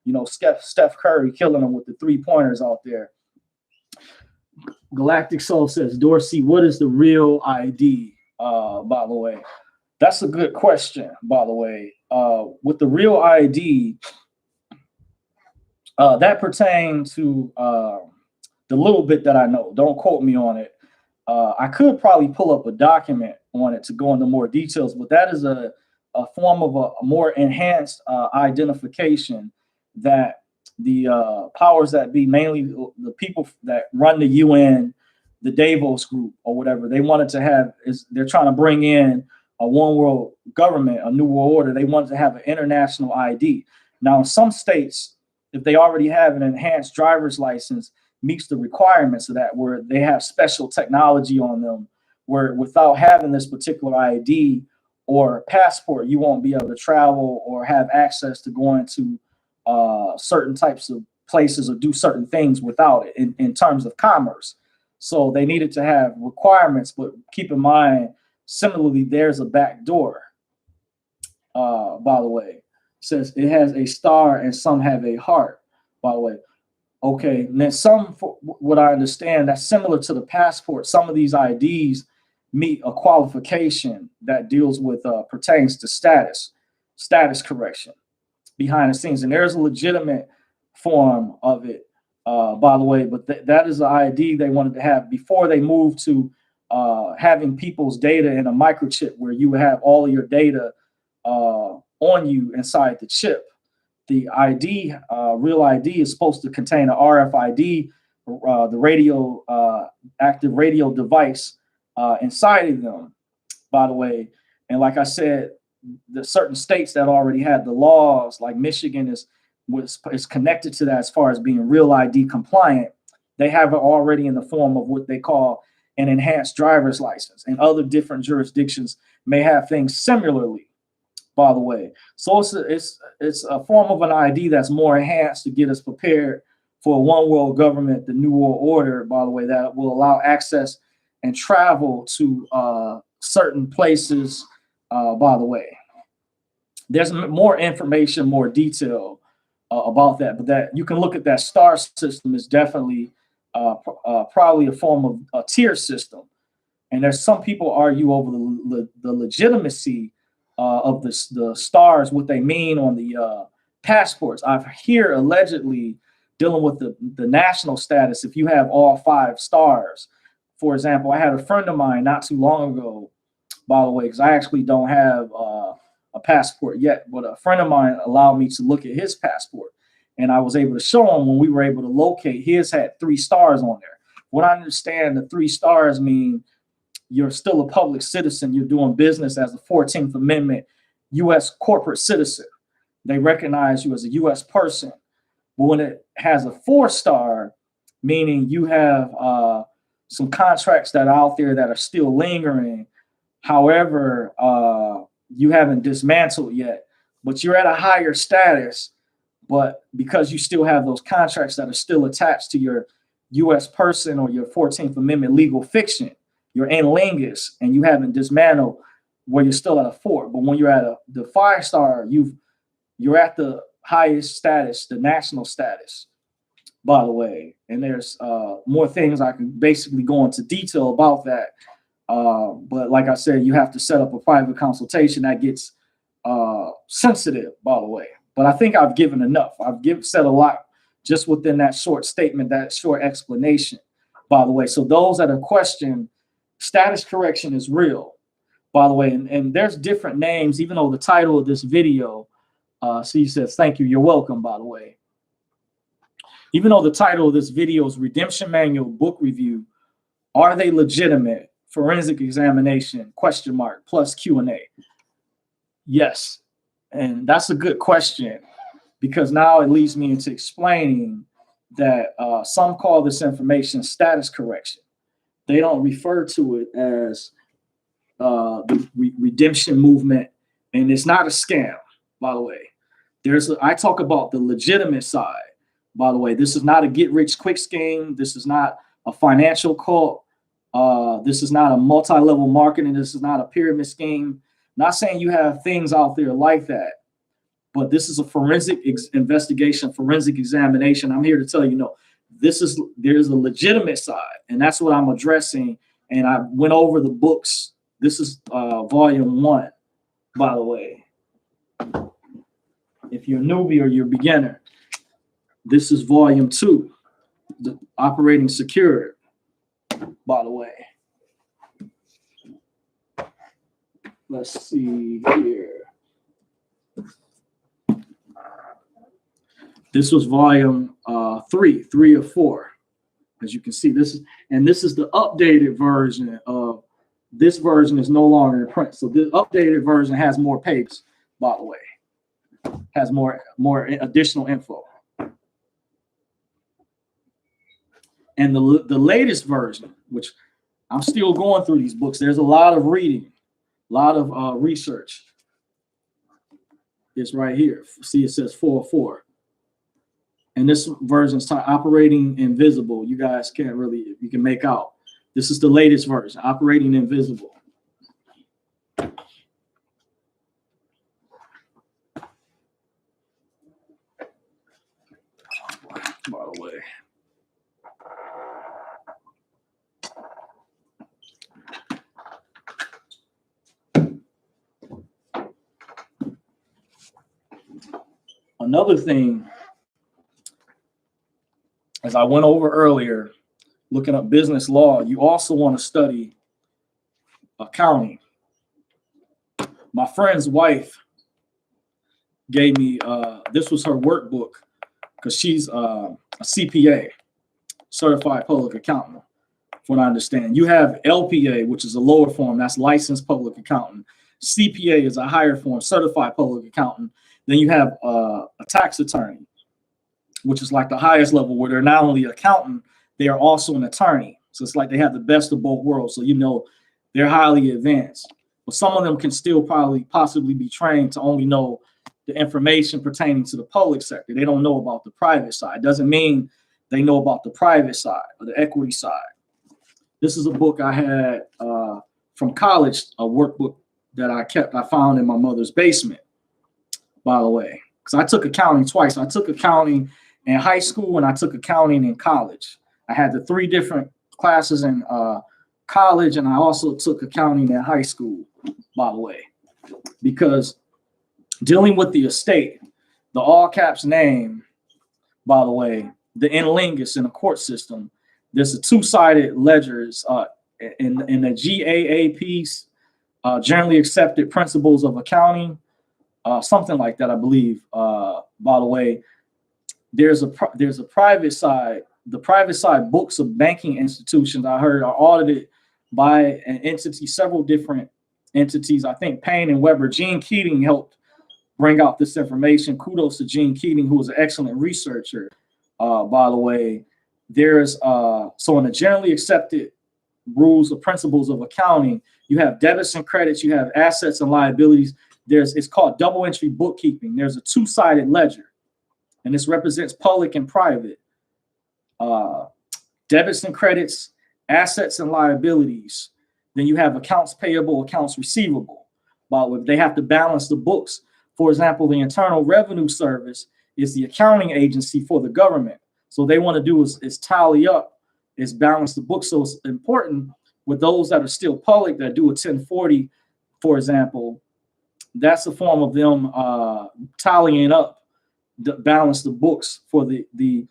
and Steph Curry killing them with the 3-pointers out there. Galactic Soul says, Dorsey, what is the real ID? By the way, that's a good question. By the way, with the real ID, that pertains to the little bit that I know. Don't quote me on it. I could probably pull up a document on it to go into more details, but that is a form of a more enhanced identification that the powers that be, mainly the people that run the UN, the Davos group or whatever, they wanted to have they're trying to bring in a one world government, a new world order. They wanted to have an international ID. Now, in some states, if they already have an enhanced driver's license, meets the requirements of that, where they have special technology on them, where without having this particular ID or passport, you won't be able to travel or have access to going to certain types of places or do certain things without it in terms of commerce. So they needed to have requirements, but keep in mind, similarly, there's a back door, by the way. It says it has a star and some have a heart, by the way. Okay, and then some, for what I understand, that's similar to the passport. Some of these IDs meet a qualification that deals with pertains to status correction behind the scenes, and there's a legitimate form of it, by the way. But that is the ID they wanted to have before they moved to having people's data in a microchip, where you would have all of your data on you inside the chip. The ID, real ID, is supposed to contain an RFID, the radio active radio device inside of them, by the way. And like I said, the certain states that already had the laws, like Michigan is connected to that as far as being real ID compliant. They have it already in the form of what they call an enhanced driver's license, and other different jurisdictions may have things similarly, by the way. So it's a form of an ID that's more enhanced to get us prepared for a one world government, the new world order, by the way, that will allow access and travel to certain places, by the way. There's more information, more detail about that, but that you can look at that star system is definitely probably a form of a tier system. And there's some people argue over the legitimacy of the stars, what they mean on the passports. I hear allegedly dealing with the national status, if you have all 5 stars. For example, I had a friend of mine not too long ago, by the way, because I actually don't have a passport yet, but a friend of mine allowed me to look at his passport, and I was able to show him when we were able to locate. His had 3 stars on there. What I understand, the 3 stars mean you're still a public citizen. You're doing business as a 14th Amendment U.S. corporate citizen. They recognize you as a U.S. person. But when it has a 4-star, meaning you have some contracts that are out there that are still lingering. However, you haven't dismantled yet, but you're at a higher status. But because you still have those contracts that are still attached to your U.S. person or your 14th Amendment legal fiction, you're in lingus and you haven't dismantled, where you're still at a 4. But when you're at the 5-star, you're at the highest status, the national status, by the way. And there's more things I can basically go into detail about that. But like I said, you have to set up a private consultation that gets sensitive, by the way. But I think I've given enough. Said a lot just within that short statement, that short explanation, by the way. So those that are questioning, status correction is real, by the way. And there's different names, even though the title of this video, C says, thank you, you're welcome, by the way. Even though the title of this video is Redemption Manual Book Review, are they legitimate? Forensic examination, question mark, plus Q&A. Yes. And that's a good question, because now it leads me into explaining that some call this information status correction. They don't refer to it as the redemption movement, and it's not a scam, by the way. I talk about the legitimate side, by the way. This is not a get-rich-quick scheme. This is not a financial cult. This is not a multi-level marketing. This is not a pyramid scheme. Not saying you have things out there like that, but this is a forensic investigation, forensic examination. I'm here to tell you, no, there's a legitimate side, and that's what I'm addressing. And I went over the books. This is volume 1, by the way. If you're a newbie or you're a beginner, this is volume 2, the operating secure, by the way. Let's see here. This was volume 3 or 4. As you can see, this is the updated version of this version is no longer in print. So the updated version has more pages, by the way. Has more additional info. And the latest version, which I'm still going through these books, there's a lot of reading, a lot of research. It's right here. See, it says 404. And this version is operating invisible. You guys can't really, you can make out. This is the latest version, operating invisible. By the way. Another thing, as I went over earlier, looking up business law, you also want to study accounting. My friend's wife gave me, this was her workbook, because she's a CPA, certified public accountant, from what I understand. You have LPA, which is a lower form, that's licensed public accountant. CPA is a higher form, certified public accountant. Then you have a tax attorney, which is like the highest level, where they're not only an accountant, they are also an attorney. So it's like they have the best of both worlds. So you know they're highly advanced. But some of them can still possibly be trained to only know the information pertaining to the public sector. They don't know about the private side. Doesn't mean they know about the private side or the equity side. This is a book I had from college, a workbook that I found in my mother's basement, by the way, because I took accounting twice. I took accounting in high school and I took accounting in college. I had the 3 different classes in college, and I also took accounting in high school, by the way, because dealing with the estate, the all caps name, by the way, the in lingus in the court system, there's a 2-sided ledgers in the GAAP's generally accepted principles of accounting, something like that, I believe. By the way, there's a private side. The private side books of banking institutions, I heard, are audited by an entity, several different entities. I think Payne and Weber. Gene Keating helped bring out this information. Kudos to Gene Keating, who was an excellent researcher, by the way. There's so in the generally accepted rules or principles of accounting, you have debits and credits, you have assets and liabilities. It's called double entry bookkeeping. There's a 2-sided ledger, and this represents public and private. Debits and credits, assets and liabilities. Then you have accounts payable, accounts receivable. But they have to balance the books. For example, the Internal Revenue Service is the accounting agency for the government. So they want to do is tally up, is balance the books. So it's important with those that are still public that do a 1040, for example. That's a form of them tallying up, balance the books for the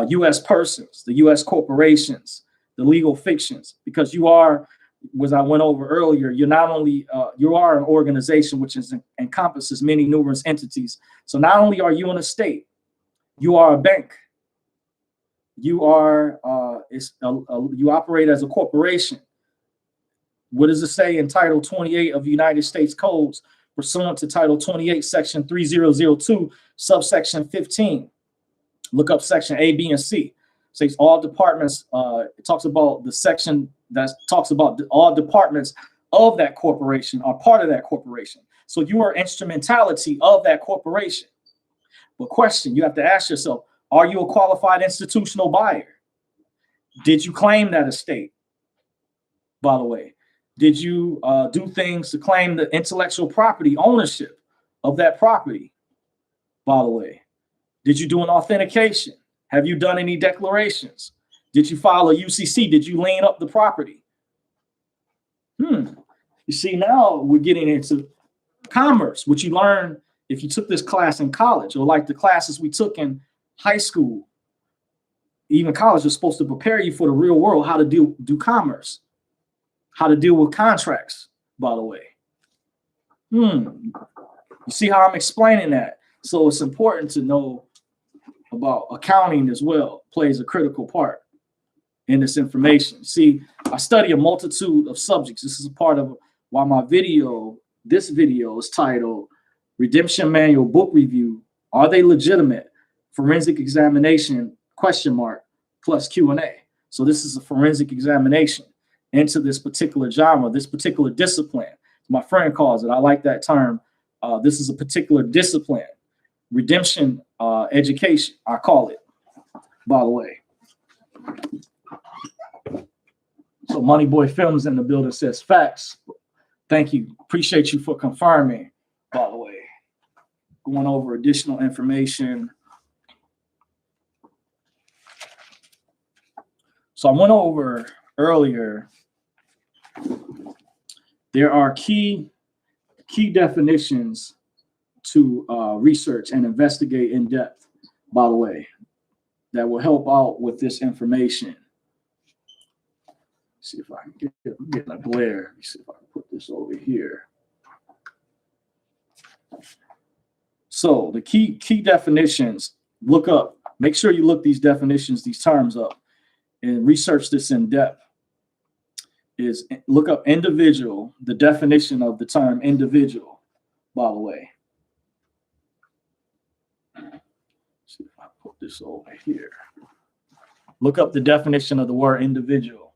U.S. persons, the U.S. corporations, the legal fictions, because you are, as I went over earlier, you're not only, you are an organization which encompasses many numerous entities. So not only are you an estate, you are a bank. You are, you operate as a corporation. What does it say in Title 28 of the United States Codes pursuant to Title 28, Section 3002, subsection 15. Look up Section A, B, and C. It says all departments, it talks about the section that talks about all departments of that corporation are part of that corporation. So you are instrumentality of that corporation. But question, you have to ask yourself, are you a qualified institutional buyer? Did you claim that estate? By the way, did you do things to claim the intellectual property ownership of that property? By the way, did you do an authentication? Have you done any declarations? Did you file a UCC? Did you lien up the property? You see, now we're getting into commerce, which you learn if you took this class in college, or like the classes we took in high school. Even college is supposed to prepare you for the real world, how to do commerce, how to deal with contracts, by the way. You see how I'm explaining that? So it's important to know about accounting as well, plays a critical part in this information. See, I study a multitude of subjects. This is a part of why this video is titled Redemption Manual Book Review. Are they legitimate? Forensic examination, ? Plus Q&A. So this is a forensic examination into this particular genre, this particular discipline. My friend calls it, I like that term. This is a particular discipline. Redemption education, I call it, by the way. So Money Boy Films in the building says facts. Thank you. Appreciate you for confirming, by the way. Going over additional information. So I went over earlier, there are key definitions to research and investigate in depth, by the way, that will help out with this information. See if I can get a glare. Let me see if I can put this over here. So the key definitions, look up, make sure you look these definitions, these terms up, and research this in depth. Is look up individual, the definition of the term individual, by the way. See if I put this over here. Look up the definition of the word individual,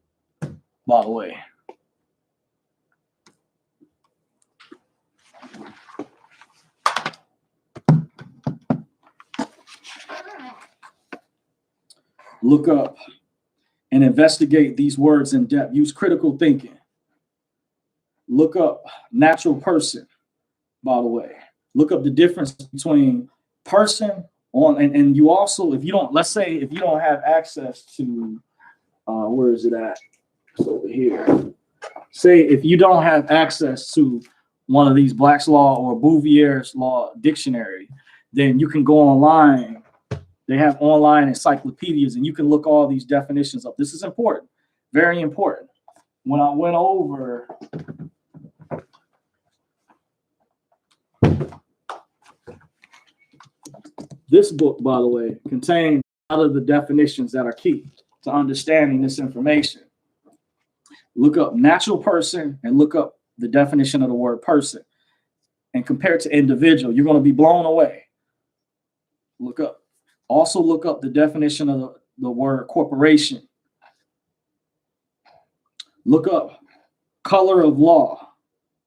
by the way. Look up and investigate these words in depth. Use critical thinking. Look up natural person, by the way. Look up the difference between person and you also, if you don't, let's say if you don't have access to, where is it at? It's over here. Say if you don't have access to one of these Black's Law or Bouvier's Law dictionary, then you can go online. They have online encyclopedias, and you can look all these definitions up. This is important, very important. When I went over this book, by the way, contains a lot of the definitions that are key to understanding this information. Look up natural person and look up the definition of the word person and compare it to individual. You're going to be blown away. Look up. Also look up the definition of the word corporation. Look up color of law.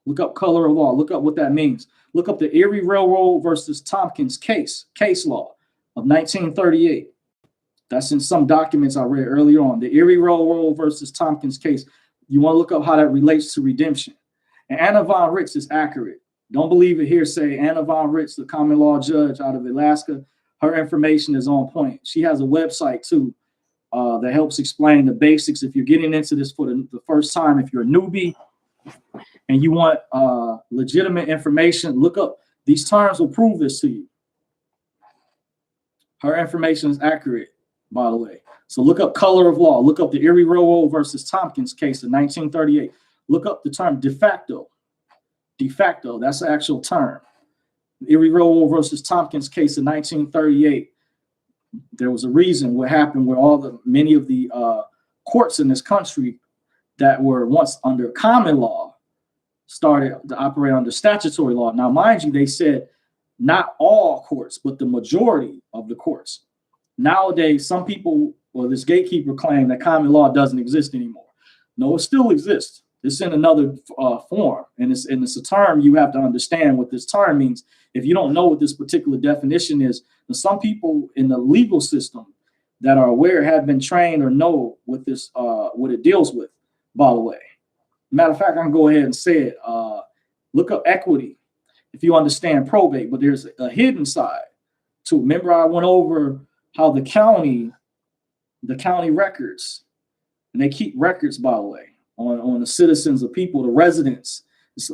Look up color of law. Look up what that means. Look up the Erie Railroad versus Tompkins case law of 1938. That's in some documents I read earlier on. The Erie Railroad versus Tompkins case. You want to look up how that relates to redemption. And Anna Von Ritz is accurate. Don't believe it hearsay. Anna Von Ritz, the common law judge out of Alaska, her information is on point. She has a website too that helps explain the basics. If you're getting into this for the first time, if you're a newbie and you want legitimate information, look up. These terms will prove this to you. Her information is accurate, by the way. So look up color of law. Look up the Erie Railroad versus Tompkins case in 1938. Look up the term de facto. De facto, that's the actual term. Erie Railroad versus Tompkins case in 1938. There was a reason what happened where many of the courts in this country that were once under common law started to operate under statutory law. Now, mind you, they said not all courts, but the majority of the courts. Nowadays, some people, or this gatekeeper, claim that common law doesn't exist anymore. No, it still exists. It's in another form, and it's a term you have to understand what this term means. If you don't know what this particular definition is, then some people in the legal system that are aware have been trained or know what this what it deals with. By the way, matter of fact, I can go ahead and say it. Look up equity if you understand probate, but there's a hidden side to. Remember, I went over how the county records, and they keep records, by the way, on the citizens of people, the residents. It's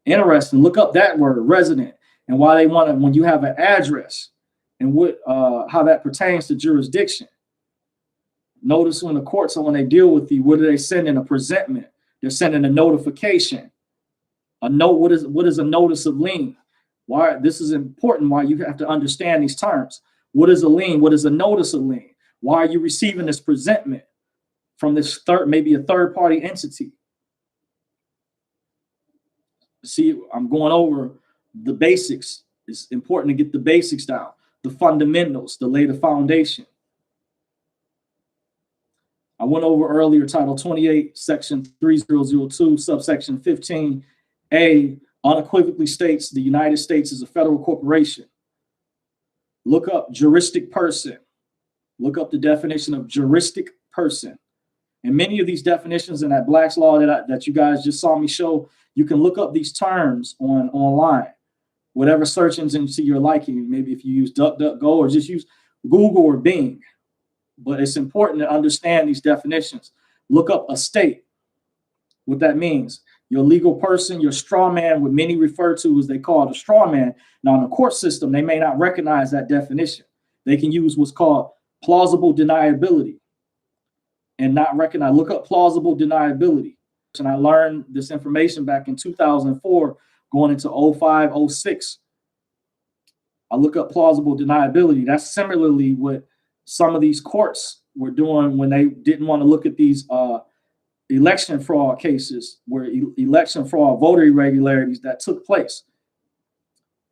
interesting. Look up that word, resident, and why they want it when you have an address and what how that pertains to jurisdiction. Notice when the courts, when they deal with you, what do they send in a presentment? They're sending a notification. A note. What is a notice of lien? Why this is important? Why you have to understand these terms. What is a lien? What is a notice of lien? Why are you receiving this presentment from this maybe a third party entity? See, I'm going over the basics. It's important to get the basics down, the fundamentals, to lay the foundation. I went over earlier Title 28, Section 3002, subsection 15A, unequivocally states the United States is a federal corporation. Look up juristic person. Look up the definition of juristic person. And many of these definitions in that Black's Law that you guys just saw me show, you can look up these terms online. Whatever search engine to your liking, maybe if you use DuckDuckGo or just use Google or Bing. But it's important to understand these definitions. Look up estate, what that means. Your legal person, your straw man, what many refer to as they call it a straw man. Now, in the court system, they may not recognize that definition. They can use what's called plausible deniability and not recognize. Look up plausible deniability. And I learned this information back in 2004, going into 05, 06. I look up plausible deniability. That's similarly what some of these courts were doing when they didn't want to look at these election fraud cases, where election fraud, voter irregularities that took place.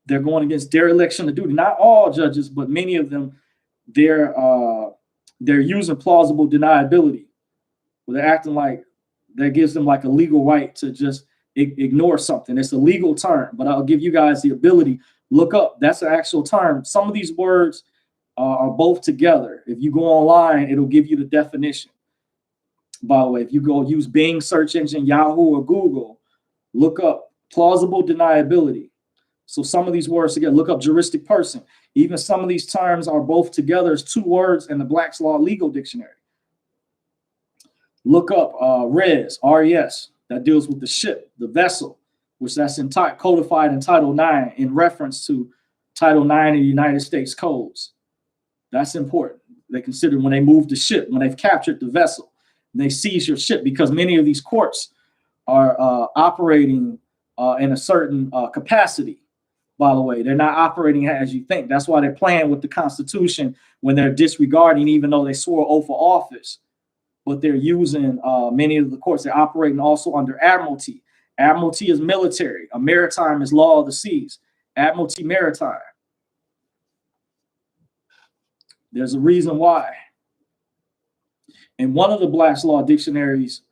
They're going against dereliction of duty. Not all judges, but many of them, they're using plausible deniability. Where they're acting like that gives them like a legal right to just ignore something. It's a legal term, but I'll give you guys the ability, look up, that's an actual term. Some of these words are both together. If you go online, it'll give you the definition. By the way, if you go use Bing search engine, Yahoo or Google, look up plausible deniability. So some of these words together, look up juristic person. Even some of these terms are both together as two words in the Black's Law Legal Dictionary. Look up res, R-E-S, that deals with the ship, the vessel, which that's codified in Title IX in reference to Title IX of the United States codes. That's important. They consider when they move the ship, when they've captured the vessel, they seize your ship, because many of these courts are operating in a certain capacity. By the way, they're not operating as you think. That's why they're playing with the Constitution when they're disregarding, even though they swore oath of office. But they're using many of the courts. They're operating also under admiralty. Admiralty is military. A maritime is law of the seas. Admiralty maritime. There's a reason why. In one of the Black's Law dictionaries,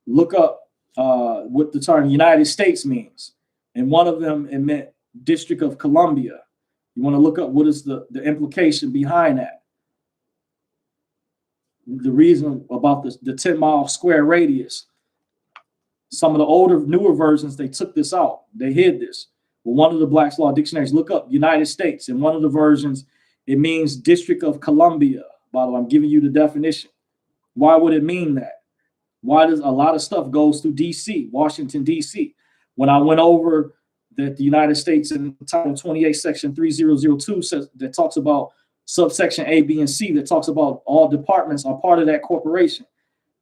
look up what the term United States means. In one of them, it meant District of Columbia. You want to look up what is the implication behind that. The reason about the 10-mile square radius. Some of the older, newer versions, they took this out. They hid this. But one of the Black's Law dictionaries, look up United States. In one of the versions, it means District of Columbia. By the way, I'm giving you the definition. Why would it mean that? Why does a lot of stuff goes through D.C., Washington, D.C.? When I went over that the United States in Title 28, Section 3002 says that talks about subsection A, B, and C, that talks about all departments are part of that corporation,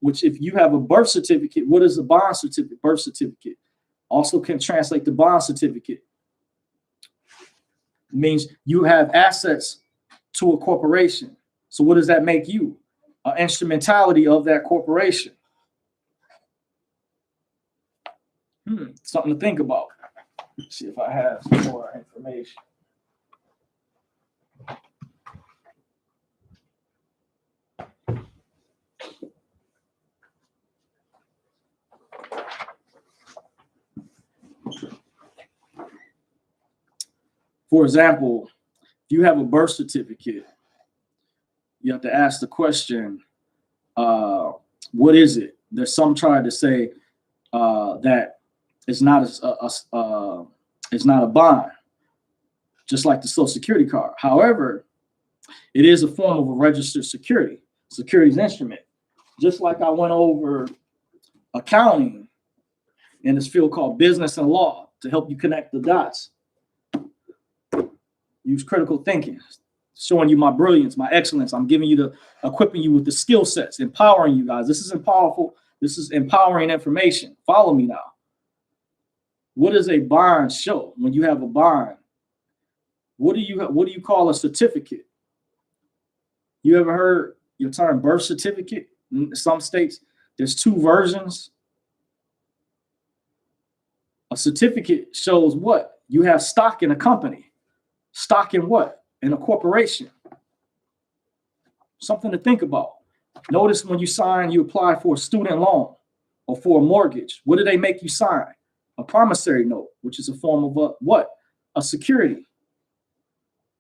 which if you have a birth certificate, what is a bond certificate? Birth certificate also can translate the bond certificate. It means you have assets to a corporation. So what does that make you? An instrumentality of that corporation. Something to think about. Let's see if I have some more information. For example, if you have a birth certificate, you have to ask the question, what is it? There's some trying to say that it's not it's not a bond, just like the Social Security card. However, it is a form of a registered securities instrument. Just like I went over accounting in this field called business and law to help you connect the dots. Use critical thinking, showing you my brilliance, my excellence. I'm giving you equipping you with the skill sets, empowering you guys. This is powerful. This is empowering information. Follow me now. What does a bond show? When you have a bond, what do you call a certificate? You ever heard your term birth certificate? In some states, there's two versions. A certificate shows what? You have stock in a company. Stock in what? In a corporation. Something to think about. Notice when you apply for a student loan or for a mortgage, what do they make you sign? A promissory note, which is a form of what? A security.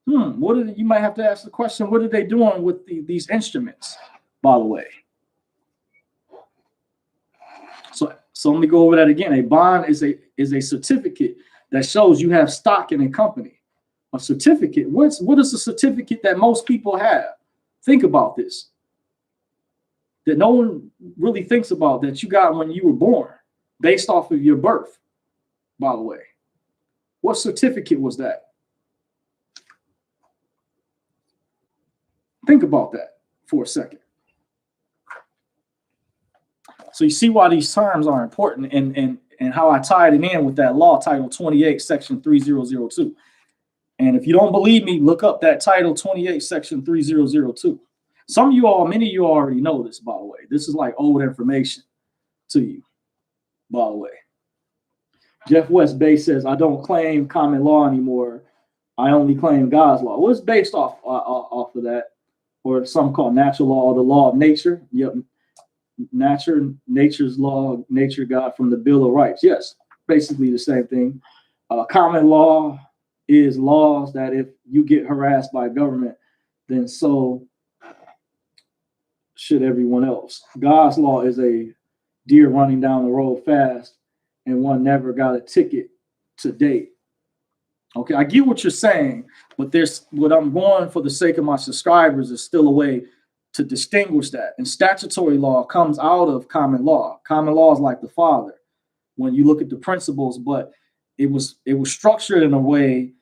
You might have to ask the question, what are they doing with these instruments, by the way? So let me go over that again. A bond is a certificate that shows you have stock in a company. A certificate. What is a certificate that most people have? Think about this. That no one really thinks about, that you got when you were born, based off of your birth, by the way. What certificate was that? Think about that for a second. So you see why these terms are important and how I tied it in with that law, Title 28, Section 3002. And if you don't believe me, look up that Title 28, Section 3002. Many of you already know this, by the way. This is like old information to you, by the way. Jeff West Bay says, I don't claim common law anymore. I only claim God's law. Well, it's based off of that, or some call natural law, or the law of nature. Yep. Nature's law, nature, God, from the Bill of Rights. Yes, basically the same thing. Common law is laws that if you get harassed by government, then so should everyone else. God's law is a deer running down the road fast and one never got a ticket to date. Okay, I get what you're saying, but what I'm going for the sake of my subscribers is still a way to distinguish that. And statutory law comes out of common law. Common law is like the father when you look at the principles, but it was structured in a way.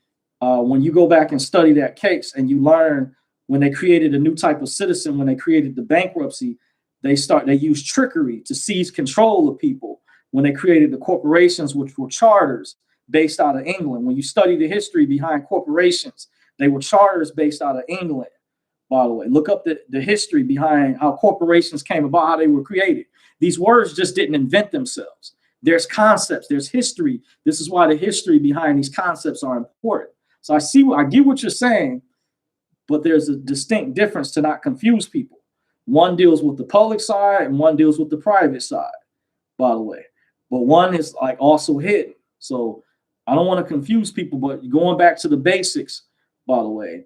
When you go back and study that case and you learn when they created a new type of citizen, when they created the bankruptcy, they used trickery to seize control of people. When they created the corporations, which were charters based out of England. When you study the history behind corporations, they were charters based out of England, by the way. Look up the history behind how corporations came about, how they were created. These words just didn't invent themselves. There's concepts, there's history. This is why the history behind these concepts are important. So I get what you're saying, but there's a distinct difference to not confuse people. One deals with the public side and one deals with the private side, by the way. But one is like also hidden. So I don't want to confuse people, but going back to the basics, by the way,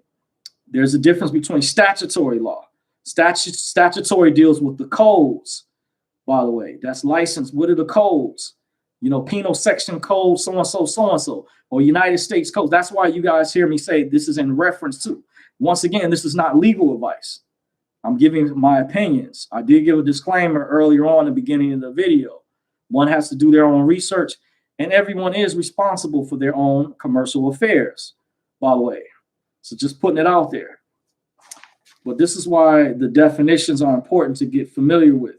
there's a difference between statutory law. Statutory deals with the codes, by the way. That's licensed. What are the codes? Penal section code, so-and-so, or United States code. That's why you guys hear me say this is in reference to. Once again, this is not legal advice. I'm giving my opinions. I did give a disclaimer earlier on in the beginning of the video. One has to do their own research, and everyone is responsible for their own commercial affairs, by the way. So just putting it out there. But this is why the definitions are important to get familiar with.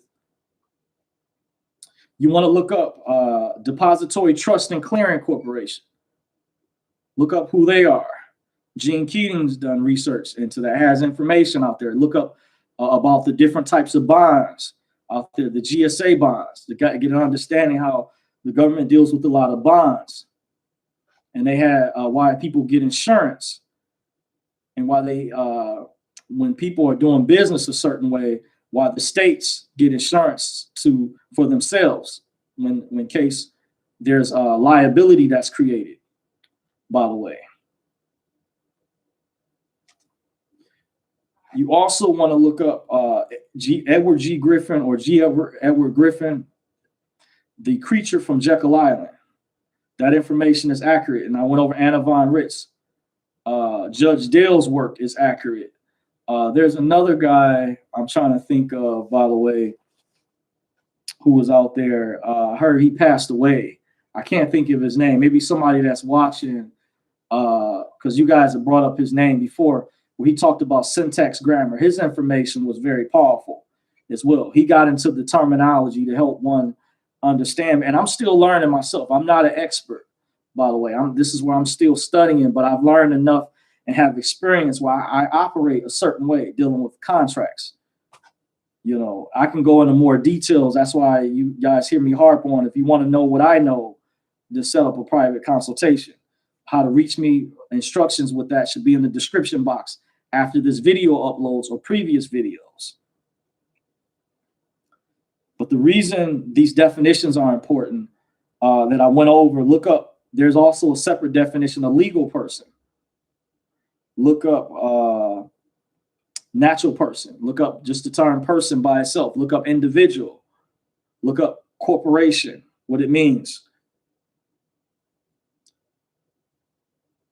You want to look up Depository Trust and Clearing Corporation. Look up who they are. Gene Keating's done research into that, has information out there. Look up about the different types of bonds out there, the GSA bonds, to get an understanding how The government deals with a lot of bonds, and they had why people get insurance, and why they when people are doing business a certain way, why the states get insurance for themselves when in case there's a liability that's created. By the way, you also want to look up Edward G. Griffin or Edward Griffin, the creature from Jekyll Island. That information is accurate. And I went over Anna von Ritz. Judge Dale's work is accurate. There's another guy I'm trying to think of, by the way, who was out there. I heard he passed away. I can't think of his name. Maybe somebody that's watching, because you guys have brought up his name before, where he talked about syntax grammar. His information was very powerful as well. He got into the terminology to help one understand. And I'm still learning myself. I'm not an expert, by the way. This is where I'm still studying, but I've learned enough and have experience where I operate a certain way dealing with contracts. You know, I can go into more details. That's why you guys hear me harp on, if you want to know what I know, just set up a private consultation. How to reach me, instructions with that should be in the description box after this video uploads or previous videos. But the reason these definitions are important that I went over, look up, there's also a separate definition of legal person. Look up natural person. Look up just the term person by itself. Look up individual. Look up corporation, what it means.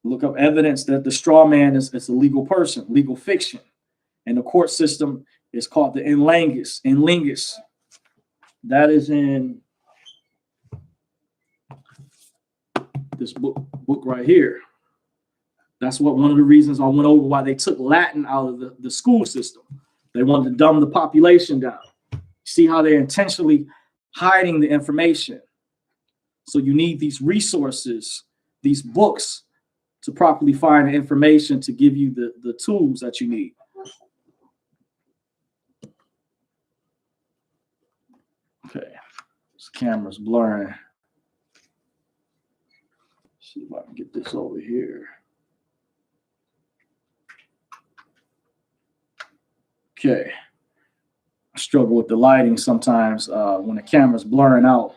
Look up evidence that the straw man is a legal person, legal fiction. And the court system is called the in lingus. That is in this book right here. That's one of the reasons I went over why they took Latin out of the school system. They wanted to dumb the population down. See how they're intentionally hiding the information. So you need these resources, these books, to properly find the information to give you the tools that you need. Okay, this camera's blurring. See if I can get this over here. Okay, I struggle with the lighting sometimes when the camera's blurring out.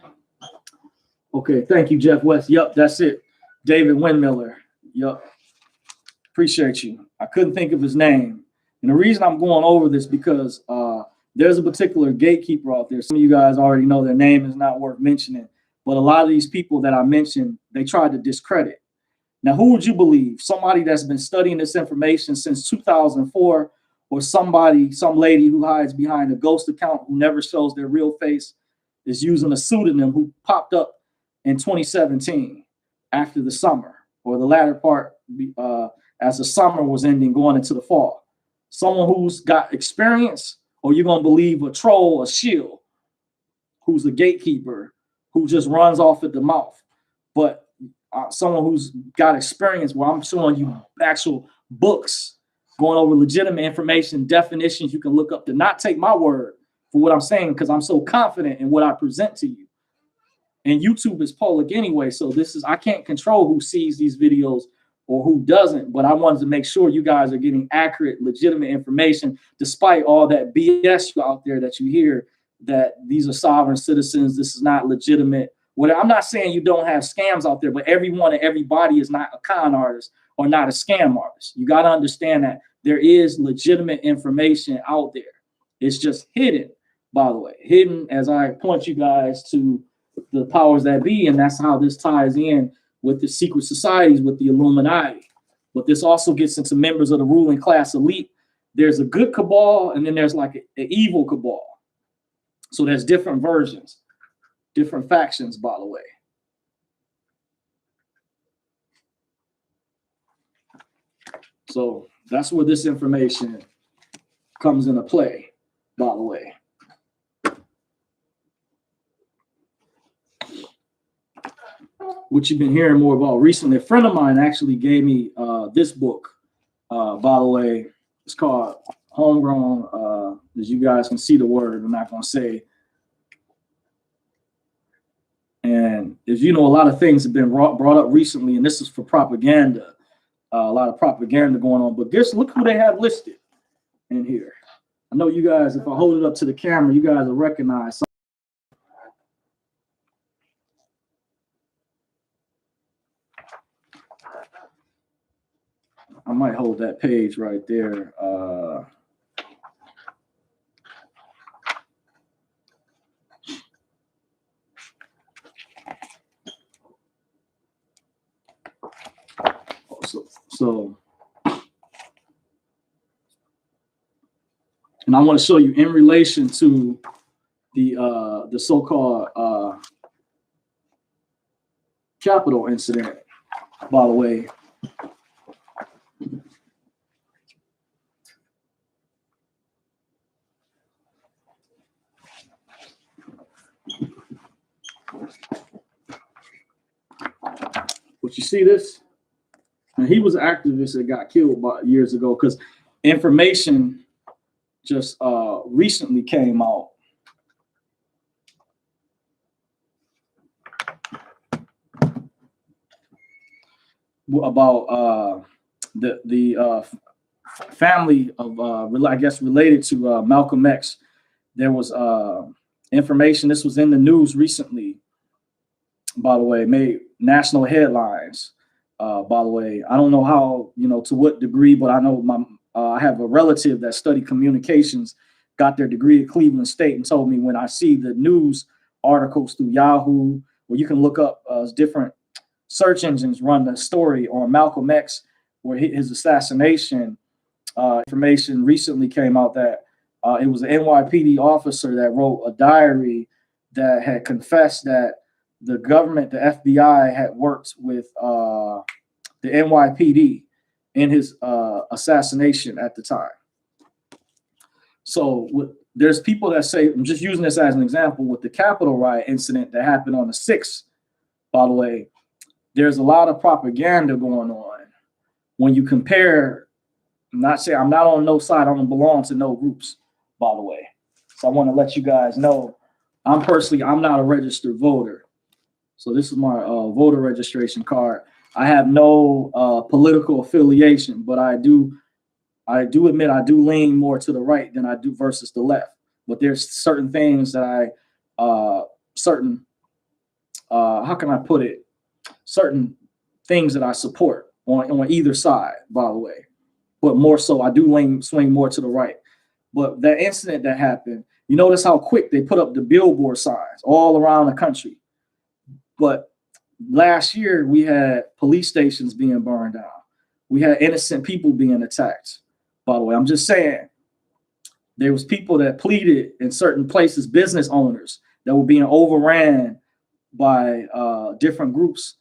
Okay, thank you, Jeff West. Yep, that's it. David Windmiller. Yep, appreciate you. I couldn't think of his name. And the reason I'm going over this because there's a particular gatekeeper out there. Some of you guys already know their name is not worth mentioning. But a lot of these people that I mentioned, they tried to discredit. Now, who would you believe? Somebody that's been studying this information since 2004, or some lady who hides behind a ghost account who never shows their real face, is using a pseudonym who popped up in 2017 after the summer, or the latter part as the summer was ending going into the fall. Someone who's got experience, or you're going to believe a troll, a shill, who's a gatekeeper, who just runs off at the mouth. But someone who's got experience where I'm showing you actual books, going over legitimate information, definitions you can look up to not take my word for what I'm saying, because I'm so confident in what I present to you. And YouTube is public anyway, so I can't control who sees these videos or who doesn't, but I wanted to make sure you guys are getting accurate, legitimate information, despite all that BS out there that you hear, that these are sovereign citizens, this is not legitimate. I'm not saying you don't have scams out there, but everyone and everybody is not a con artist or not a scam artist. You got to understand that there is legitimate information out there. It's just hidden, by the way, hidden as I point you guys to the powers that be. And that's how this ties in with the secret societies, with the Illuminati. But this also gets into members of the ruling class elite. There's a good cabal, and then there's like an evil cabal. So there's different versions, different factions, by the way. So that's where this information comes into play, by the way. What you've been hearing more about recently. A friend of mine actually gave me this book, by the way. It's called Homegrown. As you guys can see the word, I'm not going to say. And as you know, a lot of things have been brought up recently, and this is for propaganda. A lot of propaganda going on. But just look who they have listed in here. I know you guys, if I hold it up to the camera, you guys will recognize some. I might hold that page right there. So, and I want to show you in relation to the so-called Capitol incident, by the way. But you see this? And he was an activist that got killed about years ago because information just recently came out about the family of I guess related to Malcolm X. There was information. This was in the news recently. By the way, made national headlines. By the way, I don't know how, to what degree, but I know I have a relative that studied communications, got their degree at Cleveland State, and told me when I see the news articles through Yahoo, where you can look up different search engines, run the story on Malcolm X, where his assassination, information recently came out that it was an NYPD officer that wrote a diary that had confessed that the government, the FBI, had worked with the NYPD in his assassination at the time. So there's people that say, I'm just using this as an example, with the Capitol riot incident that happened on the 6th, by the way, there's a lot of propaganda going on. When you compare, I'm not on no side, I don't belong to no groups, by the way. So I want to let you guys know, I'm not a registered voter. So this is my voter registration card. I have no political affiliation, but I do admit I do lean more to the right than I do versus the left. But there's certain things that how can I put it? Certain things that I support on either side, by the way. But more so, I do swing more to the right. But that incident that happened, you notice how quick they put up the billboard signs all around the country. But last year, we had police stations being burned down. We had innocent people being attacked. By the way, I'm just saying, there was people that pleaded in certain places, business owners that were being overran by different groups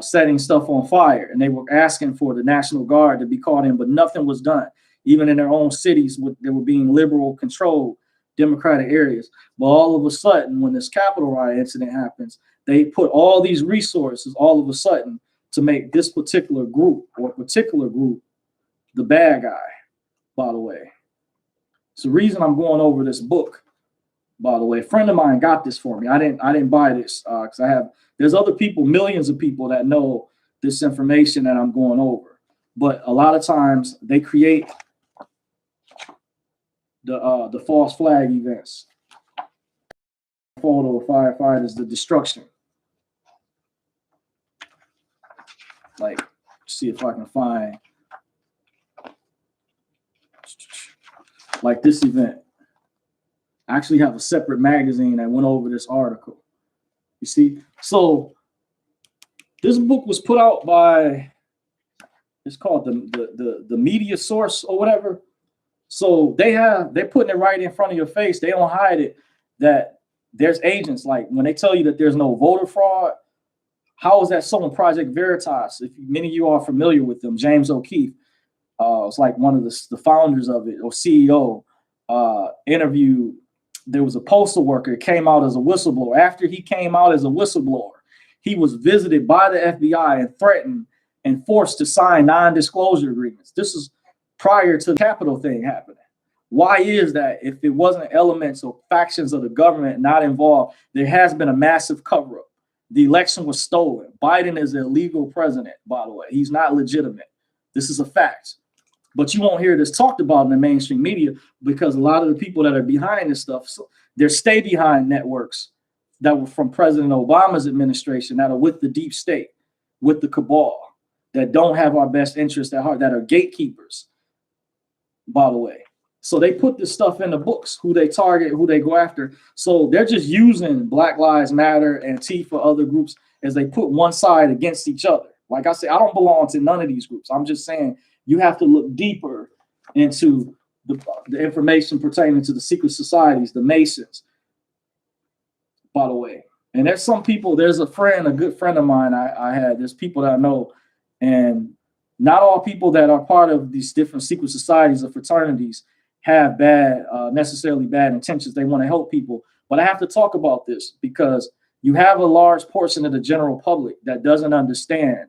setting stuff on fire. And they were asking for the National Guard to be called in, but nothing was done. Even in their own cities, they were being liberal controlled Democratic areas. But all of a sudden, when this Capitol riot incident happens, they put all these resources all of a sudden to make this particular group the bad guy, by the way. It's the reason I'm going over this book, by the way. A friend of mine got this for me. I didn't buy this because there's other people, millions of people that know this information that I'm going over. But a lot of times they create the false flag events. Photo of firefighters, the destruction. Like, see if I can find like this event. I actually have a separate magazine that went over this article. You see, so this book was put out by, it's called the media source or whatever. So they're putting it right in front of your face. They don't hide it, that there's agents. Like when they tell you that there's no voter fraud, how is that so in Project Veritas? If many of you are familiar with them, James O'Keefe, was like one of the founders of it, or CEO, interviewed. There was a postal worker that came out as a whistleblower. After he came out as a whistleblower, he was visited by the FBI and threatened and forced to sign non-disclosure agreements. This is prior to the Capitol thing happening. Why is that? If it wasn't elements or factions of the government not involved, there has been a massive cover-up. The election was stolen. Biden is an illegal president, by the way. He's not legitimate. This is a fact. But you won't hear this talked about in the mainstream media because a lot of the people that are behind this stuff, so they're stay behind networks that were from President Obama's administration that are with the deep state, with the cabal, that don't have our best interest at heart, that are gatekeepers, by the way. So they put this stuff in the books, who they target, who they go after. So they're just using Black Lives Matter and Antifa, other groups, as they put one side against each other. Like I said, I don't belong to none of these groups. I'm just saying you have to look deeper into the information pertaining to the secret societies, the Masons, by the way. And there's some people, there's a good friend of mine I had, there's people that I know, and not all people that are part of these different secret societies or fraternities have necessarily bad intentions. They want to help people. But I have to talk about this because you have a large portion of the general public that doesn't understand,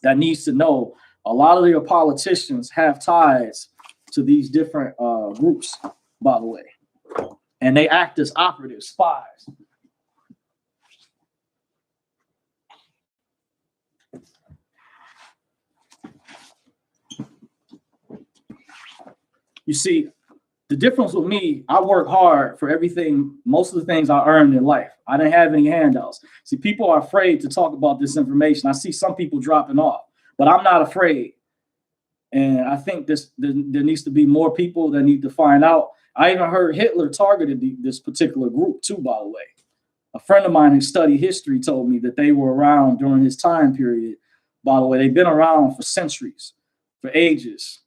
that needs to know a lot of your politicians have ties to these different groups, by the way. And they act as operatives, spies. You see, the difference with me, I work hard for everything, most of the things I earned in life. I didn't have any handouts. See, people are afraid to talk about this information. I see some people dropping off, but I'm not afraid. And I think there needs to be more people that need to find out. I even heard Hitler targeted this particular group too, by the way. A friend of mine who studied history told me that they were around during his time period. By the way, they've been around for centuries, for ages.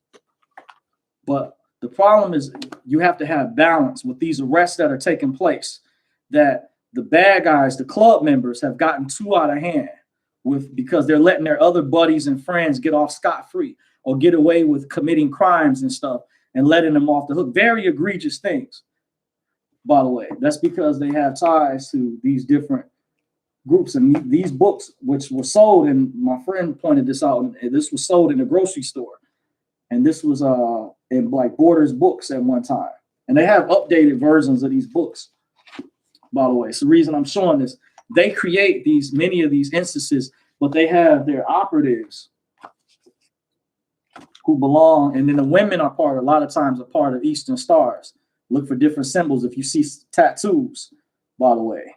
But the problem is you have to have balance with these arrests that are taking place, that the bad guys, the club members, have gotten too out of hand because they're letting their other buddies and friends get off scot-free or get away with committing crimes and stuff and letting them off the hook. Very egregious things, by the way. That's because they have ties to these different groups. And these books, which were sold, and my friend pointed this out, this was sold in a grocery store. And this was in like Borders books at one time. And they have updated versions of these books, by the way. It's the reason I'm showing this. They create many of these instances, but they have their operatives who belong. And then the women are a lot of times a part of Eastern Stars. Look for different symbols. If you see tattoos, by the way,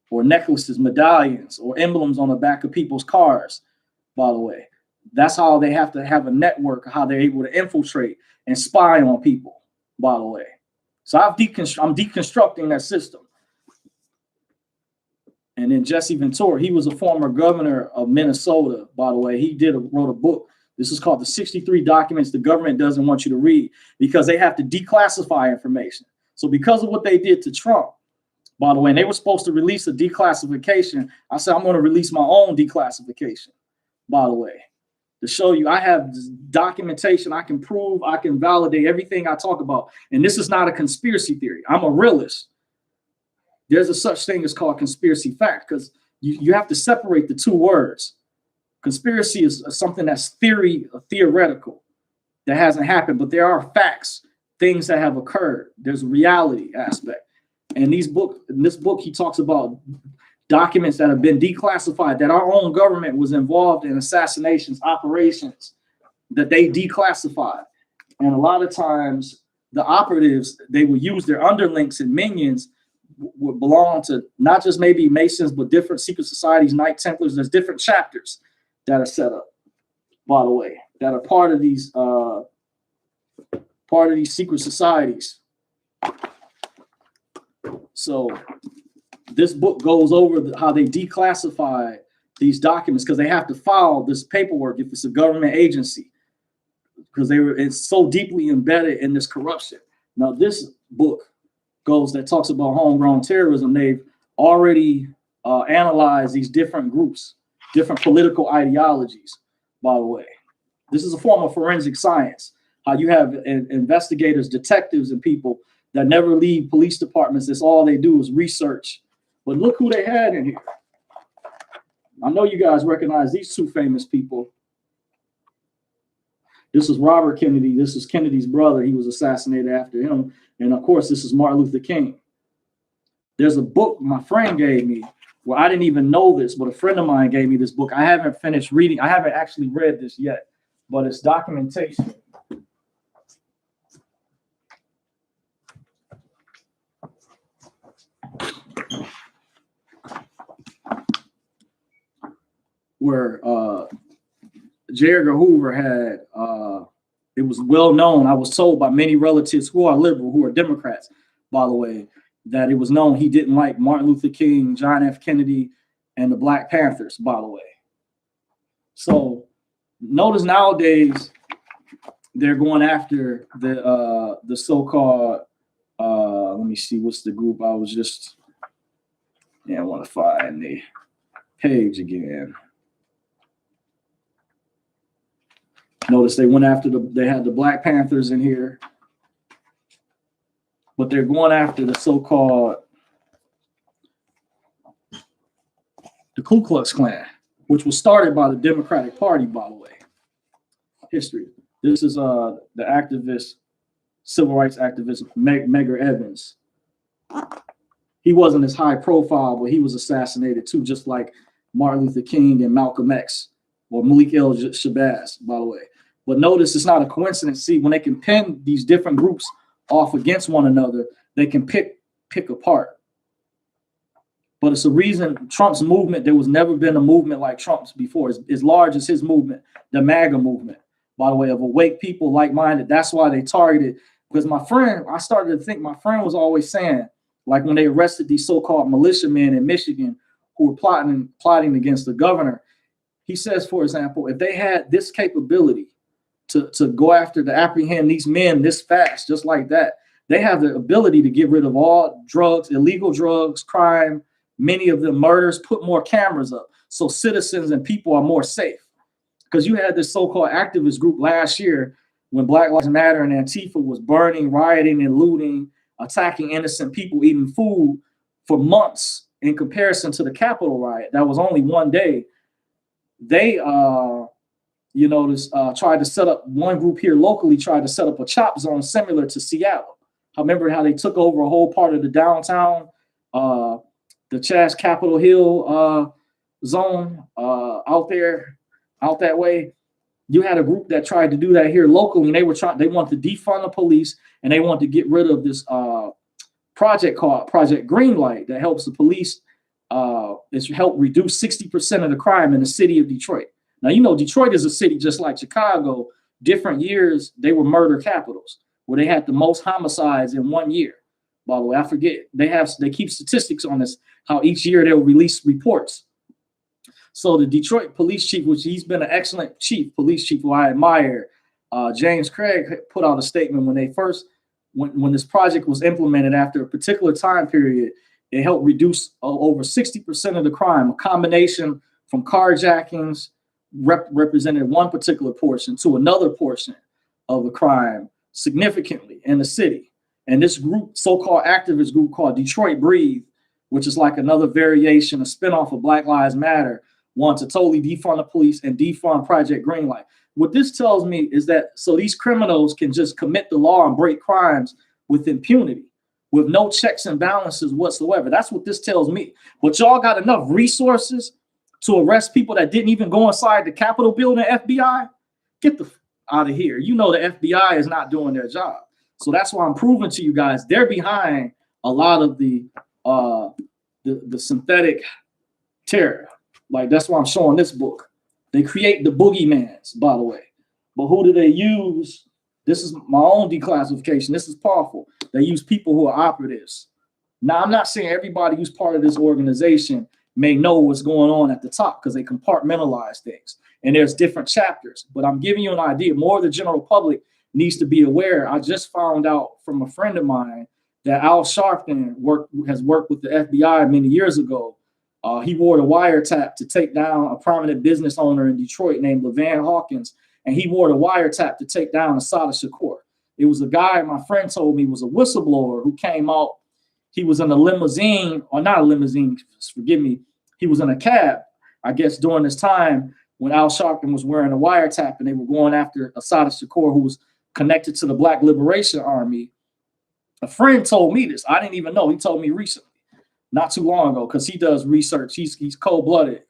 or necklaces, medallions, or emblems on the back of people's cars, by the way. That's how they have to have a network, how they're able to infiltrate and spy on people, by the way. So I'm deconstructing that system. And then Jesse Ventura, he was a former governor of Minnesota, by the way. He wrote a book. This is called the 63 Documents the Government Doesn't Want You to Read, because they have to declassify information. So because of what they did to Trump, by the way, and they were supposed to release a declassification, I said, I'm going to release my own declassification, by the way. To show you I have documentation, I can prove, I can validate everything I talk about. And this is not a conspiracy theory. I'm a realist. There's a such thing as called conspiracy fact, because you have to separate the two words. Conspiracy is something that's theoretical, that hasn't happened, but there are facts, things that have occurred. There's a reality aspect. And in this book, he talks about documents that have been declassified, that our own government was involved in assassinations, operations that they declassified. And a lot of times the operatives, they will use their underlinks and minions would belong to not just maybe Masons, but different secret societies, Knight Templars. There's different chapters that are set up, by the way, that are part of these secret societies. So this book goes over how they declassify these documents, because they have to file this paperwork if it's a government agency, because it's so deeply embedded in this corruption. Now, this book that talks about homegrown terrorism. They've already analyzed these different groups, different political ideologies, by the way. This is a form of forensic science, how you have investigators, detectives, and people that never leave police departments. That's all they do is research. But look who they had in here. I know you guys recognize these two famous people. This is Robert Kennedy. This is Kennedy's brother. He was assassinated after him. And of course, this is Martin Luther King. There's a book my friend gave me Well, I didn't even know this, but a friend of mine gave me this book. I haven't finished reading. I haven't actually read this yet, but it's Documentation. Where J. Edgar Hoover had, it was well known. I was told by many relatives who are liberal, who are Democrats, by the way, that it was known he didn't like Martin Luther King, John F. Kennedy, and the Black Panthers, by the way. So notice nowadays they're going after the so-called, let me see, what's the group I was just, I want to find the page again. Notice they went after they had the Black Panthers in here, but they're going after the so-called the Ku Klux Klan, which was started by the Democratic Party, by the way. History. This is the activist, civil rights activist, Medgar Evers. He wasn't as high profile, but he was assassinated too, just like Martin Luther King and Malcolm X, or Malik El Shabazz, by the way. But notice it's not a coincidence. See, when they can pin these different groups off against one another, they can pick apart. But it's a reason Trump's movement, there was never been a movement like Trump's before, as large as his movement, the MAGA movement, by the way, of awake people, like-minded. That's why they targeted, because I started to think, my friend was always saying, like when they arrested these so-called militiamen in Michigan who were plotting against the governor, he says, for example, if they had this capability to go after, to apprehend these men this fast, just like that, they have the ability to get rid of all drugs, illegal drugs, crime, many of them murders, put more cameras up so citizens and people are more safe. Because you had this so-called activist group last year when Black Lives Matter and Antifa was burning, rioting, and looting, attacking innocent people, eating food for months in comparison to the Capitol riot. That was only one day. They, tried to set up, one group here locally tried to set up a chop zone similar to Seattle. I remember how they took over a whole part of the downtown, the Chas Capitol Hill zone out that way. You had a group that tried to do that here locally, and they wanted to defund the police, and they wanted to get rid of this project called Project Greenlight that helps the police. It's helped reduce 60% of the crime in the city of Detroit. Now, Detroit is a city just like Chicago. Different years, they were murder capitals, where they had the most homicides in one year. By the way, I forget, they keep statistics on this, how each year they'll release reports. So the Detroit police chief, which he's been an excellent police chief who I admire, James Craig, put out a statement when this project was implemented after a particular time period. It helped reduce over 60% of the crime, a combination from carjackings, represented one particular portion to another portion of the crime significantly in the city. And this group, so-called activist group called Detroit Breathe, which is like another variation, a spinoff of Black Lives Matter, want to totally defund the police and defund Project Greenlight. What this tells me is that so these criminals can just commit the law and break crimes with impunity, with no checks and balances whatsoever. That's what this tells me. But y'all got enough resources to arrest people that didn't even go inside the Capitol building, FBI? Get the out of here. The FBI is not doing their job. So that's why I'm proving to you guys they're behind a lot of the synthetic terror. Like, that's why I'm showing this book. They create the boogeymans, by the way. But who do they use? This is my own declassification. This is powerful. They use people who are operatives. Now, I'm not saying everybody who's part of this organization may know what's going on at the top, because they compartmentalize things. And there's different chapters. But I'm giving you an idea. More of the general public needs to be aware. I just found out from a friend of mine that Al Sharpton has worked with the FBI many years ago. He wore the wiretap to take down a prominent business owner in Detroit named LeVan Hawkins, and he wore the wiretap to take down Assata Shakur. It was a guy, my friend told me, was a whistleblower who came out. He was in a limousine, or not a limousine, forgive me. He was in a cab, I guess, during this time when Al Sharpton was wearing a wiretap, and they were going after Assata Shakur, who was connected to the Black Liberation Army. A friend told me this. I didn't even know. He told me recently. not too long ago, because he does research. He's cold-blooded.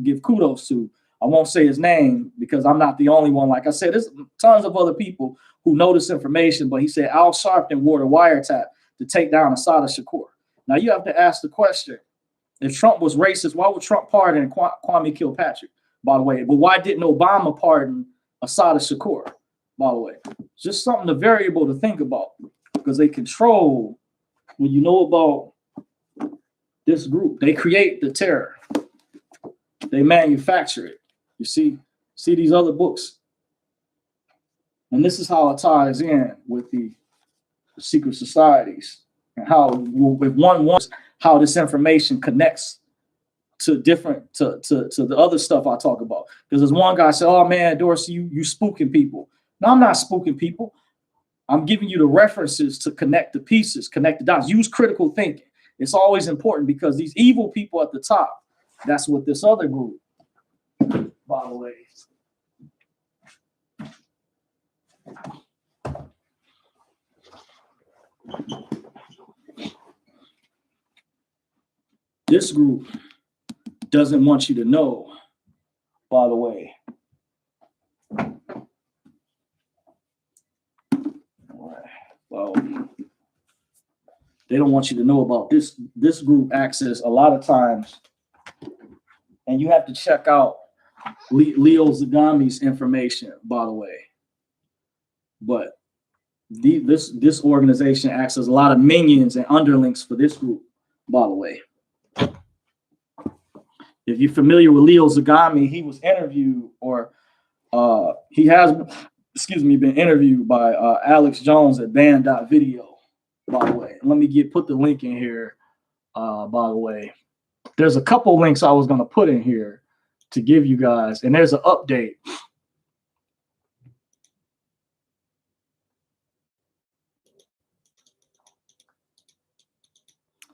Give kudos to. I won't say his name because I'm not the only one. Like I said, there's tons of other people who know this information, but he said Al Sharpton wore the wiretap to take down Assata Shakur. Now you have to ask the question, if Trump was racist, why would Trump pardon Kwame Kilpatrick, by the way? But why didn't Obama pardon Assata Shakur, by the way? It's just something, a variable to think about, because they control, when you know about this group, they create the terror. They manufacture it. You see these other books. And this is how it ties in with the secret societies and how, if one wants, how this information connects to different, to the other stuff I talk about. Because there's one guy said, oh man, Dorsey, you spooking people. No, I'm not spooking people. I'm giving you the references to connect the pieces, connect the dots. Use critical thinking. It's always important, because these evil people at the top, that's what this other group, by the way. This group doesn't want you to know, by the way. Well, they don't want you to know about this. This group access a lot of times, and you have to check out Leo Zagami's information, by the way. But this organization accesses a lot of minions and underlinks for this group, by the way. If you're familiar with Leo Zagami, he was interviewed, or he has, been interviewed by Alex Jones at Band.video, by the way. Let me put the link in here, by the way. There's a couple links I was going to put in here to give you guys, and there's an update.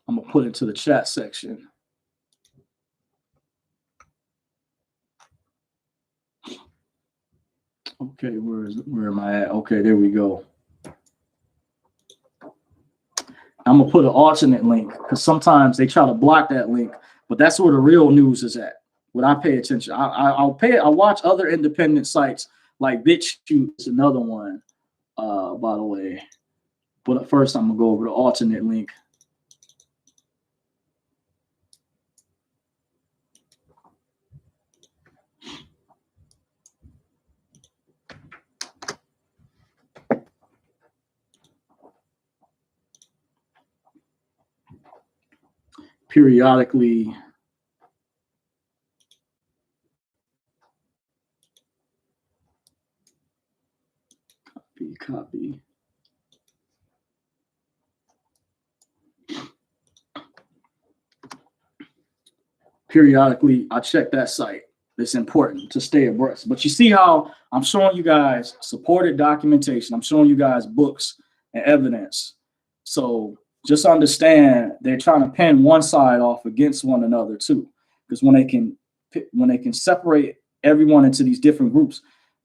I'm going to put it to the chat section. Okay, where am I at? Okay, there we go. I'm gonna put an alternate link, because sometimes they try to block that link, but that's where the real news is at. When I pay attention, I watch other independent sites like BitChute is another one, by the way. But first, I'm gonna go over the alternate link. Periodically, copy. Periodically, I check that site. It's important to stay abreast. But you see how I'm showing you guys supported documentation. I'm showing you guys books and evidence. So just understand they're trying to pin one side off against one another too. Because when they can separate everyone into these different groups,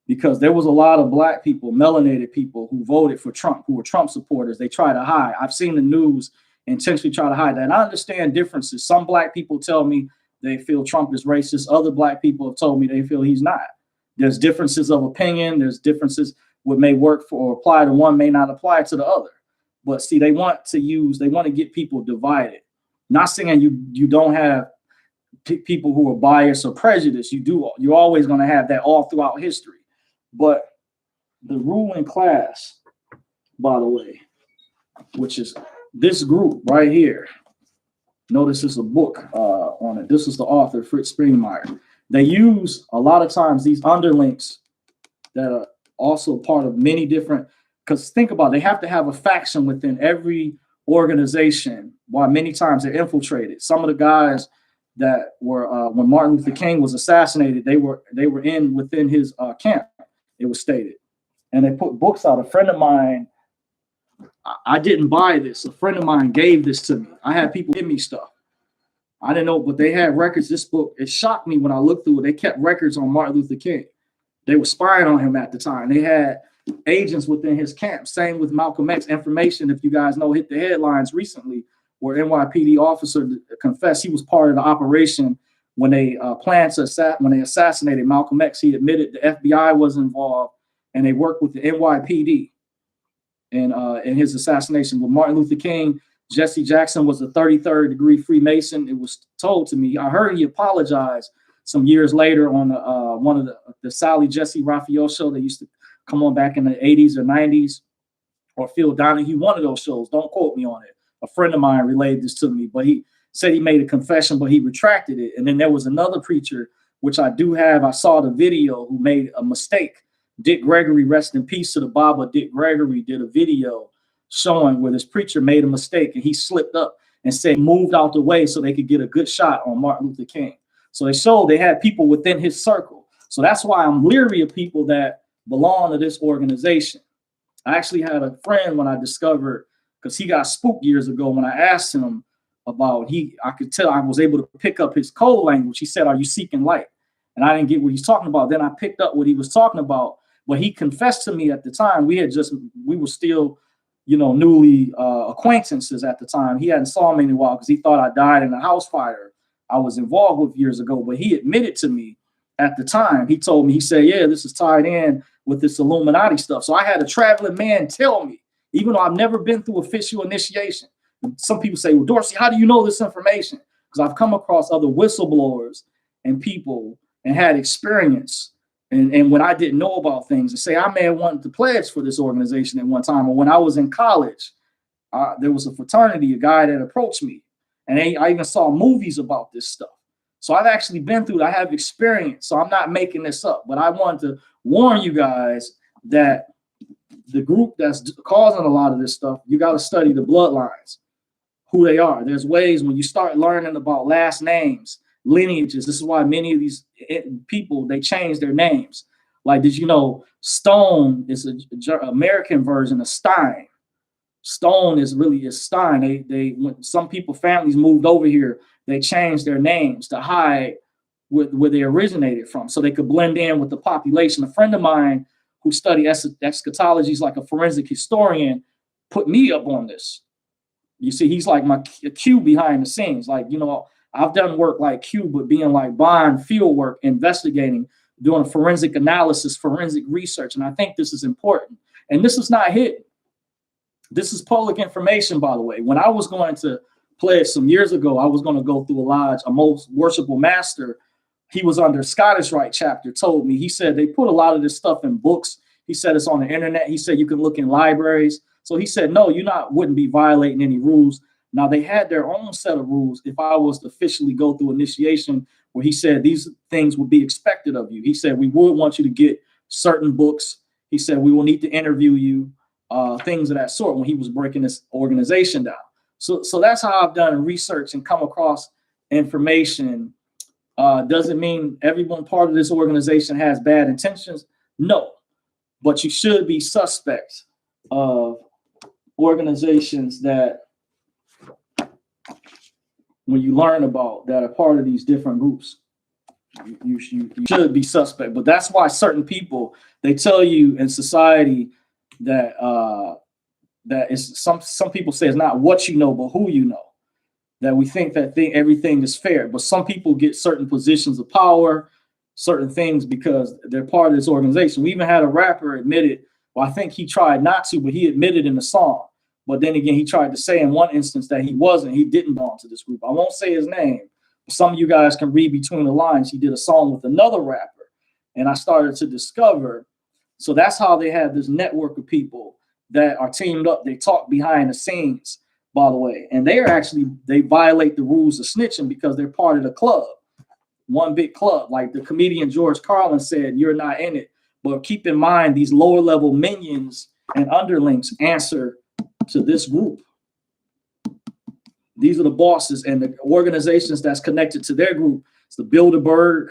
because there was a lot of black people, melanated people who voted for Trump, who were Trump supporters. They try to hide. I've seen the news intentionally try to hide that. And I understand differences. Some black people tell me they feel Trump is racist. Other black people have told me they feel he's not. There's differences of opinion. There's differences what may work for or apply to one may not apply to the other. But see, they want to get people divided. Not saying you don't have people who are biased or prejudiced. You do. You're always going to have that all throughout history. But the ruling class, by the way, which is this group right here. Notice there's a book on it. This is the author, Fritz Springmeier. They use a lot of times these underlinks that are also part of many different, because think about it, they have to have a faction within every organization. While many times they're infiltrated. Some of the guys that were when Martin Luther King was assassinated, they were within his camp. It was stated, and they put books out. A friend of mine, I didn't buy this. A friend of mine gave this to me. I had people give me stuff. I didn't know, but they had records. This book, it shocked me when I looked through it. They kept records on Martin Luther King. They were spying on him at the time. They had agents within his camp. Same with Malcolm X. Information, if you guys know, hit the headlines recently where NYPD officer confessed he was part of the operation when they when they assassinated Malcolm X. He admitted the FBI was involved, and they worked with the NYPD in his assassination. With Martin Luther King, Jesse Jackson was a 33rd degree Freemason. It was told to me. I heard he apologized some years later on one of the Sally Jesse Raphael show that used to come on back in the 80s or 90s, or Phil Donahue, one of those shows. Don't quote me on it. A friend of mine relayed this to me, but he said he made a confession, but he retracted it. And then there was another preacher, which I do have. I saw the video, who made a mistake. Dick Gregory, rest in peace to the Baba. Dick Gregory did a video showing where this preacher made a mistake, and he slipped up and said, moved out the way so they could get a good shot on Martin Luther King. So they showed they had people within his circle. So that's why I'm leery of people that belong to this organization. I actually had a friend when I discovered, because he got spooked years ago, when I asked him about, I could tell I was able to pick up his code language. He said, "Are you seeking light?" And I didn't get what he's talking about. Then I picked up what he was talking about. But he confessed to me at the time. We were still, newly acquaintances at the time. He hadn't saw me in a while because he thought I died in a house fire I was involved with years ago. But he admitted to me at the time. He told me, he said, "Yeah, this is tied in with this Illuminati stuff." So I had a traveling man tell me, even though I've never been through official initiation. And some people say, "Well, Dorsey, how do you know this information?" Because I've come across other whistleblowers and people and had experience. And when I didn't know about things, and say I may have wanted to pledge for this organization at one time, or when I was in college, there was a fraternity, a guy that approached me, and I even saw movies about this stuff. So I've actually been through it. I have experience, so I'm not making this up. But I wanted to warn you guys that the group that's causing a lot of this stuff, you got to study the bloodlines, who they are. There's ways when you start learning about last names, lineages. This is why many of these people, they change their names. Like, did you know Stone is an American version of Stein? Stone is Stein. When some people, families moved over here, they changed their names to hide where they originated from, so they could blend in with the population. A friend of mine who studied eschatology, is like a forensic historian, put me up on this. You see, he's like my Q behind the scenes. Like, I've done work like Q, but being like Bond, field work, investigating, doing a forensic analysis, forensic research. And I think this is important. And this is not hidden. This is public information, by the way. When I was going to pledge some years ago, I was going to go through a lodge, a most worshipful master. He was under Scottish Rite chapter, told me. He said they put a lot of this stuff in books. He said it's on the internet. He said you can look in libraries. So he said, no, wouldn't be violating any rules. Now, they had their own set of rules if I was to officially go through initiation, where he said these things would be expected of you. He said we would want you to get certain books. He said we will need to interview you, things of that sort, when he was breaking this organization down. So that's how I've done research and come across information. Doesn't mean everyone part of this organization has bad intentions. No, but you should be suspect of organizations that, when you learn about, that are part of these different groups, you should be suspect. But that's why certain people, they tell you in society that that is some people say it's not what you know, but who you know. That we think that everything is fair, but some people get certain positions of power, certain things, because they're part of this organization. We even had a rapper admitted, well, I think he tried not to, but he admitted in the song. But then again, he tried to say in one instance that he didn't belong to this group. I won't say his name, but some of you guys can read between the lines. He did a song with another rapper, and I started to discover. So that's how they have this network of people that are teamed up. They talk behind the scenes, by the way, and they violate the rules of snitching because they're part of the club, one big club. Like the comedian George Carlin said, "You're not in it." But keep in mind, these lower level minions and underlings answer to this group. These are the bosses and the organizations that's connected to their group. It's the Bilderberg,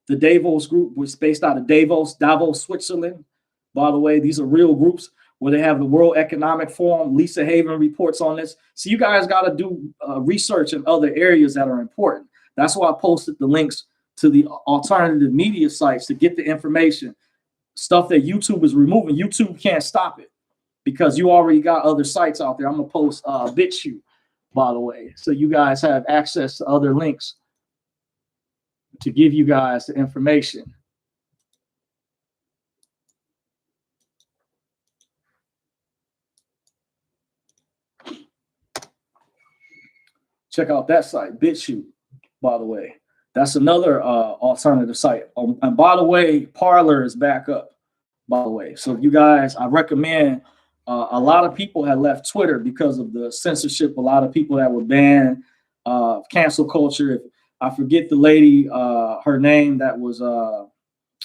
the Davos group, which is based out of Davos, Switzerland. By the way, these are real groups where they have the World Economic Forum. Lisa Haven reports on this. So you guys got to do research in other areas that are important. That's why I posted the links to the alternative media sites to get the information. Stuff that YouTube is removing. YouTube can't stop it, because you already got other sites out there. I'm going to post BitChute. by the way. So you guys have access to other links to give you guys the information. Check out that site, BitChute, by the way. That's another alternative site. And by the way, Parler is back up, by the way. So you guys, I recommend, a lot of people had left Twitter because of the censorship. A lot of people that were banned, cancel culture. If I forget the lady, her name that was,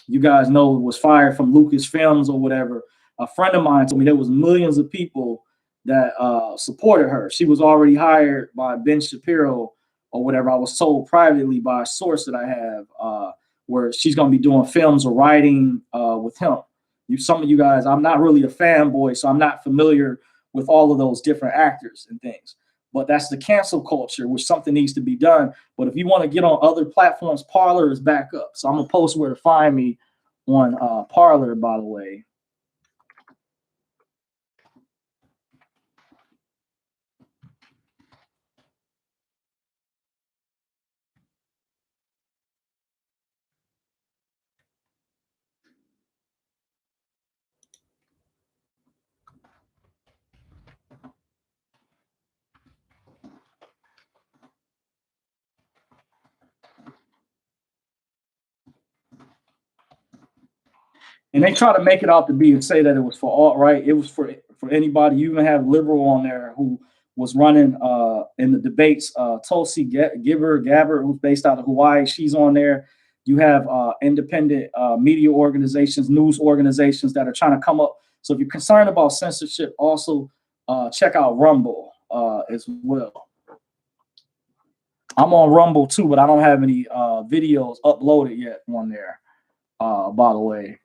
you guys know, was fired from Lucasfilms or whatever. A friend of mine told me there was millions of people that supported her. She was already hired by Ben Shapiro or whatever. I was told privately by a source that I have, where she's going to be doing films or writing with him. Some of you guys, I'm not really a fanboy, so I'm not familiar with all of those different actors and things. But that's the cancel culture, which something needs to be done. But if you want to get on other platforms, Parler is back up. So I'm going to post where to find me on Parler, by the way. And they try to make it out to be and say that it was for alt-right. It was for anybody. You even have liberal on there who was running in the debates. Tulsi Gabbard, who's based out of Hawaii, she's on there. You have independent media organizations, news organizations that are trying to come up. So if you're concerned about censorship, also check out Rumble as well. I'm on Rumble too, but I don't have any videos uploaded yet on there, by the way.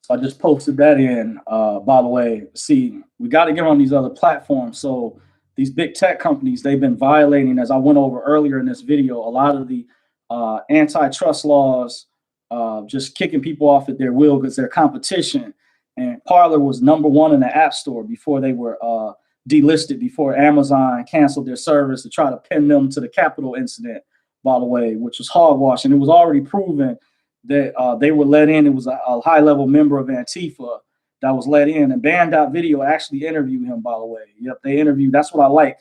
So I just posted that in. By the way, see, we got to get on these other platforms. So these big tech companies, they've been violating, as I went over earlier in this video, a lot of the antitrust laws, just kicking people off at their will because they're competition. And Parler was #1 in the App Store before they were delisted, before Amazon canceled their service to try to pin them to the Capitol incident, by the way, which was hogwash. And it was already proven that they were let in. It was a high-level member of Antifa that was let in. And Band.video actually interviewed him, by the way. Yep, they interviewed. That's what I like.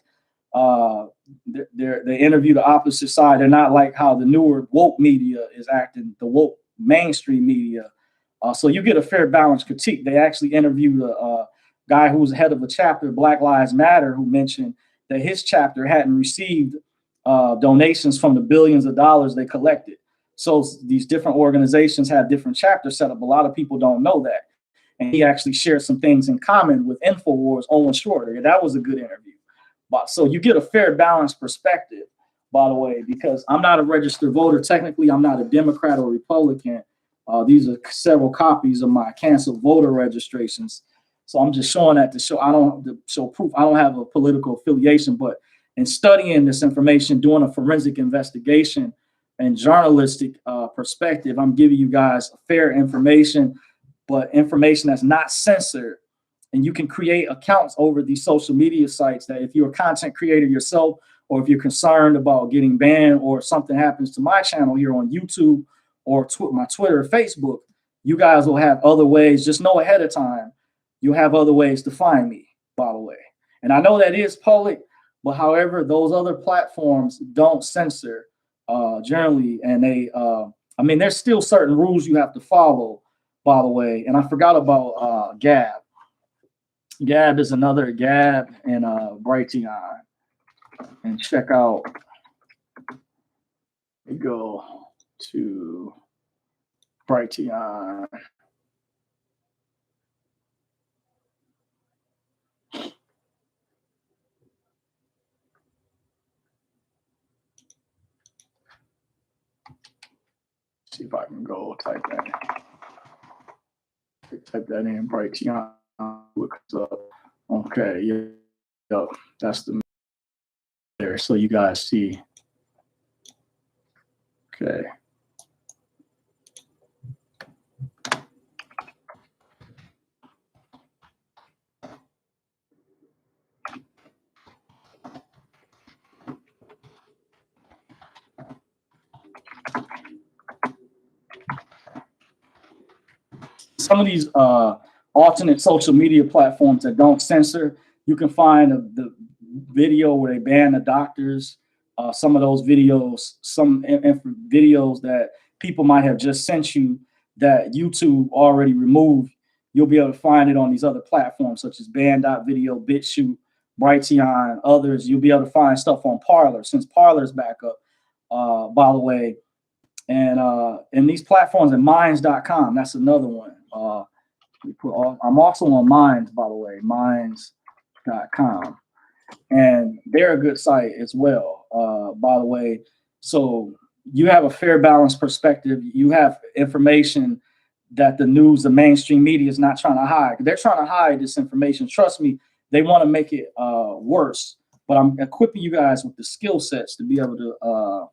They interview the opposite side. They're not like how the newer woke media is acting, the woke mainstream media. So you get a fair balanced critique. They actually interviewed a guy who was head of a chapter, Black Lives Matter, who mentioned that his chapter hadn't received donations from the billions of dollars they collected. So these different organizations have different chapters set up. A lot of people don't know that. And he actually shared some things in common with InfoWars, Owen Shorter. That was a good interview. But so you get a fair, balanced perspective, by the way, because I'm not a registered voter. Technically, I'm not a Democrat or Republican. These are several copies of my canceled voter registrations. So I'm just showing that to show proof. I don't have a political affiliation, but in studying this information, doing a forensic investigation and journalistic perspective, I'm giving you guys fair information, but information that's not censored. And you can create accounts over these social media sites that if you're a content creator yourself, or if you're concerned about getting banned or something happens to my channel here on YouTube or my Twitter or Facebook, you guys will have other ways. Just know ahead of time, you'll have other ways to find me, by the way. And I know that is public, but however, those other platforms don't censor generally. And I mean, there's still certain rules you have to follow, by the way. And I forgot about Gab. Gab is another Gab and Brighteon. And check out, we go to Brighteon. see if I can go type that in. Brighteon looks up. Okay, yeah, that's the there. So you guys see. Okay. Some of these alternate social media platforms that don't censor, you can find the video where they ban the doctors. Some of those videos, videos that people might have just sent you that YouTube already removed, you'll be able to find it on these other platforms such as Band.video, BitChute, Brighteon, others. You'll be able to find stuff on Parler since Parler's back up, by the way. And these platforms and Minds.com, that's another one. I'm also on Minds, by the way, Minds.com. And they're a good site as well, by the way. So you have a fair, balanced perspective. You have information that the news, the mainstream media is not trying to hide. They're trying to hide this information. Trust me, they want to make it worse. But I'm equipping you guys with the skill sets to be able to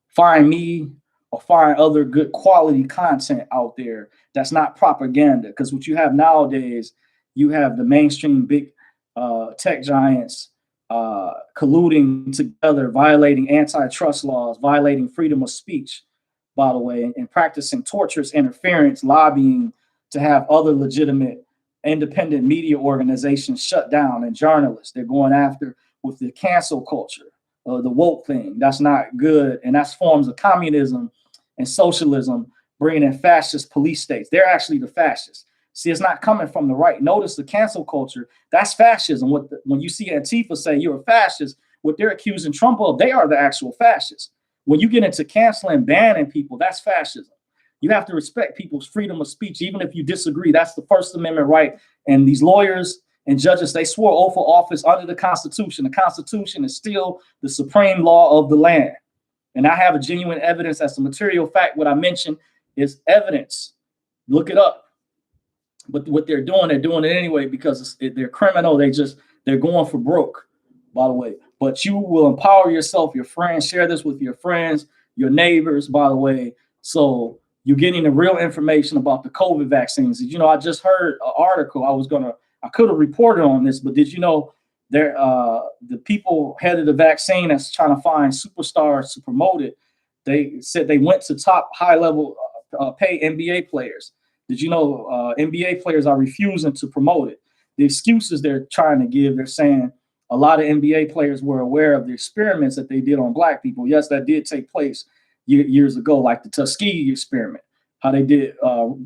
find me or find other good quality content out there that's not propaganda. Because what you have nowadays, you have the mainstream big tech giants colluding together, violating antitrust laws, violating freedom of speech, by the way, and practicing torturous interference, lobbying to have other legitimate independent media organizations shut down and journalists. They're going after with the cancel culture. The woke thing, that's not good. And that's forms of communism and socialism, bringing in fascist police states. They're actually the fascists. See, it's not coming from the right. Notice the cancel culture, that's fascism. When you see Antifa say you're a fascist, what they're accusing Trump of, they are the actual fascists. When you get into canceling, banning people, that's fascism. You have to respect people's freedom of speech, even if you disagree. That's the First Amendment right. And these lawyers and judges, they swore oath of office under the Constitution. The Constitution is still the supreme law of the land. And I have a genuine evidence as a material fact. What I mentioned is evidence. Look it up. But what they're doing it anyway because they're criminal. They're going for broke, by the way. But you will empower yourself, your friends, share this with your friends, your neighbors, by the way. So you're getting the real information about the COVID vaccines. You know, I just heard an article. I could have reported on this, but did you know the people head of the vaccine that's trying to find superstars to promote it, they said they went to top high-level pay NBA players. Did you know NBA players are refusing to promote it? The excuses they're trying to give, they're saying a lot of NBA players were aware of the experiments that they did on black people. Yes, that did take place years ago, like the Tuskegee experiment, how they did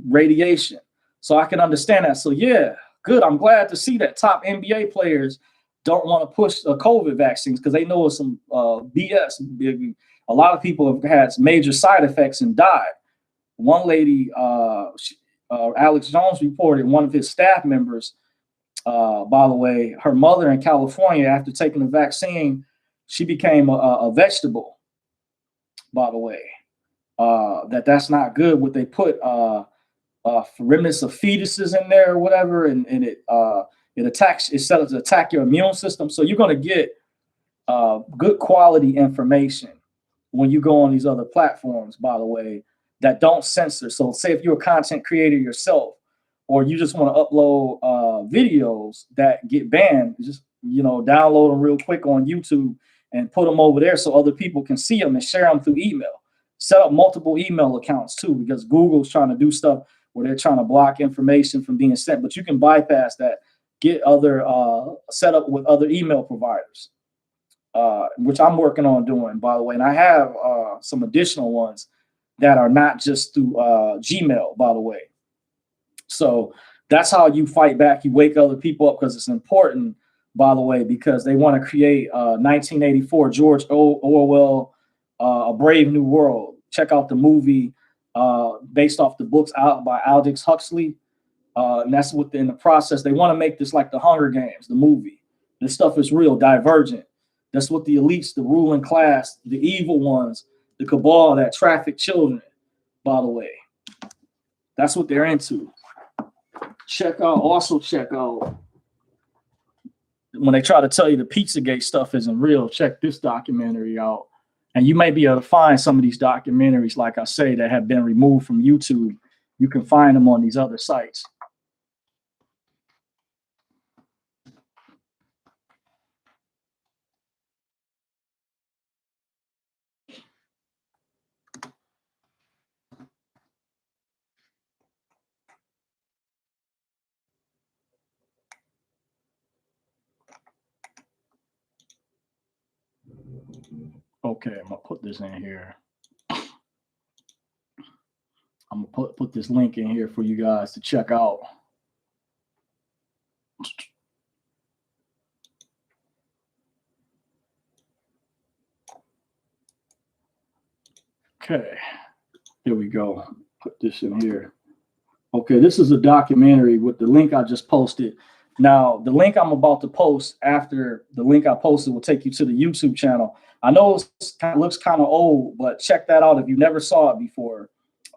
radiation. So I can understand that. So yeah, good. I'm glad to see that top NBA players don't want to push COVID vaccines because they know it's some BS. A lot of people have had major side effects and died. One lady, Alex Jones reported one of his staff members, by the way, her mother in California, after taking the vaccine, she became a vegetable, by the way. That's not good. What they put remnants of fetuses in there or whatever, and it's set up to attack your immune system. So you're going to get good quality information when you go on these other platforms, by the way, that don't censor. So say if you're a content creator yourself, or you just want to upload videos that get banned, just download them real quick on YouTube and put them over there so other people can see them and share them through email. Set up multiple email accounts too, because Google's trying to do stuff where they're trying to block information from being sent, but you can bypass that, get other set up with other email providers, which I'm working on doing, by the way. And I have some additional ones that are not just through Gmail, by the way. So that's how you fight back. You wake other people up, because it's important, by the way, because they want to create 1984 George Orwell, A Brave New World. Check out the movie based off the books out by Aldous Huxley. And that's within the process. They want to make this like the Hunger Games, the movie. This stuff is real, divergent. That's what the elites, the ruling class, the evil ones, the cabal that traffic children. by the way. That's what they're into. Also check out, when they try to tell you the Pizzagate stuff isn't real, check this documentary out. And you may be able to find some of these documentaries, like I say, that have been removed from YouTube. You can find them on these other sites. Okay, I'm gonna put this in here. I'm gonna put this link in here for you guys to check out. Okay, here we go. Put this in here. Okay, this is a documentary with the link I just posted. Now, the link I'm about to post after the link I posted will take you to the YouTube channel. I know it looks kind of old, but check that out if you never saw it before.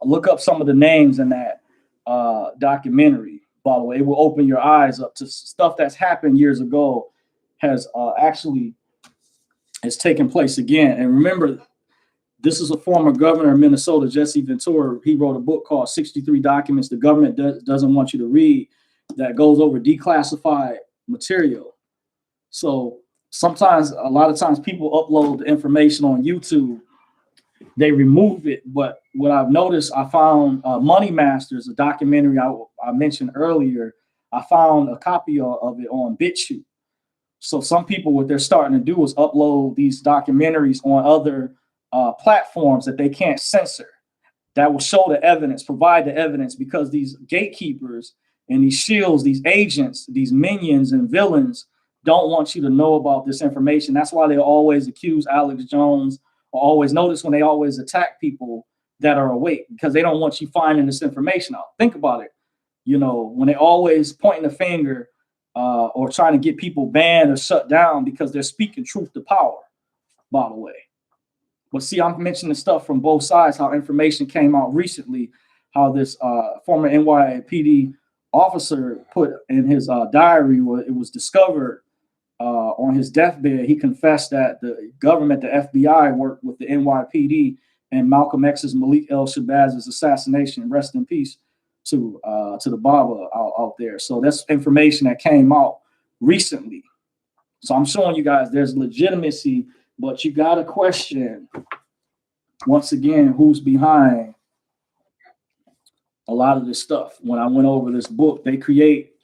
Look up some of the names in that documentary. By the way, it will open your eyes up to stuff that's happened years ago has taken place again. And remember, this is a former governor of Minnesota, Jesse Ventura. He wrote a book called 63 Documents the Government Doesn't Want You to Read, that goes over declassified material. So sometimes, a lot of times, people upload the information on YouTube, they remove it. But what I've noticed, I found Money Masters, a documentary I mentioned earlier. I found a copy of it on BitChute. So some people, what they're starting to do is upload these documentaries on other platforms that they can't censor, that will show the evidence, provide the evidence, because these gatekeepers and these shields, these agents, these minions and villains don't want you to know about this information. That's why they always accuse Alex Jones, or always notice when they always attack people that are awake, because they don't want you finding this information out. Think about it. You know, when they always pointing the finger or trying to get people banned or shut down because they're speaking truth to power, by the way. But see, I'm mentioning stuff from both sides, how information came out recently, how this former NYPD officer put in his diary, where it was discovered on his deathbed. He confessed that the government, the FBI, worked with the NYPD and Malcolm X's Malik El-Shabaz's assassination. Rest in peace to the Baba out there. So that's information that came out recently. So I'm showing you guys there's legitimacy, but you got to question, once again, who's behind a lot of this stuff. When I went over this book, they create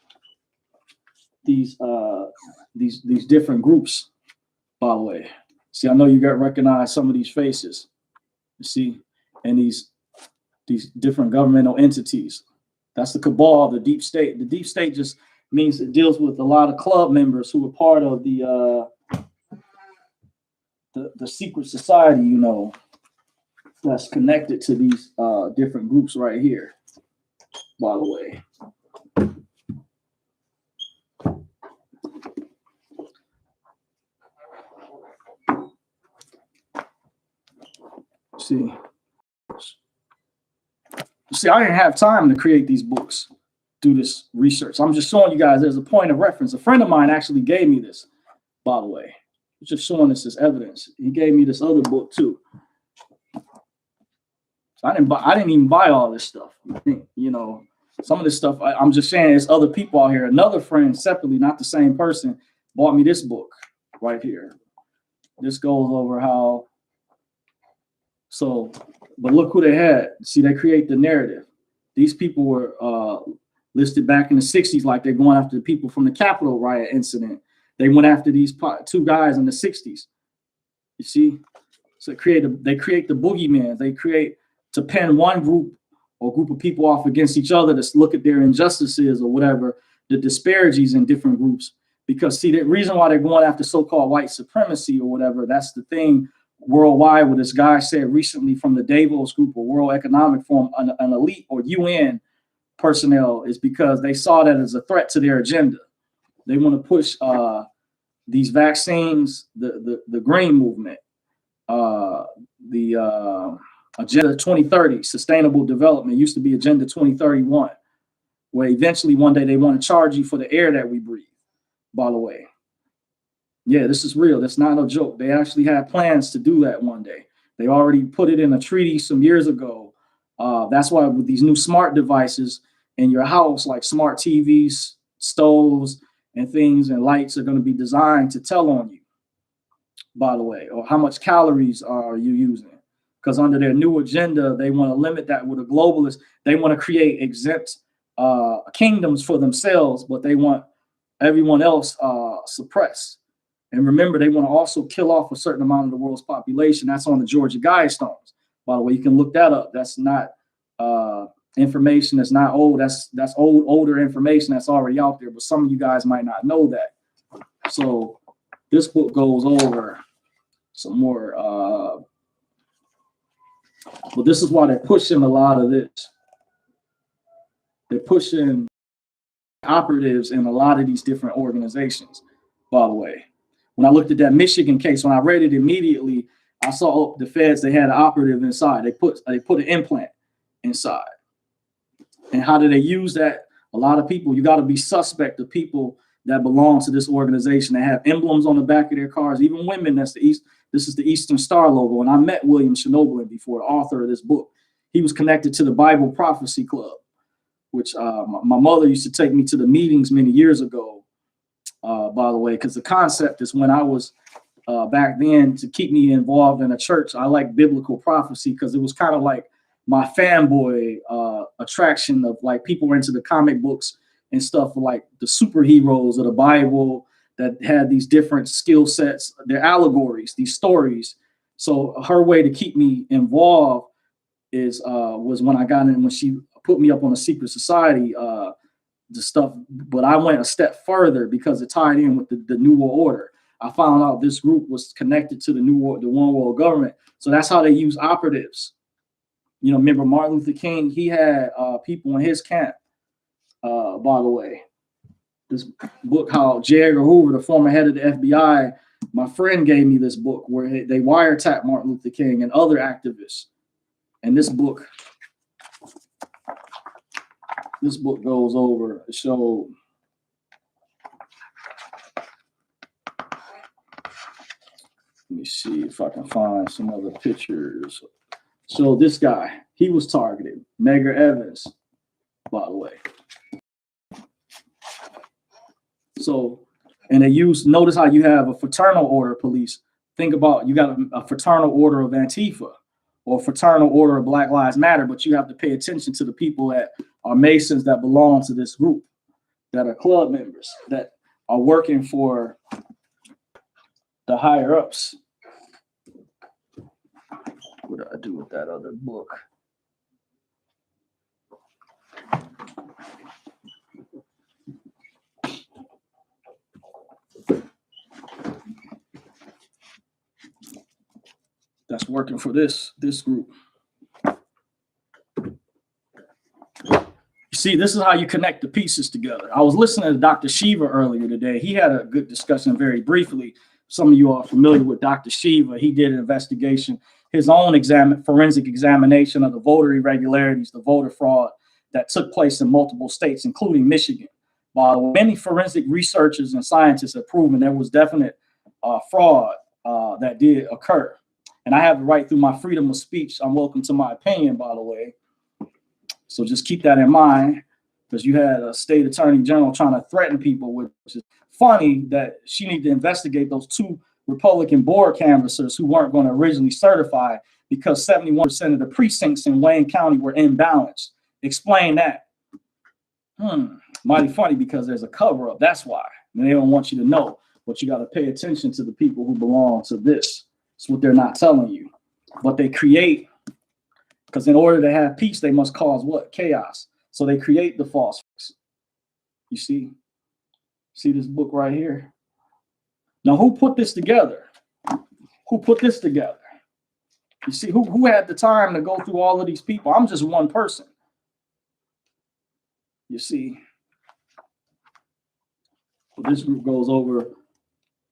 these different groups, by the way. See, I know you got to recognize some of these faces, you see, and these different governmental entities. That's the cabal, the deep state. The deep state just means it deals with a lot of club members who are part of the secret society, you know, that's connected to these different groups right here, by the way. See, I didn't have time to create these books, do this research. I'm just showing you guys there's a point of reference. A friend of mine actually gave me this, by the way. Just showing this as evidence. He gave me this other book too. So I didn't even buy all this stuff. You know, some of this stuff, I'm just saying there's other people out here. Another friend separately, not the same person, bought me this book right here. This goes over how, but look who they had. See, they create the narrative. These people were listed back in the 60s like they're going after the people from the Capitol riot incident. They went after these two guys in the 60s. You see? So they create the boogeyman. They create to pin one group or group of people off against each other to look at their injustices or whatever, the disparities in different groups. Because, see, the reason why they're going after so-called white supremacy or whatever, that's the thing worldwide, what this guy said recently from the Davos group or World Economic Forum, an elite or UN personnel, is because they saw that as a threat to their agenda. They want to push these vaccines, the green movement, Agenda 2030, sustainable development, used to be Agenda 2031, where eventually one day they want to charge you for the air that we breathe, by the way. Yeah, this is real. That's not a joke. They actually had plans to do that one day. They already put it in a treaty some years ago. That's why with these new smart devices in your house, like smart TVs, stoves, and things and lights are going to be designed to tell on you, by the way, or how much calories are you using. Because under their new agenda, they want to limit that with a globalist. They want to create exempt kingdoms for themselves, but they want everyone else suppressed. And remember, they want to also kill off a certain amount of the world's population. That's on the Georgia Guidestones. By the way, you can look that up. That's not information that's not old. That's older information that's already out there. But some of you guys might not know that. So this book goes over some more. But this is why they're pushing a lot of this. They're pushing operatives in a lot of these different organizations, by the way. When I looked at that Michigan case, when I read it immediately, I saw the feds, they had an operative inside. They put an implant inside. And how do they use that? A lot of people, you got to be suspect of people that belong to this organization. They have emblems on the back of their cars, even women. This is the Eastern Star logo. And I met William Shinoblin before, the author of this book. He was connected to the Bible Prophecy Club, which my mother used to take me to the meetings many years ago. By the way, because the concept is when I was back then, to keep me involved in a church, I like biblical prophecy because it was kind of like my fanboy attraction of like people were into the comic books and stuff like the superheroes of the Bible that had these different skill sets, their allegories, these stories. So her way to keep me involved was when I got in, when she put me up on a secret society, the stuff, but I went a step further because it tied in with the New World Order. I found out this group was connected to the one world government. So that's how they use operatives. You know, remember Martin Luther King, he had people in his camp, by the way. This book, how J. Edgar Hoover, the former head of the FBI, my friend gave me this book where they wiretapped Martin Luther King and other activists. And this book goes over, so let me see if I can find some other pictures. So this guy, he was targeted, Medgar Evans, by the way. So, and they notice how you have a fraternal order of police. Think about, you got a fraternal order of Antifa or fraternal order of Black Lives Matter, but you have to pay attention to the people that are Masons that belong to this group, that are club members, that are working for the higher ups. What do I do with that other book? That's working for this group. You see, this is how you connect the pieces together. I was listening to Dr. Shiva earlier today. He had a good discussion very briefly. Some of you are familiar with Dr. Shiva. He did an investigation, his own forensic examination of the voter irregularities, the voter fraud that took place in multiple states, including Michigan. While many forensic researchers and scientists have proven there was definite fraud that did occur. And I have the right through my freedom of speech. I'm welcome to my opinion, by the way. So just keep that in mind, because you had a state attorney general trying to threaten people, which is funny that she needed to investigate those 2 Republican board canvassers who weren't going to originally certify because 71% of the precincts in Wayne County were imbalanced. Explain that. Mighty funny, because there's a cover up. That's why. And they don't want you to know, but you got to pay attention to the people who belong to this. It's what they're not telling you, but they create. Because in order to have peace, they must cause what? Chaos. So they create the false facts. You see this book right here? Now, who put this together? Who put this together? You see, who had the time to go through all of these people? I'm just one person. You see, well, this group goes over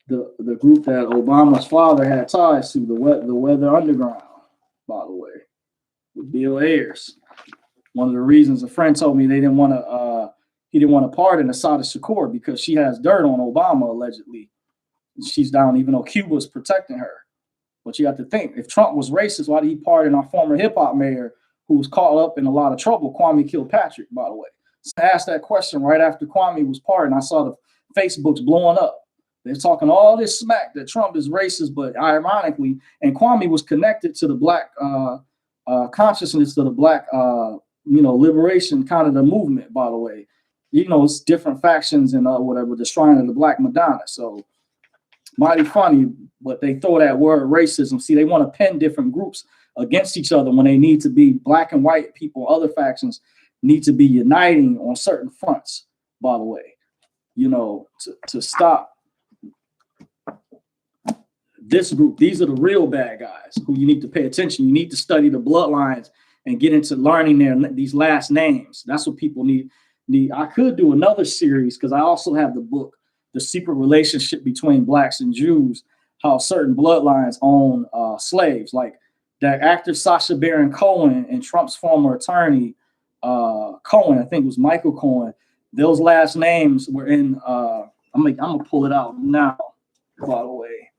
the group that Obama's father had ties to, the Weather Underground, by the way. Bill Ayers. One of the reasons a friend told me they didn't want to, he didn't want to pardon Assata Shakur because she has dirt on Obama allegedly. She's down, even though Cuba's protecting her. But you have to think, if Trump was racist, why did he pardon our former hip hop mayor who was caught up in a lot of trouble, Kwame Kilpatrick, by the way? So I asked that question right after Kwame was pardoned. I saw the Facebooks blowing up. They're talking all this smack that Trump is racist, but ironically, and Kwame was connected to the black consciousness, to the black, liberation kind of the movement, by the way. It's different factions and whatever, the shrine of the Black Madonna. So mighty funny, but they throw that word racism. See, they want to pin different groups against each other when they need to be. Black and white people, other factions need to be uniting on certain fronts, by the way, to stop this group. These are the real bad guys who you need to pay attention. You need to study the bloodlines and get into learning these last names. That's what people need. I could do another series because I also have the book, The Secret Relationship Between Blacks and Jews, how certain bloodlines own slaves. Like that actor Sacha Baron Cohen and Trump's former attorney, Cohen, I think it was Michael Cohen. Those last names were in, I'm gonna pull it out now, by the way.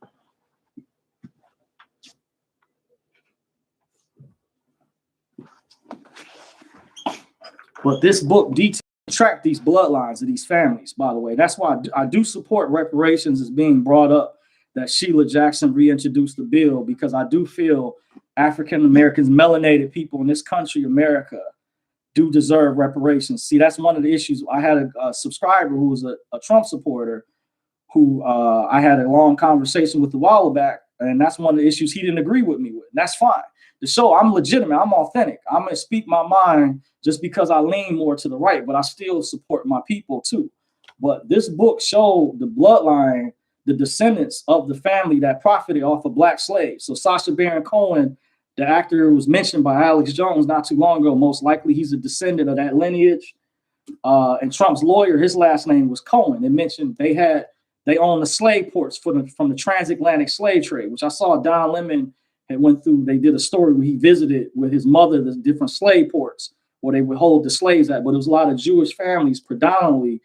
But this book track these bloodlines of these families, by the way. That's why I do support reparations as being brought up, that Sheila Jackson reintroduced the bill, because I do feel African Americans, melanated people in this country, America, do deserve reparations. See, that's one of the issues. I had a subscriber who was a Trump supporter who I had a long conversation with a while back, and that's one of the issues he didn't agree with me with. And that's fine. To show I'm legitimate, I'm authentic. I'm going to speak my mind just because I lean more to the right, but I still support my people too. But this book showed the bloodline, the descendants of the family that profited off of black slaves. So Sacha Baron Cohen, the actor who was mentioned by Alex Jones not too long ago, most likely he's a descendant of that lineage. And Trump's lawyer, his last name was Cohen. It mentioned they owned the slave ports from the transatlantic slave trade, which I saw Don Lemon went through. They did a story where he visited with his mother the different slave ports where they would hold the slaves at. But it was a lot of Jewish families, predominantly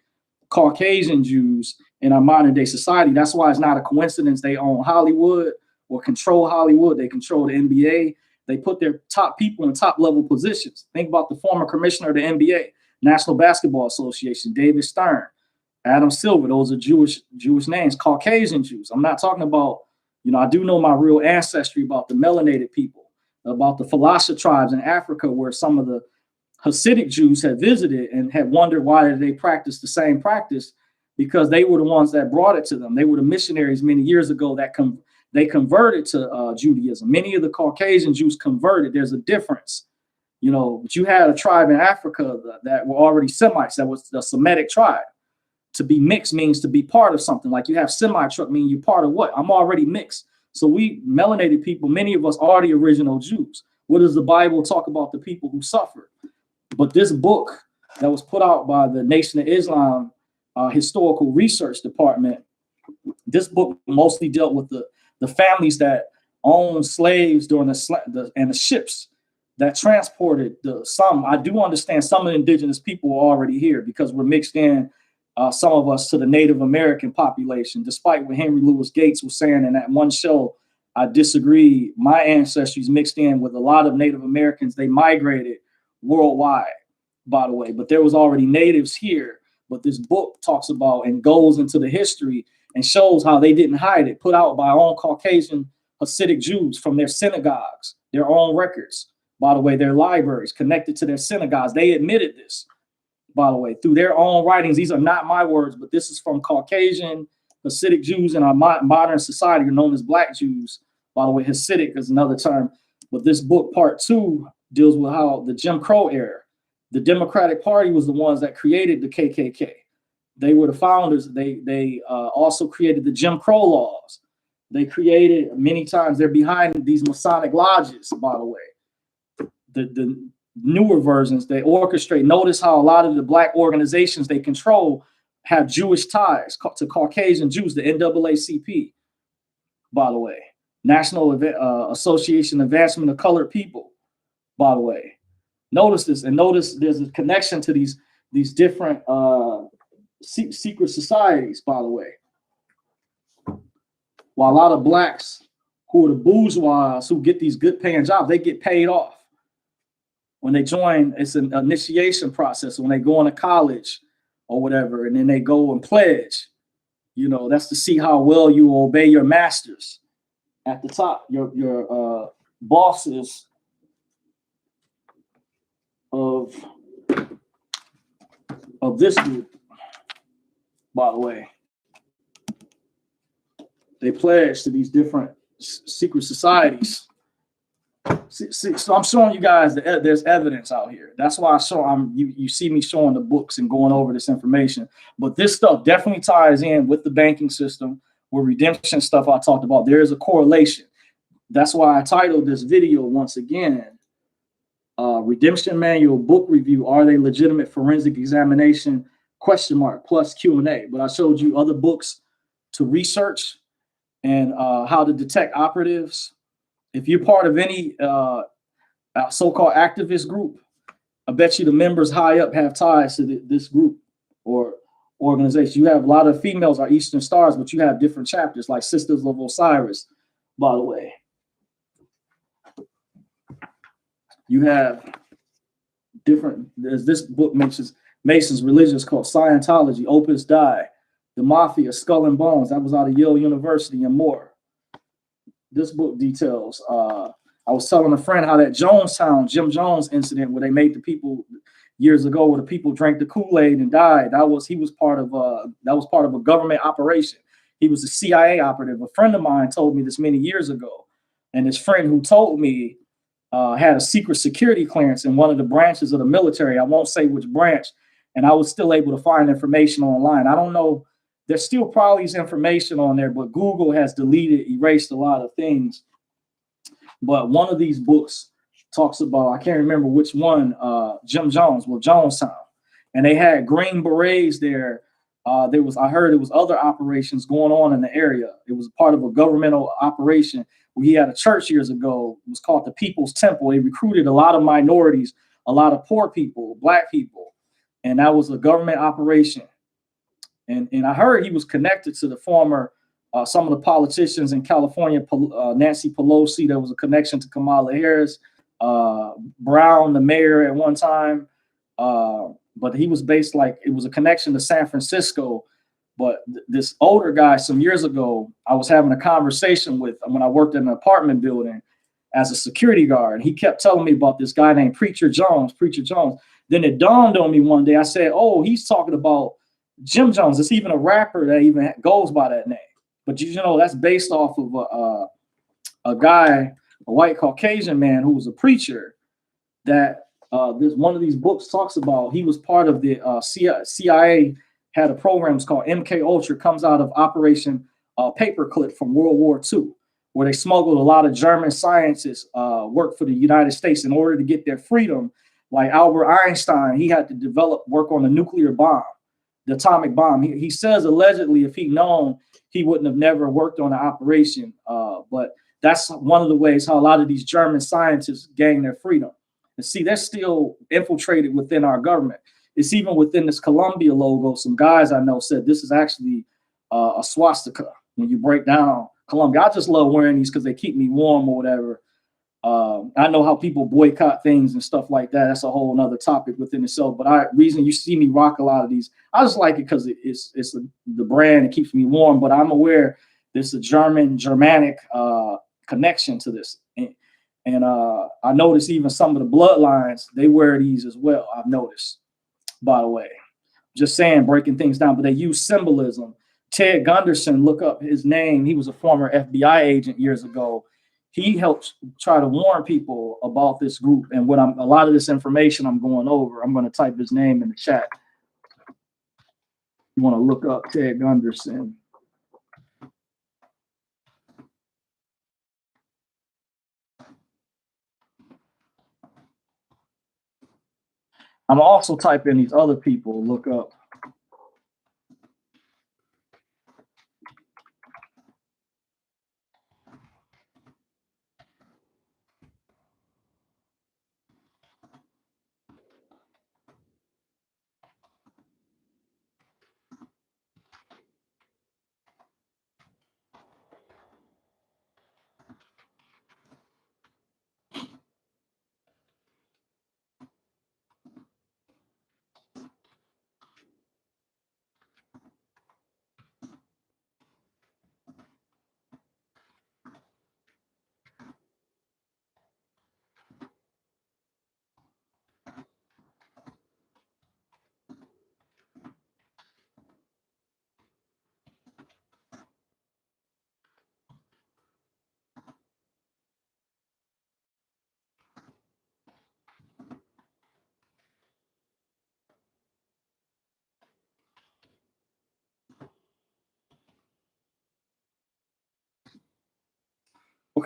Caucasian Jews in our modern day society. That's why it's not a coincidence they own Hollywood or control Hollywood. They control the NBA. They put their top people in top level positions. Think about the former commissioner of the NBA, National Basketball Association, David Stern, Adam Silver. Those are Jewish names, Caucasian Jews. I'm not talking about, I do know my real ancestry about the melanated people, about the Falasha tribes in Africa, where some of the Hasidic Jews had visited and had wondered why they practiced the same practice, because they were the ones that brought it to them. They were the missionaries many years ago that they converted to Judaism. Many of the Caucasian Jews converted. There's a difference, but you had a tribe in Africa that were already Semites. That was the Semitic tribe. To be mixed means to be part of something. Like you have semi-truck, meaning you're part of what? I'm already mixed. So we melanated people, many of us are the original Jews. What does the Bible talk about the people who suffered? But this book that was put out by the Nation of Islam Historical Research Department, this book mostly dealt with the families that owned slaves during the ships that transported some. I do understand some of the indigenous people were already here because we're mixed in, some of us, to the Native American population, despite what Henry Louis Gates was saying in that one show. I disagree. My ancestry is mixed in with a lot of Native Americans. They migrated worldwide, by the way, but there was already natives here. But this book talks about and goes into the history and shows how they didn't hide it, put out by own Caucasian Hasidic Jews from their synagogues, their own records, by the way, their libraries connected to their synagogues. They admitted this, by the way, through their own writings. These are not my words, but this is from Caucasian Hasidic Jews in our modern society, are known as Black Jews. By the way, Hasidic is another term. But this book, part 2, deals with how the Jim Crow era, the Democratic Party was the ones that created the KKK. They were the founders. They also created the Jim Crow laws. They created, many times, they're behind these Masonic lodges, by the way. The newer versions, they orchestrate. Notice how a lot of the Black organizations they control have Jewish ties to Caucasian Jews, the NAACP, by the way. National Association Advancement of Colored People, by the way. Notice this, and notice there's a connection to these different secret societies, by the way. While a lot of blacks who are the bourgeois who get these good paying jobs, they get paid off. When they join, it's an initiation process. When they go into college or whatever, and then they go and pledge, you know, that's to see how well you obey your masters at the top, your bosses of this group, by the way. They pledge to these different secret societies. So I'm showing you guys that there's evidence out here. That's why you see me showing the books and going over this information. But this stuff definitely ties in with the banking system, with redemption stuff I talked about. There is a correlation. That's why I titled this video once again, Redemption Manual Book Review. Are they legitimate forensic examination? ? Plus Q&A. But I showed you other books to research and how to detect operatives. If you're part of any so-called activist group, I bet you the members high up have ties to this group or organization. You have a lot of females are Eastern Stars, but you have different chapters like Sisters of Osiris, by the way. You have different, as this book mentions, Mason's religions called Scientology, Opus Dei, the Mafia, Skull and Bones. That was out of Yale University and more. This book details. I was telling a friend how that Jonestown, Jim Jones incident where they made the people years ago where the people drank the Kool-Aid and died. That was part of a government operation. He was a CIA operative. A friend of mine told me this many years ago, and his friend who told me had a secret security clearance in one of the branches of the military. I won't say which branch, and I was still able to find information online. I don't know. There's still probably information on there, but Google has erased a lot of things. But one of these books talks about, I can't remember which one, Jim Jones, well, Jonestown. And they had Green Berets there. I heard it was other operations going on in the area. It was part of a governmental operation. We had a church years ago. It was called the People's Temple. They recruited a lot of minorities, a lot of poor people, black people. And that was a government operation. And I heard he was connected to the former, some of the politicians in California, Nancy Pelosi. There was a connection to Kamala Harris, Brown, the mayor at one time. But he was based it was a connection to San Francisco. But this older guy, some years ago, I was having a conversation with when I worked in an apartment building as a security guard. He kept telling me about this guy named Preacher Jones. Then it dawned on me one day. I said, oh, he's talking about Jim Jones. It's even a rapper that even goes by that name. But you know, that's based off of a guy, a white Caucasian man who was a preacher that this one of these books talks about. He was part of the CIA had a program called MK Ultra, comes out of Operation Paperclip from World War II, where they smuggled a lot of German scientists work for the United States in order to get their freedom. Like Albert Einstein, he had to work on the nuclear bomb, the atomic bomb. He says allegedly if he'd known, he wouldn't have never worked on the operation. But that's one of the ways how a lot of these German scientists gain their freedom. And see, they're still infiltrated within our government. It's even within this Columbia logo. Some guys I know said this is actually a swastika when you break down Columbia. I just love wearing these because they keep me warm or whatever. I know how people boycott things and stuff like that. That's a whole nother topic within itself. But reason you see me rock a lot of these, I just like it because it's the brand. It keeps me warm. But I'm aware there's a Germanic connection to this. And I noticed even some of the bloodlines, they wear these as well. I've noticed, by the way. Just saying, breaking things down. But they use symbolism. Ted Gunderson, look up his name. He was a former FBI agent years ago. He helps try to warn people about this group. And a lot of this information I'm going over, I'm going to type his name in the chat. You want to look up Ted Gunderson. I'm also typing these other people, look up.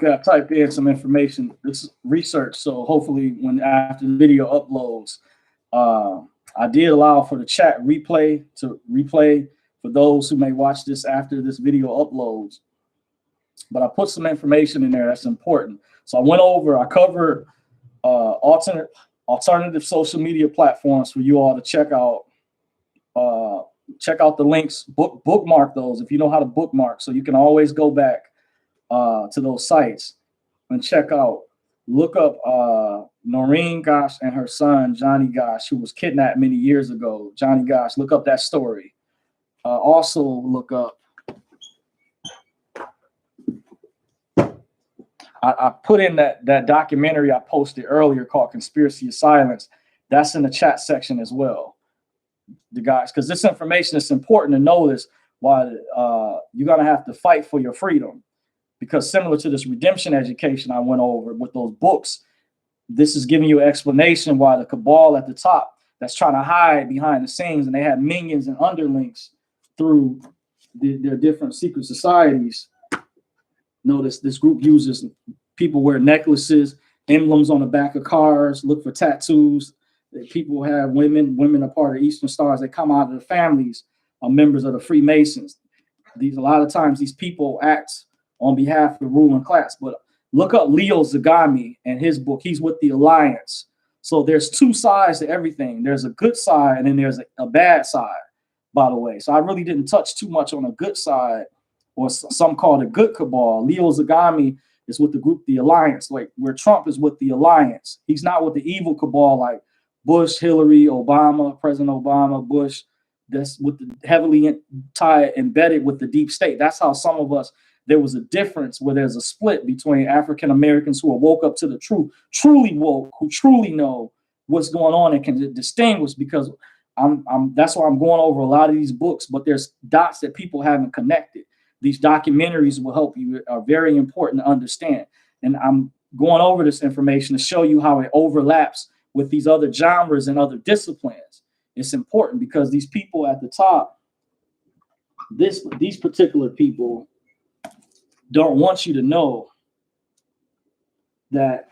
Okay, I typed in some information. This is research, so hopefully, when after the video uploads, I did allow for the chat replay to replay for those who may watch this after this video uploads. But I put some information in there that's important. So I covered alternative social media platforms for you all to check out. Check out the links, bookmark those if you know how to bookmark, so you can always go back to those sites and check out. Look up Noreen Gosh and her son Johnny Gosh, who was kidnapped many years ago. Johnny Gosh, look up that story. Also look up. I put in that documentary I posted earlier called "Conspiracy of Silence." That's in the chat section as well. The guys, because this information is important to know this. Why you're gonna have to fight for your freedom. Because similar to this redemption education I went over with those books, this is giving you an explanation why the cabal at the top that's trying to hide behind the scenes, and they have minions and underlings through their different secret societies. Notice this group uses people wear necklaces, emblems on the back of cars, look for tattoos. People have women are part of Eastern Stars. They come out of the families are members of the Freemasons. A lot of times these people act on behalf of the ruling class. But look up Leo Zagami and his book. He's with the Alliance. So there's two sides to everything. There's a good side and then there's a bad side, by the way. So I really didn't touch too much on a good side, or some call it good cabal. Leo Zagami is with the group, the Alliance, like where Trump is with the Alliance. He's not with the evil cabal like Bush, Hillary, Obama, President Obama, Bush. That's with the heavily embedded with the deep state. That's how some of us, there was a difference where there's a split between African Americans who are woke up to the truth, truly woke, who truly know what's going on and can distinguish. Because that's why I'm going over a lot of these books, but there's dots that people haven't connected. These documentaries will help you, are very important to understand. And I'm going over this information to show you how it overlaps with these other genres and other disciplines. It's important because these people at the top, these particular people don't want you to know that,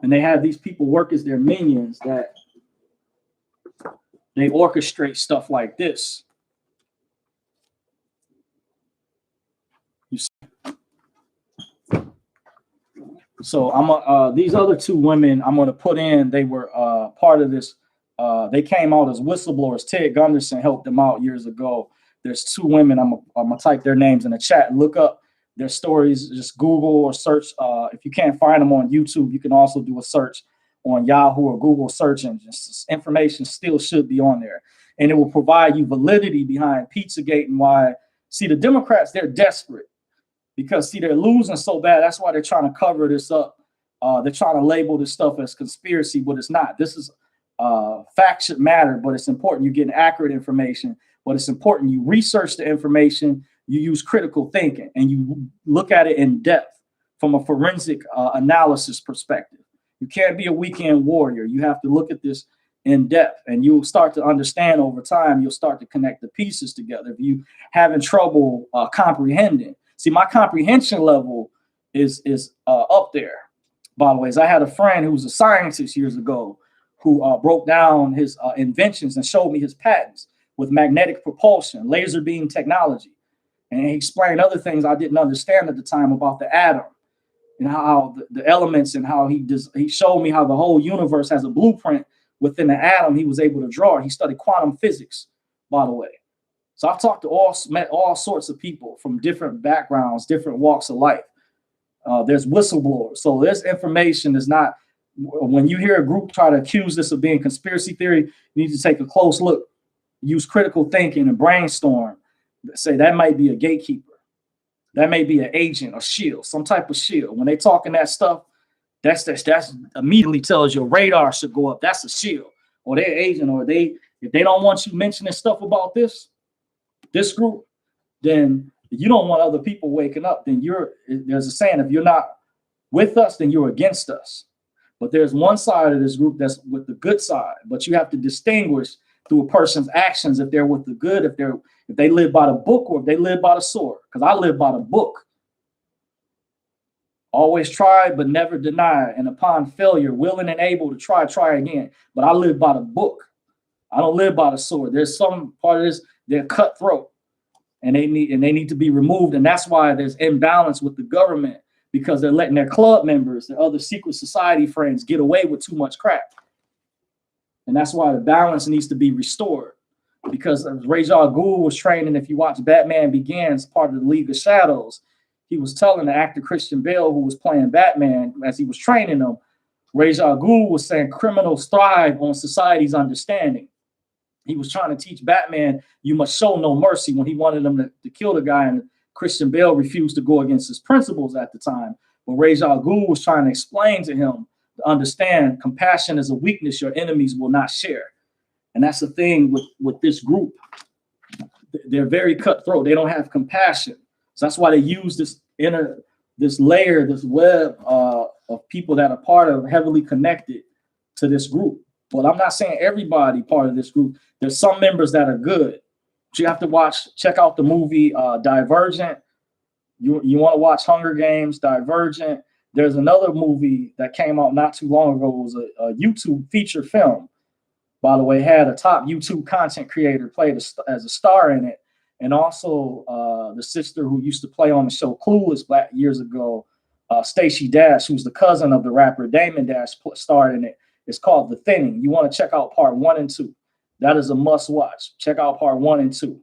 and they have these people work as their minions, that they orchestrate stuff like this. You see? So these other two women I'm gonna put in, they were part of this. They came out as whistleblowers. Ted Gunderson helped them out years ago. There's two women. I'm gonna type their names in the chat. Look up their stories. Just Google or search. If you can't find them on YouTube, you can also do a search on Yahoo or Google search engines. Information still should be on there, and it will provide you validity behind Pizzagate and why. See, the Democrats, they're desperate because see they're losing so bad. That's why they're trying to cover this up. They're trying to label this stuff as conspiracy, but it's not. This is facts should matter, but it's important you get accurate information. But it's important you research the information, you use critical thinking, and you look at it in depth from a forensic analysis perspective. You can't be a weekend warrior. You have to look at this in depth, and you'll start to understand over time. You'll start to connect the pieces together. If you having trouble comprehending, see, my comprehension level is up there. By the way, I had a friend who was a scientist years ago who broke down his inventions and showed me his patents with magnetic propulsion, laser beam technology. And he explained other things I didn't understand at the time about the atom and how the elements, and how he showed me how the whole universe has a blueprint within the atom. He was able to draw it. He studied quantum physics, by the way. So I've met all sorts of people from different backgrounds, different walks of life. There's whistleblowers. So this information is not, when you hear a group try to accuse this of being conspiracy theory, you need to take a close look, use critical thinking and brainstorm. Say that might be a gatekeeper. That may be an agent or shield, some type of shield. When they talking that stuff, that's immediately tells your radar should go up. That's a shield, or their agent, or if they don't want you mentioning stuff about this group, then you don't want other people waking up. Then there's a saying, if you're not with us, then you're against us. But there's one side of this group that's with the good side, but you have to distinguish through a person's actions if they're with the good, if they live by the book, or if they live by the sword. Because I live by the book. Always try, but never deny. And upon failure, willing and able to try again. But I live by the book. I don't live by the sword. There's some part of this, they're cutthroat and they need to be removed. And that's why there's imbalance with the government, because they're letting their club members, their other secret society friends get away with too much crap. And that's why the balance needs to be restored. Because Ra's al Ghul was training, if you watch Batman Begins, part of the League of Shadows, he was telling the actor Christian Bale, who was playing Batman, as he was training him, Ra's al Ghul was saying criminals thrive on society's understanding. He was trying to teach Batman, you must show no mercy, when he wanted him to kill the guy, and Christian Bale refused to go against his principles at the time. But Ra's al Ghul was trying to explain to him to understand compassion is a weakness your enemies will not share. And that's the thing with this group. They're very cutthroat. They don't have compassion. So that's why they use this layer, this web of people that are part of, heavily connected to this group. But I'm not saying everybody part of this group. There's some members that are good. But you have to check out the movie Divergent. You want to watch Hunger Games, Divergent. There's another movie that came out not too long ago. It was a YouTube feature film. By the way, had a top YouTube content creator played as a star in it. And also the sister who used to play on the show Clueless back years ago, Stacey Dash, who's the cousin of the rapper Damon Dash, starred in it. It's called The Thinning. You want to check out part 1 and 2. That is a must watch. Check out part 1 and 2.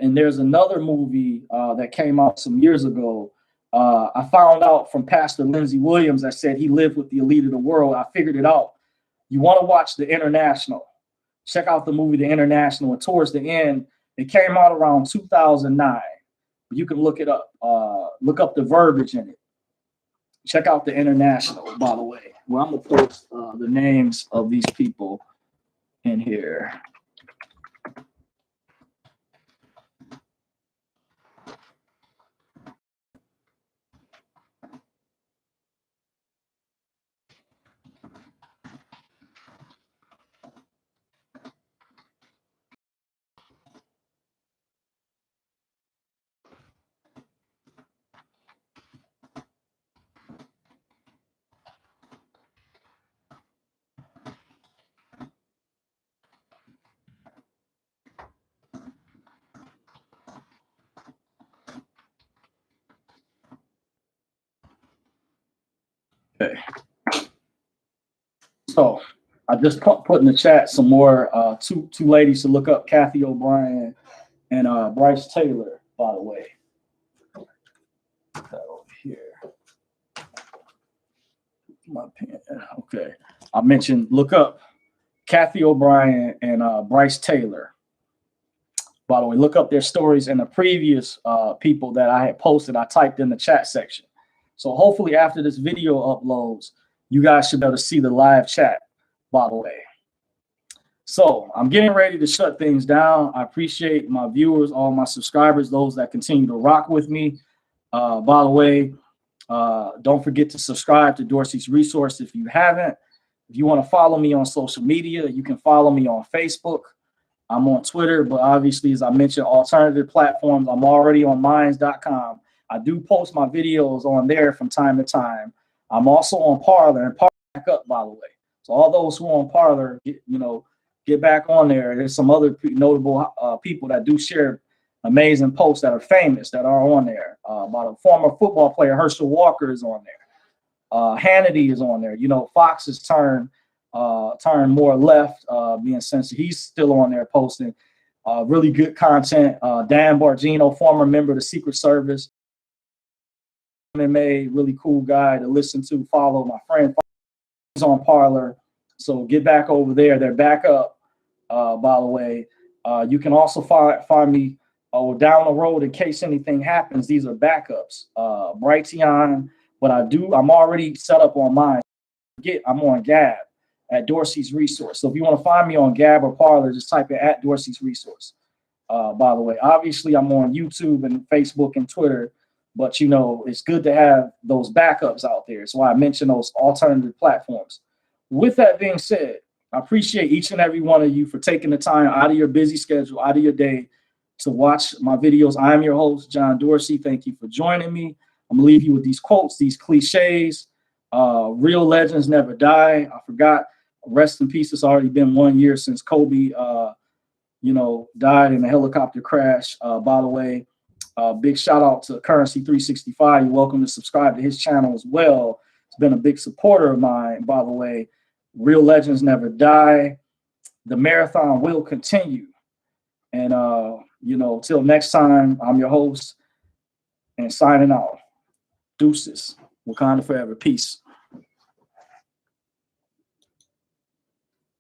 And there's another movie that came out some years ago. I found out from Pastor Lindsey Williams that said he lived with the elite of the world. I figured it out. You want to watch The International. Check out the movie The International. And towards the end, it came out around 2009. You can look it up. Look up the verbiage in it. Check out The International, by the way. Well, I'm going to post the names of these people in here. Okay. So I just put in the chat some more two ladies to look up, Kathy O'Brien and Bryce Taylor, by the way. Put that over here. My pen. Okay. I mentioned look up Kathy O'Brien and Bryce Taylor. By the way, look up their stories and the previous people that I had posted. I typed in the chat section. So hopefully after this video uploads, you guys should be able to see the live chat, by the way. So I'm getting ready to shut things down. I appreciate my viewers, all my subscribers, those that continue to rock with me. By the way, don't forget to subscribe to Dorsey's Resource if you haven't. If you want to follow me on social media, you can follow me on Facebook. I'm on Twitter, but obviously, as I mentioned, alternative platforms. I'm already on minds.com. I do post my videos on there from time to time. I'm also on Parler, and Parler back up, by the way. So all those who are on Parler, get back on there. There's some other notable people that do share amazing posts that are famous that are on there. About a former football player, Herschel Walker, is on there. Hannity is on there. Fox has turned more left, being censored. He's still on there posting really good content. Dan Bongino, former member of the Secret Service, MMA, really cool guy to listen to, follow. My friend is on Parler, so get back over there. They're back up, by the way. You can also find me down the road in case anything happens. These are backups. Brighteon, but I'm already set up on mine. I'm on Gab at Dorsey's Resource. So if you want to find me on Gab or Parler, just type it at Dorsey's Resource. By the way, obviously I'm on YouTube and Facebook and Twitter, but it's good to have those backups out there. That's why I mentioned those alternative platforms. With that being said, I appreciate each and every one of you for taking the time out of your busy schedule, out of your day to watch my videos. I am your host, John Dorsey. Thank you for joining me. I'm gonna leave you with these quotes, these cliches. Real legends never die. I forgot. Rest in peace. It's already been 1 year since Kobe, died in a helicopter crash. By the way, big shout out to Currency 365. You're welcome to subscribe to his channel as well. It's been a big supporter of mine. By the way, real legends never die. The marathon will continue. And till next time, I'm your host and signing out. Deuces. Wakanda forever. Peace.